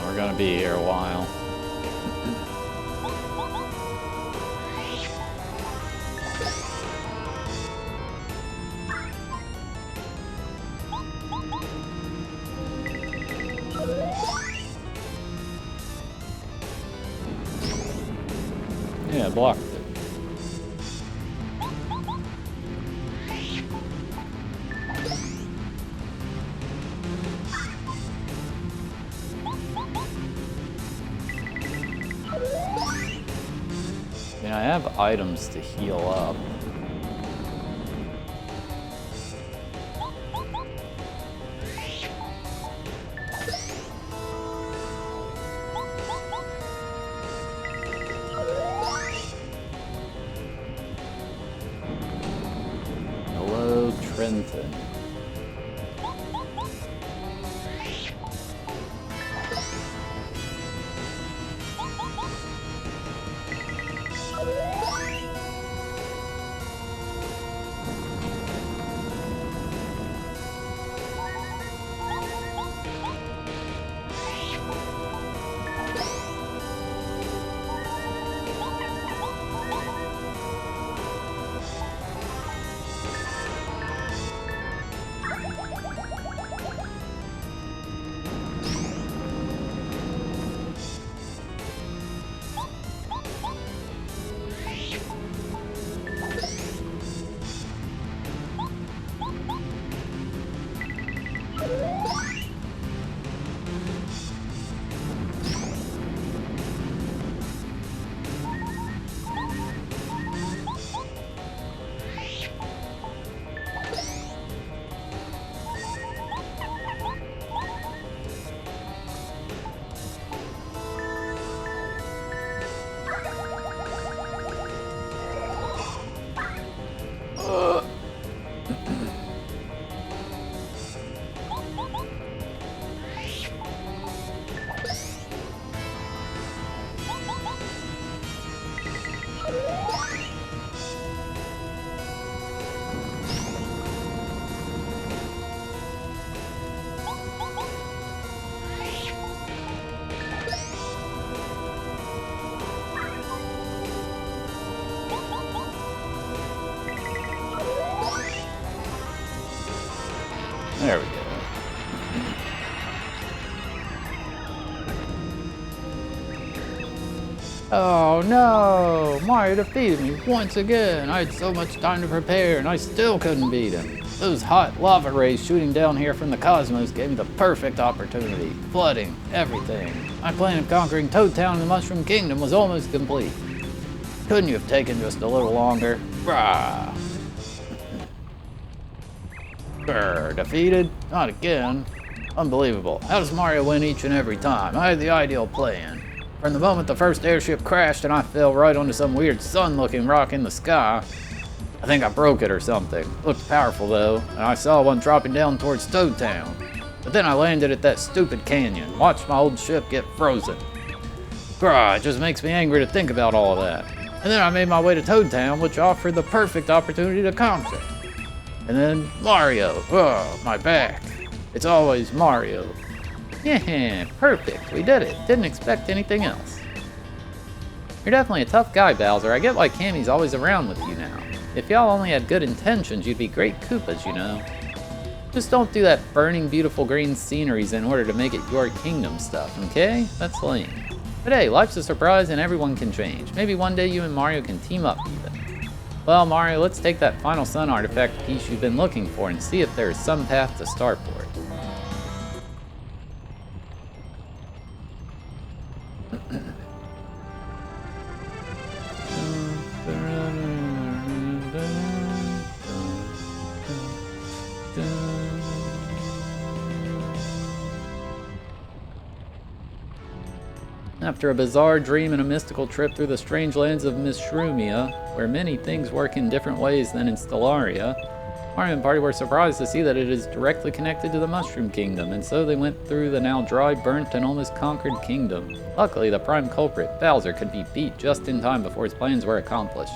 We're gonna be here a while. Yeah, blocked it. And I have items to heal up. Benton. There we go. Oh no! Mario defeated me once again! I had so much time to prepare and I still couldn't beat him. Those hot lava rays shooting down here from the cosmos gave me the perfect opportunity. Flooding, everything. My plan of conquering Toad Town and the Mushroom Kingdom was almost complete. Couldn't you have taken just a little longer? Brah! Grr, defeated? Not again. Unbelievable. How does Mario win each and every time? I had the ideal plan. From the moment the first airship crashed and I fell right onto some weird sun-looking rock in the sky. I think I broke it or something. Looked powerful though, and I saw one dropping down towards Toad Town. But then I landed at that stupid canyon, watched my old ship get frozen. Grr, it just makes me angry to think about all of that. And then I made my way to Toad Town, which offered the perfect opportunity to conquer. And then Mario. Oh, my back. It's always Mario. Yeah, perfect. We did it. Didn't expect anything else. You're definitely a tough guy, Bowser. I get why Cammy's always around with you now. If y'all only had good intentions, you'd be great Koopas, you know. Just don't do that burning beautiful green sceneries in order to make it your kingdom stuff, okay? That's lame. But hey, life's a surprise and everyone can change. Maybe one day you and Mario can team up even. Well, Mario, let's take that final sun artifact piece you've been looking for and see if there is some path to Starport. After a bizarre dream and a mystical trip through the strange lands of Mishroomia, where many things work in different ways than in Stellaria, Mario and Party were surprised to see that it is directly connected to the Mushroom Kingdom, and so they went through the now dry, burnt, and almost conquered kingdom. Luckily, the prime culprit, Bowser, could be beat just in time before his plans were accomplished.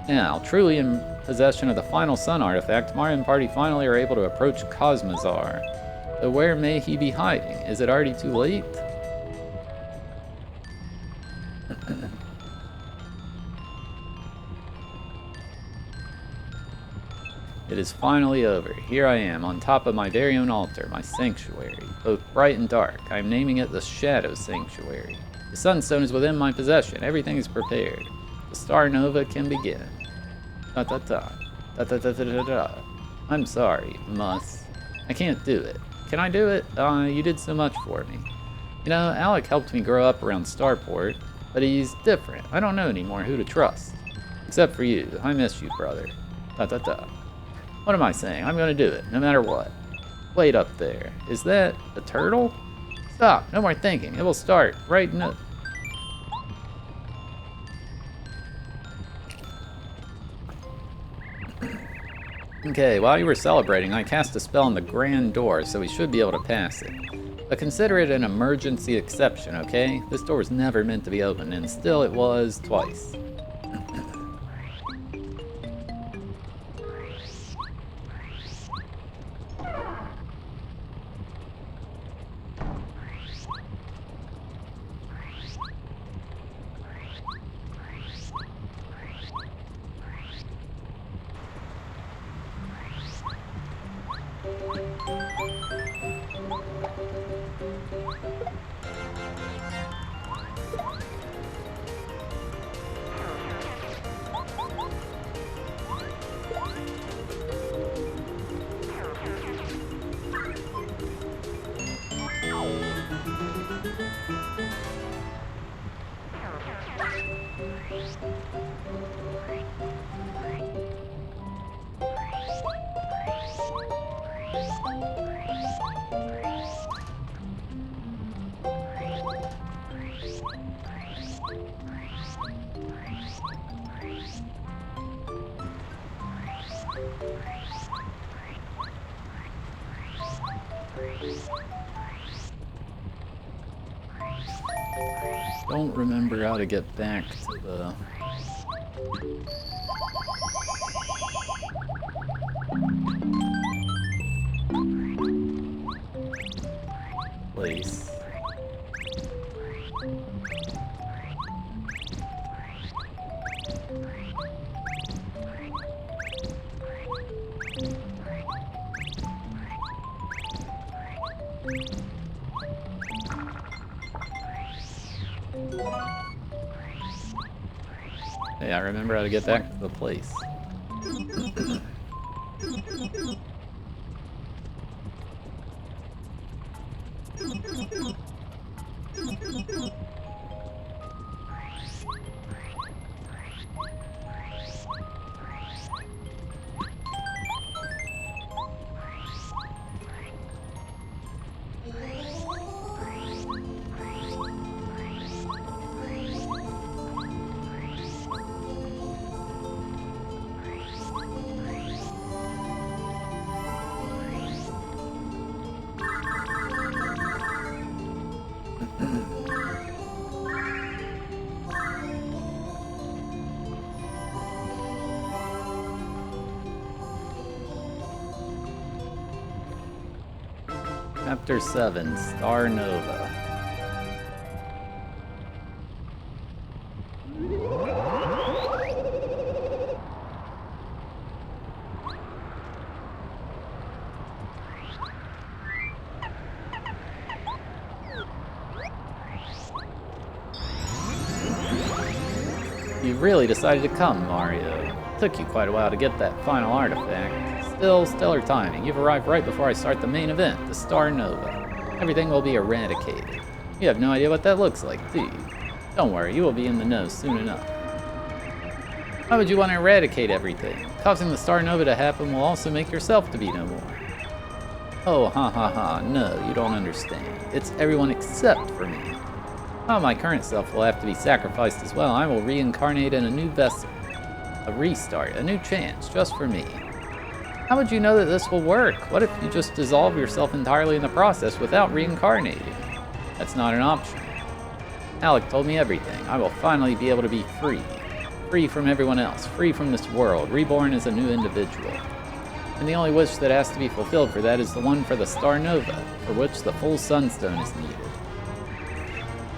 Now, truly in possession of the final sun artifact, Mario and Party finally are able to approach Cosmazar. So where may he be hiding? Is it already too late? It is finally over. Here I am, on top of my very own altar, my sanctuary, both bright and dark. I am naming it the Shadow Sanctuary. The Sunstone is within my possession. Everything is prepared. The Star Nova can begin. Da-da-da. Da-da-da-da-da-da. I'm sorry, Mus. I can't do it. Can I do it? You did so much for me. You know, Alec helped me grow up around Starport, but he's different. I don't know anymore who to trust. Except for you. I miss you, brother. Da-da-da. What am I saying? I'm gonna do it, no matter what. Wait up there. Is that a turtle? Stop. No more thinking. It will start right in a... Okay, while you were celebrating, I cast a spell on the grand door, so we should be able to pass it. But consider it an emergency exception, okay? This door was never meant to be opened, and still it was twice. Don't remember how to get back to the... place. Hey, I remember how to get back to the place. Chapter 7, Star Nova. You really decided to come, Mario. Took you quite a while to get that final artifact. Still, stellar timing. You've arrived right before I start the main event, the Star Nova. Everything will be eradicated. You have no idea what that looks like, do you? Don't worry, you will be in the know soon enough. Why would you want to eradicate everything? Causing the Star Nova to happen will also make yourself to be no more. Oh, ha ha ha, no, you don't understand. It's everyone except for me. Oh, my current self will have to be sacrificed as well. I will reincarnate in a new vessel. A restart, a new chance, just for me. How would you know that this will work? What if you just dissolve yourself entirely in the process without reincarnating? That's not an option. Alec told me everything. I will finally be able to be free. Free from everyone else, free from this world, reborn as a new individual. And the only wish that has to be fulfilled for that is the one for the Star Nova, for which the full Sunstone is needed.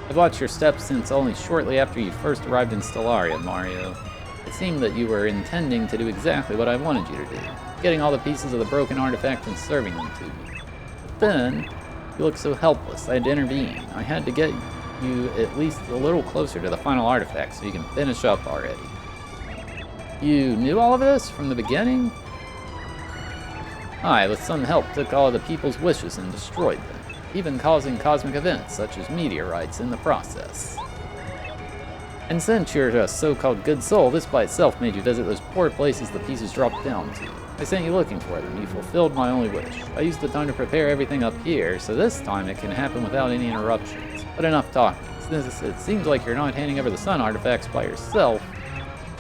I've watched your steps since only shortly after you first arrived in Stellaria, Mario. It seemed that you were intending to do exactly what I wanted you to do, getting all the pieces of the broken artifact and serving them to me. But then, you looked so helpless, I had to intervene. I had to get you at least a little closer to the final artifact so you can finish up already. You knew all of this from the beginning? I, with some help, took all of the people's wishes and destroyed them, even causing cosmic events such as meteorites in the process. And since you're a so-called good soul, this by itself made you visit those poor places the pieces dropped down to. I sent you looking for them. You fulfilled my only wish. I used the time to prepare everything up here, so this time it can happen without any interruptions. But enough talking. Since it seems like you're not handing over the sun artifacts by yourself,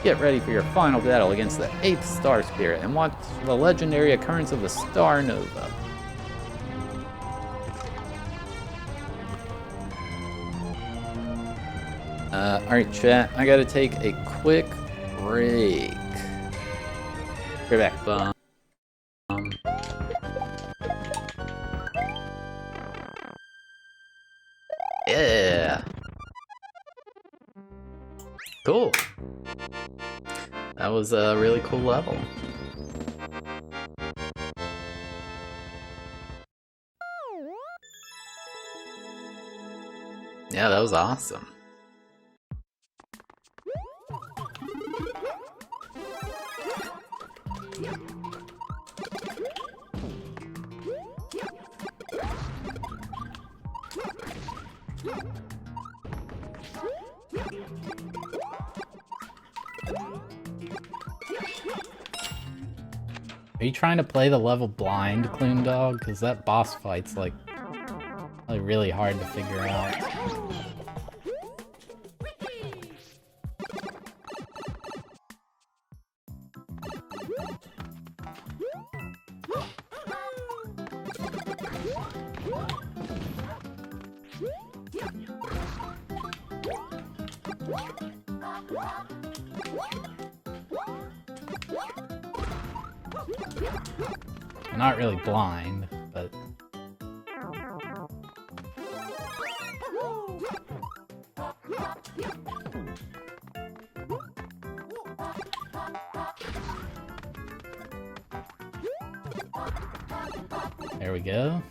Get ready for your final battle against the 8th Star Spirit and watch the legendary occurrence of the Star Nova. Alright chat, I gotta take a quick break. Be back. Yeah. Cool. That was a really cool level. Yeah, that was awesome. Are you trying to play the level blind, Kloondog? Because that boss fight's like really hard to figure out. I'm not really blind, but... There we go.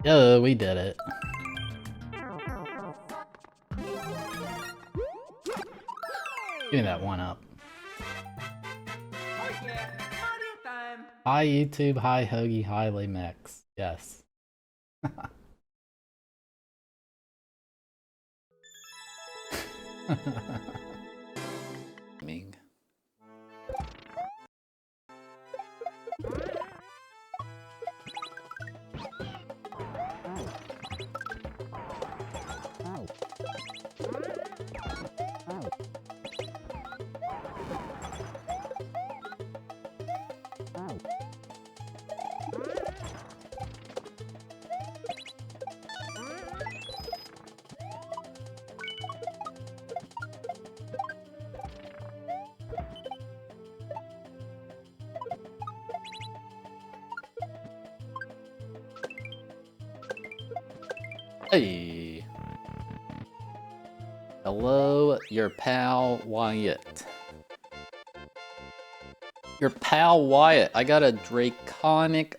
Oh, we did it. Give me that one up. Oh yeah, Mario time! Hi YouTube, hi Hoagie, hi Lamex. Yes. Ming. Hey. Hello, your pal Wyatt. Your pal Wyatt. I got a draconic...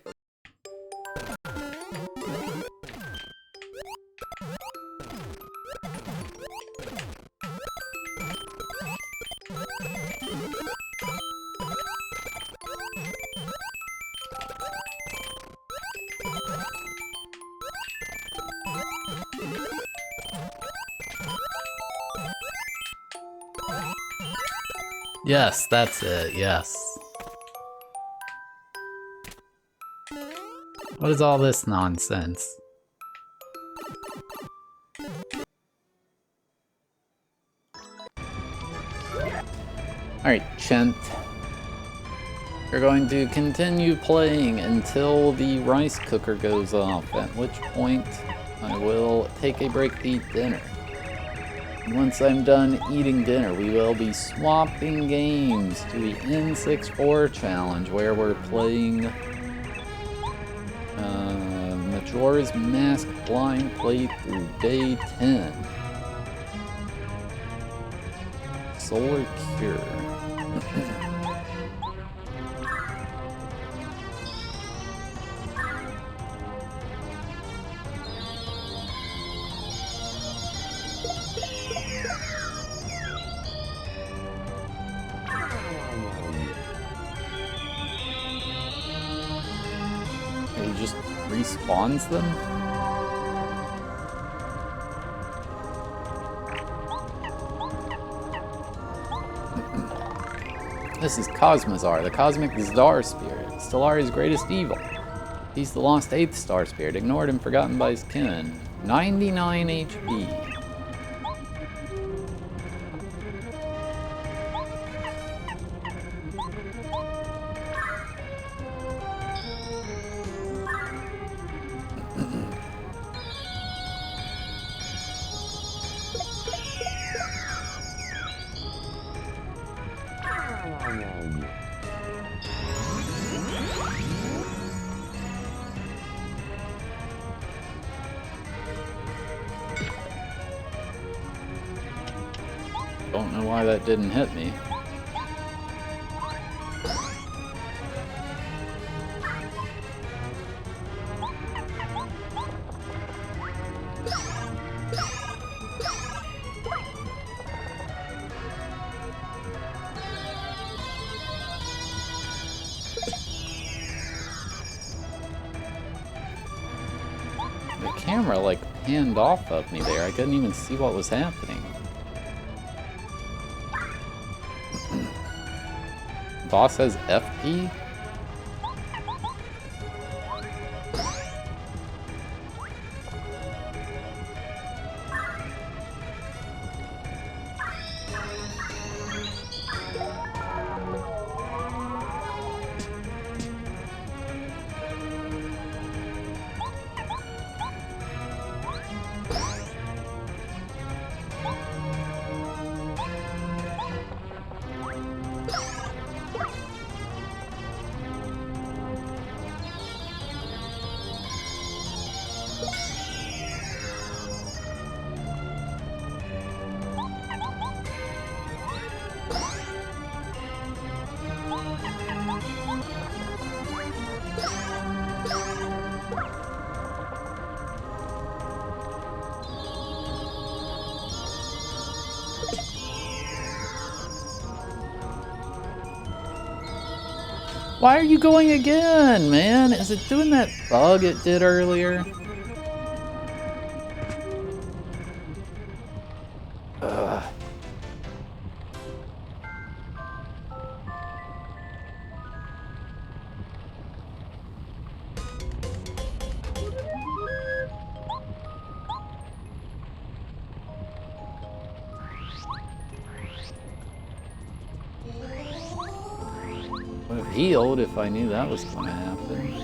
Yes, that's it, yes. What is all this nonsense? Alright, Chent. You're going to continue playing until the rice cooker goes off, at which point I will take a break to eat dinner. And once I'm done eating dinner, we will be swapping games to the N64 challenge, where we're playing Majora's Mask Blind Playthrough Day 10. Solar Cure. It just respawns them? This is Cosmazar, the cosmic Czar spirit, Stellari's greatest evil. He's the lost 8th star spirit, ignored and forgotten by his kin. 99 HP. Don't know why that didn't hit me. The camera like panned off of me there. I couldn't even see what was happening. Boss has FP? Why are you going again, man? Is it doing that bug it did earlier? Ugh. Would have healed if I knew that was going to happen.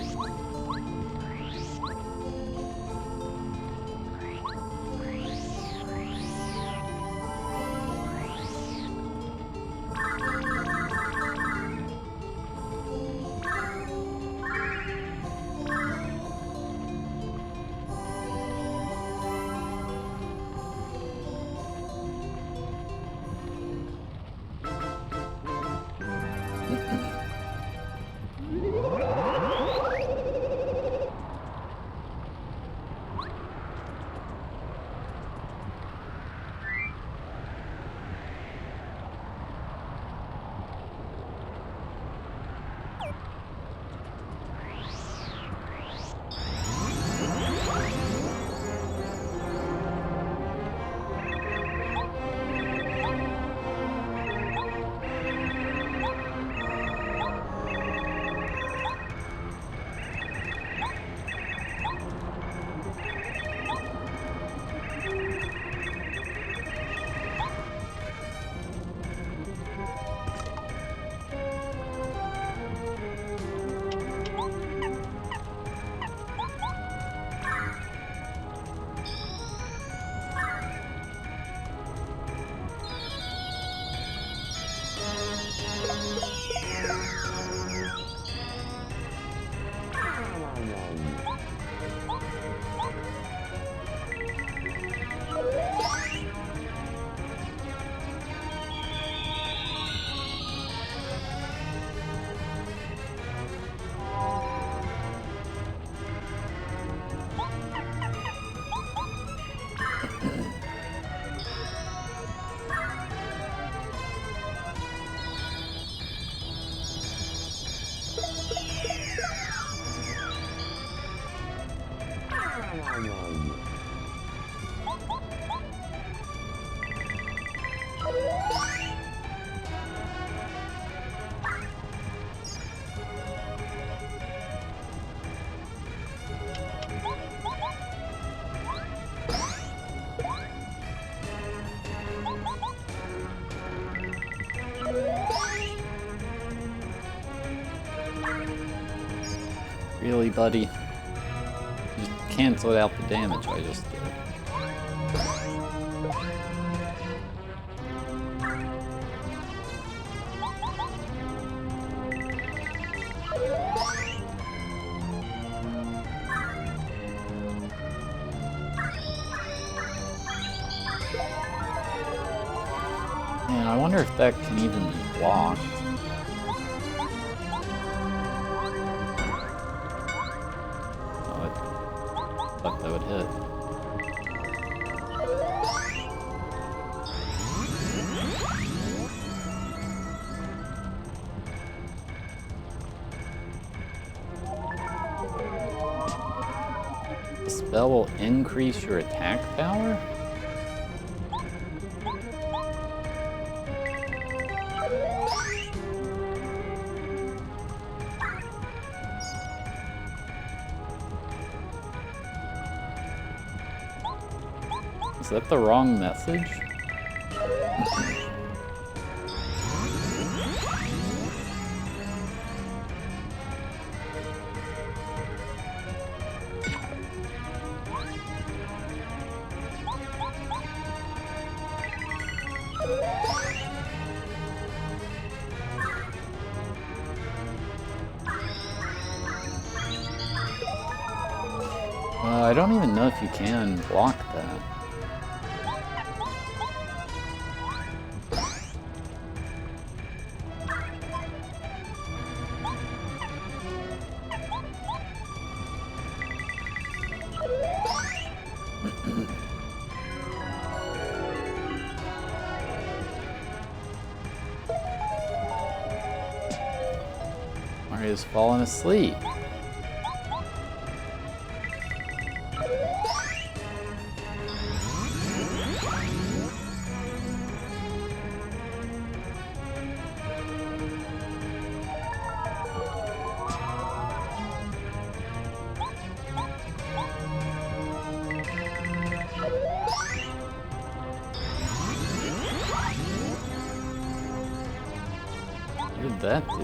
Really, buddy? Just canceled out the damage I just did. Man, I wonder if that can even be blocked. Oh, I thought that would hit. The spell will increase your attack power? Is that the wrong message? I don't even know if you can block that. Mario's fallen asleep. What did that do?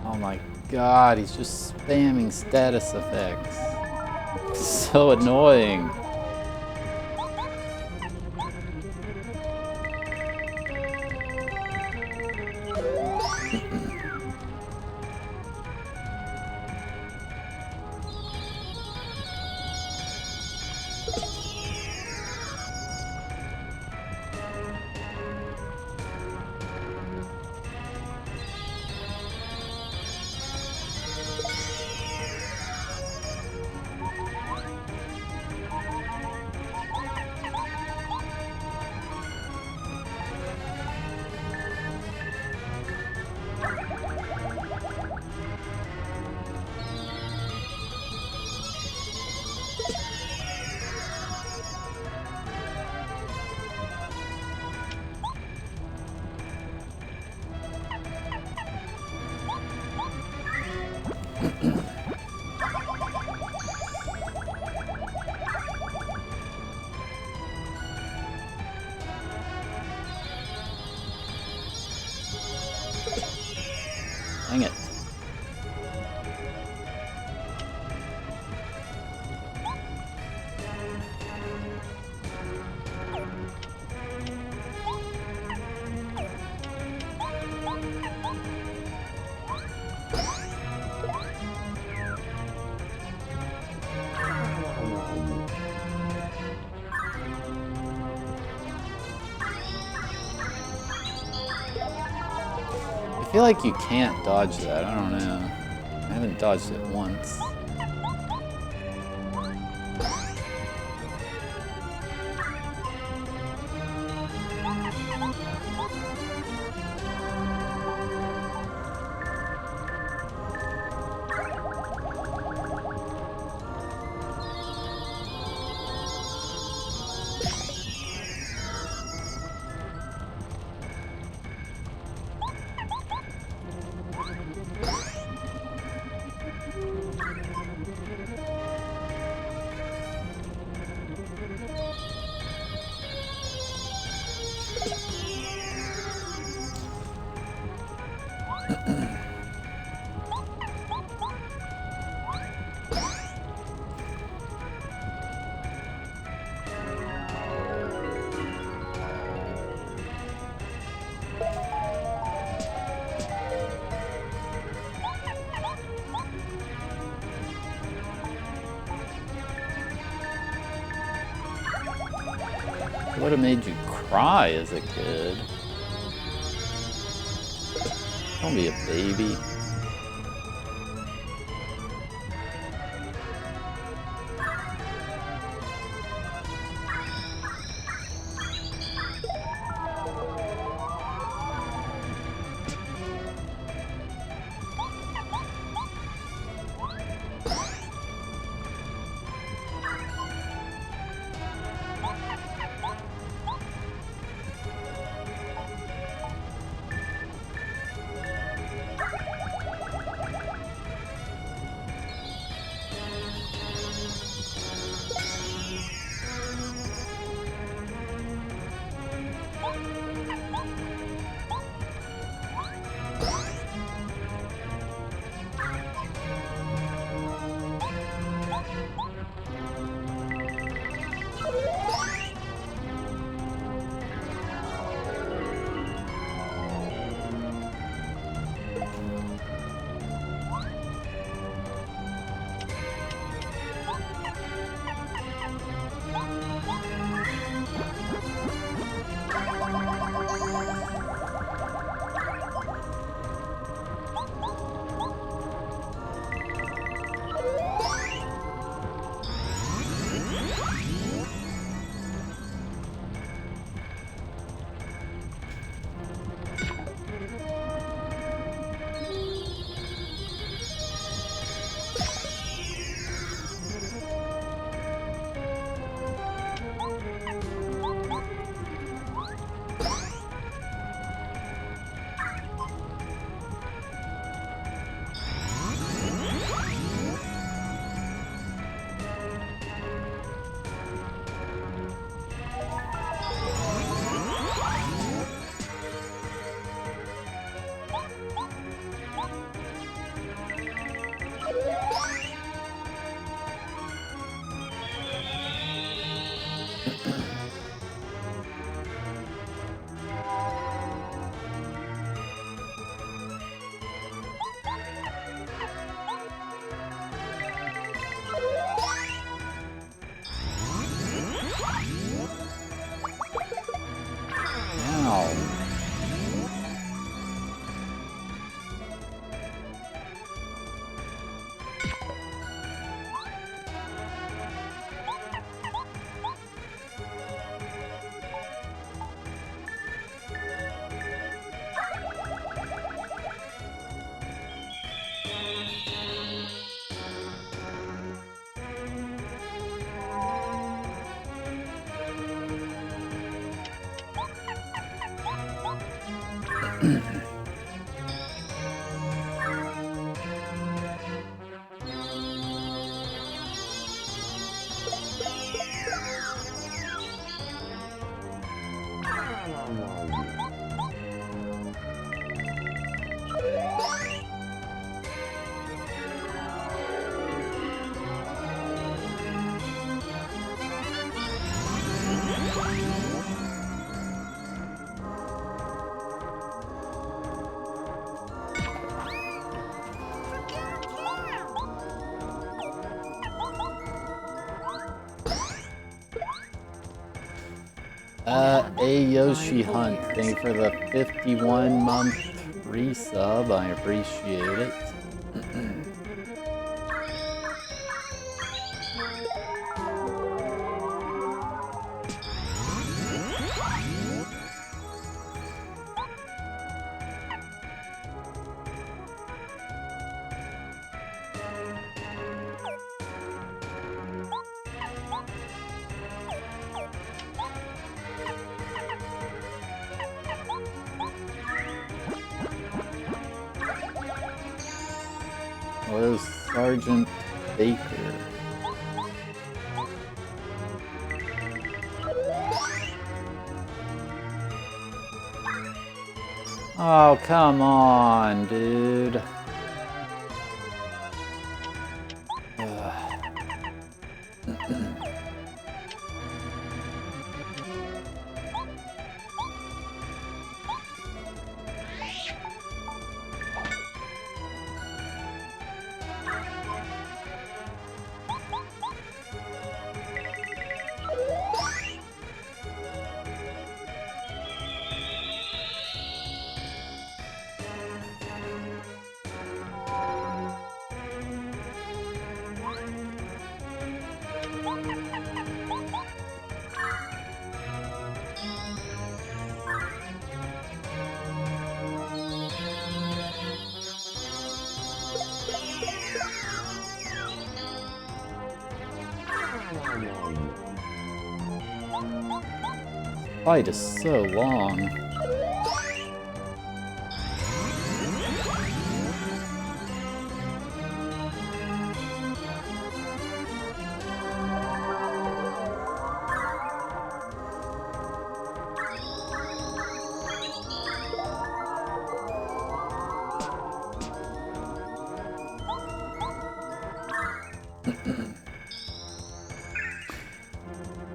Oh my god, he's just spamming status effects. So annoying. Dang it. I feel like you can't dodge that, I don't know. I haven't dodged it once. would have made you cry as a kid. Don't be a baby. A Yoshi Hunt, thank you for the 51-month resub. I appreciate it. Where's Sergeant Baker? Oh, come on, dude. Fight is so long.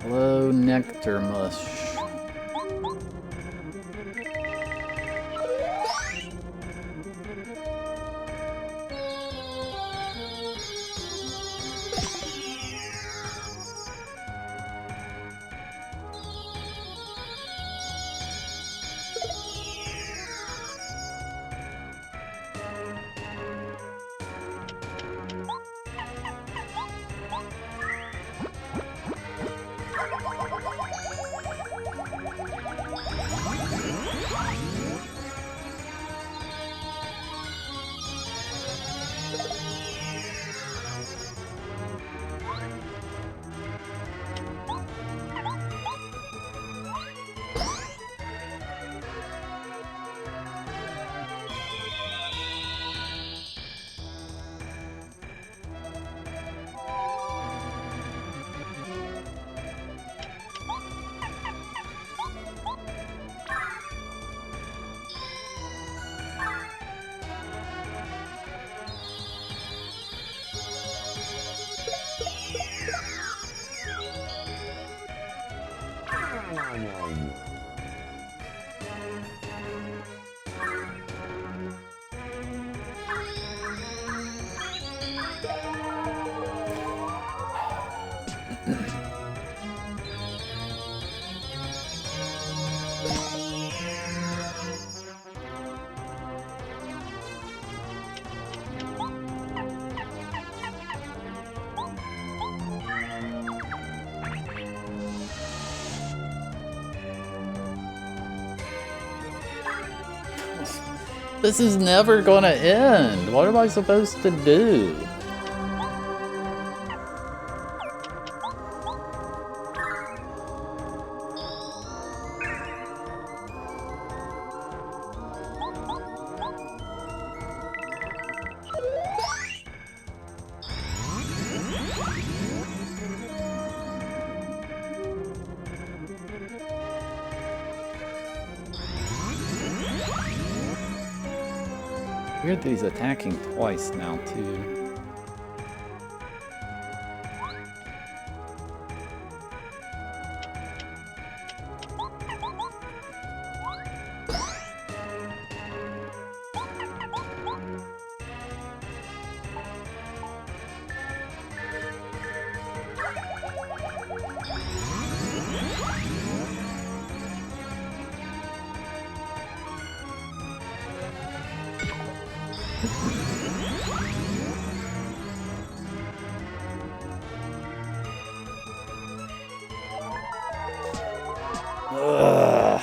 Hello, Nectar Mush. This is never gonna end. What am I supposed to do? Weird that he's attacking twice now, too. Ugh.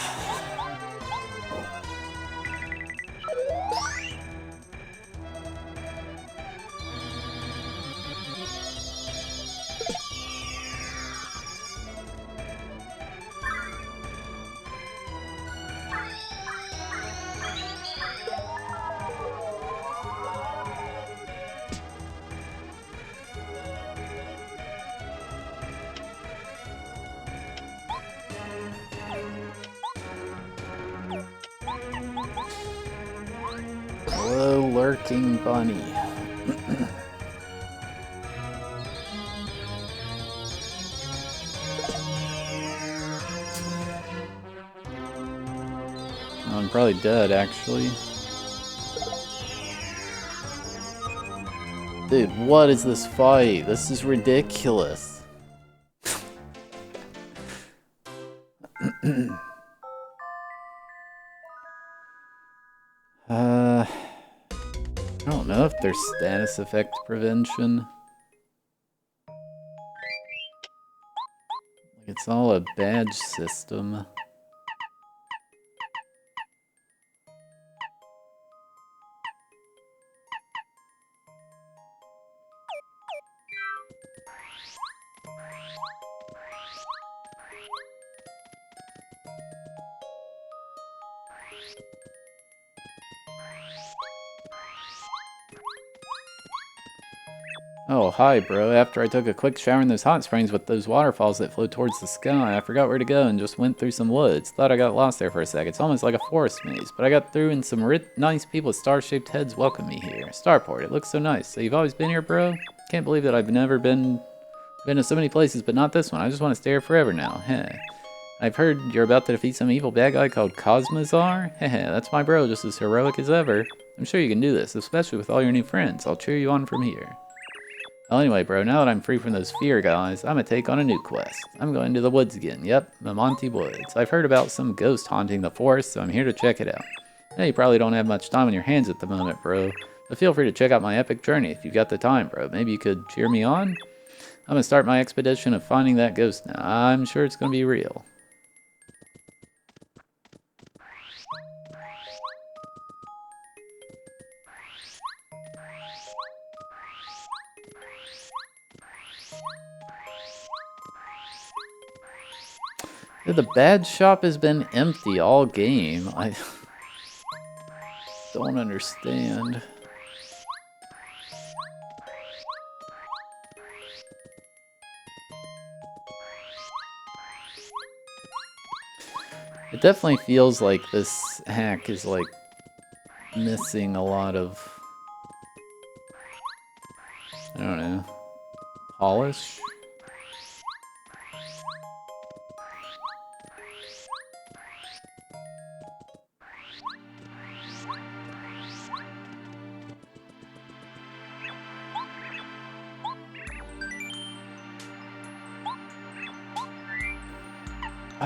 Hello, lurking bunny. I'm probably dead, actually. Dude, what is this fight? This is ridiculous. I don't know if there's status effect prevention. It's all a badge system. Oh, hi, bro. After I took a quick shower in those hot springs with those waterfalls that flow towards the sky, I forgot where to go and just went through some woods. Thought I got lost there for a sec. It's almost like a forest maze, but I got through and some nice people with star-shaped heads welcome me here. Starport, it looks so nice. So you've always been here, bro? Can't believe that I've never been to so many places, but not this one. I just want to stay here forever now. Heh. I've heard you're about to defeat some evil bad guy called Cosmazar. Heh, that's my bro, just as heroic as ever. I'm sure you can do this, especially with all your new friends. I'll cheer you on from here. Well, anyway, bro, now that I'm free from those fear guys, I'm gonna take on a new quest. I'm going to the woods again. Yep, the Monty Woods. I've heard about some ghost haunting the forest, so I'm here to check it out. I know you probably don't have much time on your hands at the moment, bro, but feel free to check out my epic journey if you've got the time, bro. Maybe you could cheer me on? I'm gonna start my expedition of finding that ghost now. I'm sure it's gonna be real. The badge shop has been empty all game. I don't understand. It definitely feels like this hack is like missing a lot of, I don't know, polish?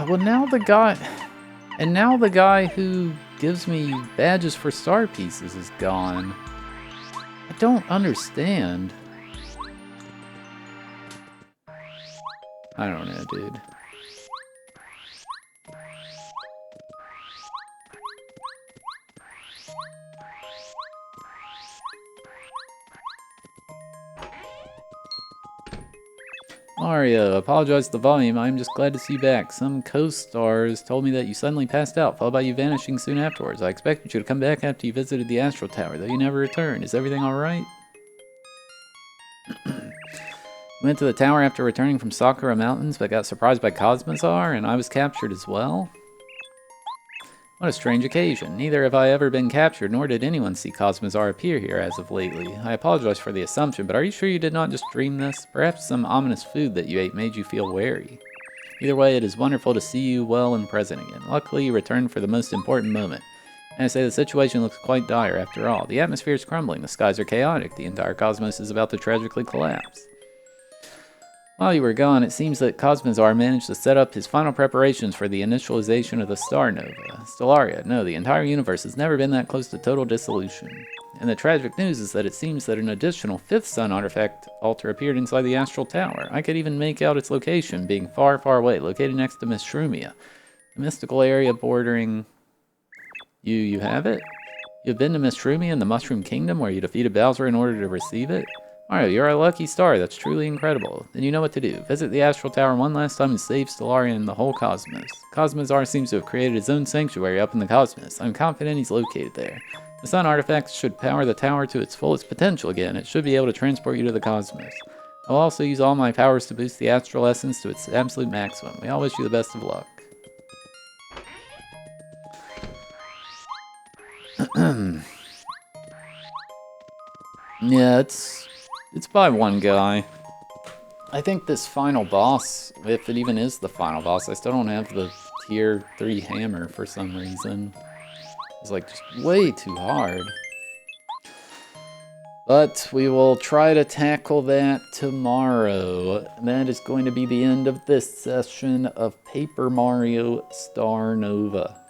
Well, now the guy who gives me badges for star pieces is gone. I don't understand. I don't know, dude. Mario, apologize for the volume. I'm just glad to see you back. Some co-stars told me that you suddenly passed out, followed by you vanishing soon afterwards. I expected you to come back after you visited the Astral Tower, though you never returned. Is everything alright? Went to the tower after returning from Sakura Mountains, but got surprised by Cosmazar, and I was captured as well? What a strange occasion. Neither have I ever been captured, nor did anyone see Cosmazar appear here as of lately. I apologize for the assumption, but are you sure you did not just dream this? Perhaps some ominous food that you ate made you feel wary. Either way, it is wonderful to see you well and present again. Luckily, you returned for the most important moment. And I say the situation looks quite dire after all. The atmosphere is crumbling, the skies are chaotic, the entire cosmos is about to tragically collapse. While you were gone, it seems that Cosmazar managed to set up his final preparations for the initialization of the star nova. Stellaria, no, the entire universe has never been that close to total dissolution. And the tragic news is that it seems that an additional fifth sun artifact altar appeared inside the Astral Tower. I could even make out its location, being far, far away, located next to Mishrumia, a mystical area bordering... You have it? You've been to Mishrumia in the Mushroom Kingdom, where you defeated Bowser in order to receive it? Mario, you're a lucky star. That's truly incredible. Then you know what to do. Visit the Astral Tower one last time and save Stellaria and the whole cosmos. Cosmazar seems to have created his own sanctuary up in the cosmos. I'm confident he's located there. The sun artifacts should power the tower to its fullest potential again. It should be able to transport you to the cosmos. I'll also use all my powers to boost the astral essence to its absolute maximum. We all wish you the best of luck. Yeah, it's by one guy. I think this final boss, if it even is the final boss, I still don't have the tier 3 hammer for some reason. It's like just way too hard. But we will try to tackle that tomorrow. That is going to be the end of this session of Paper Mario Star Nova.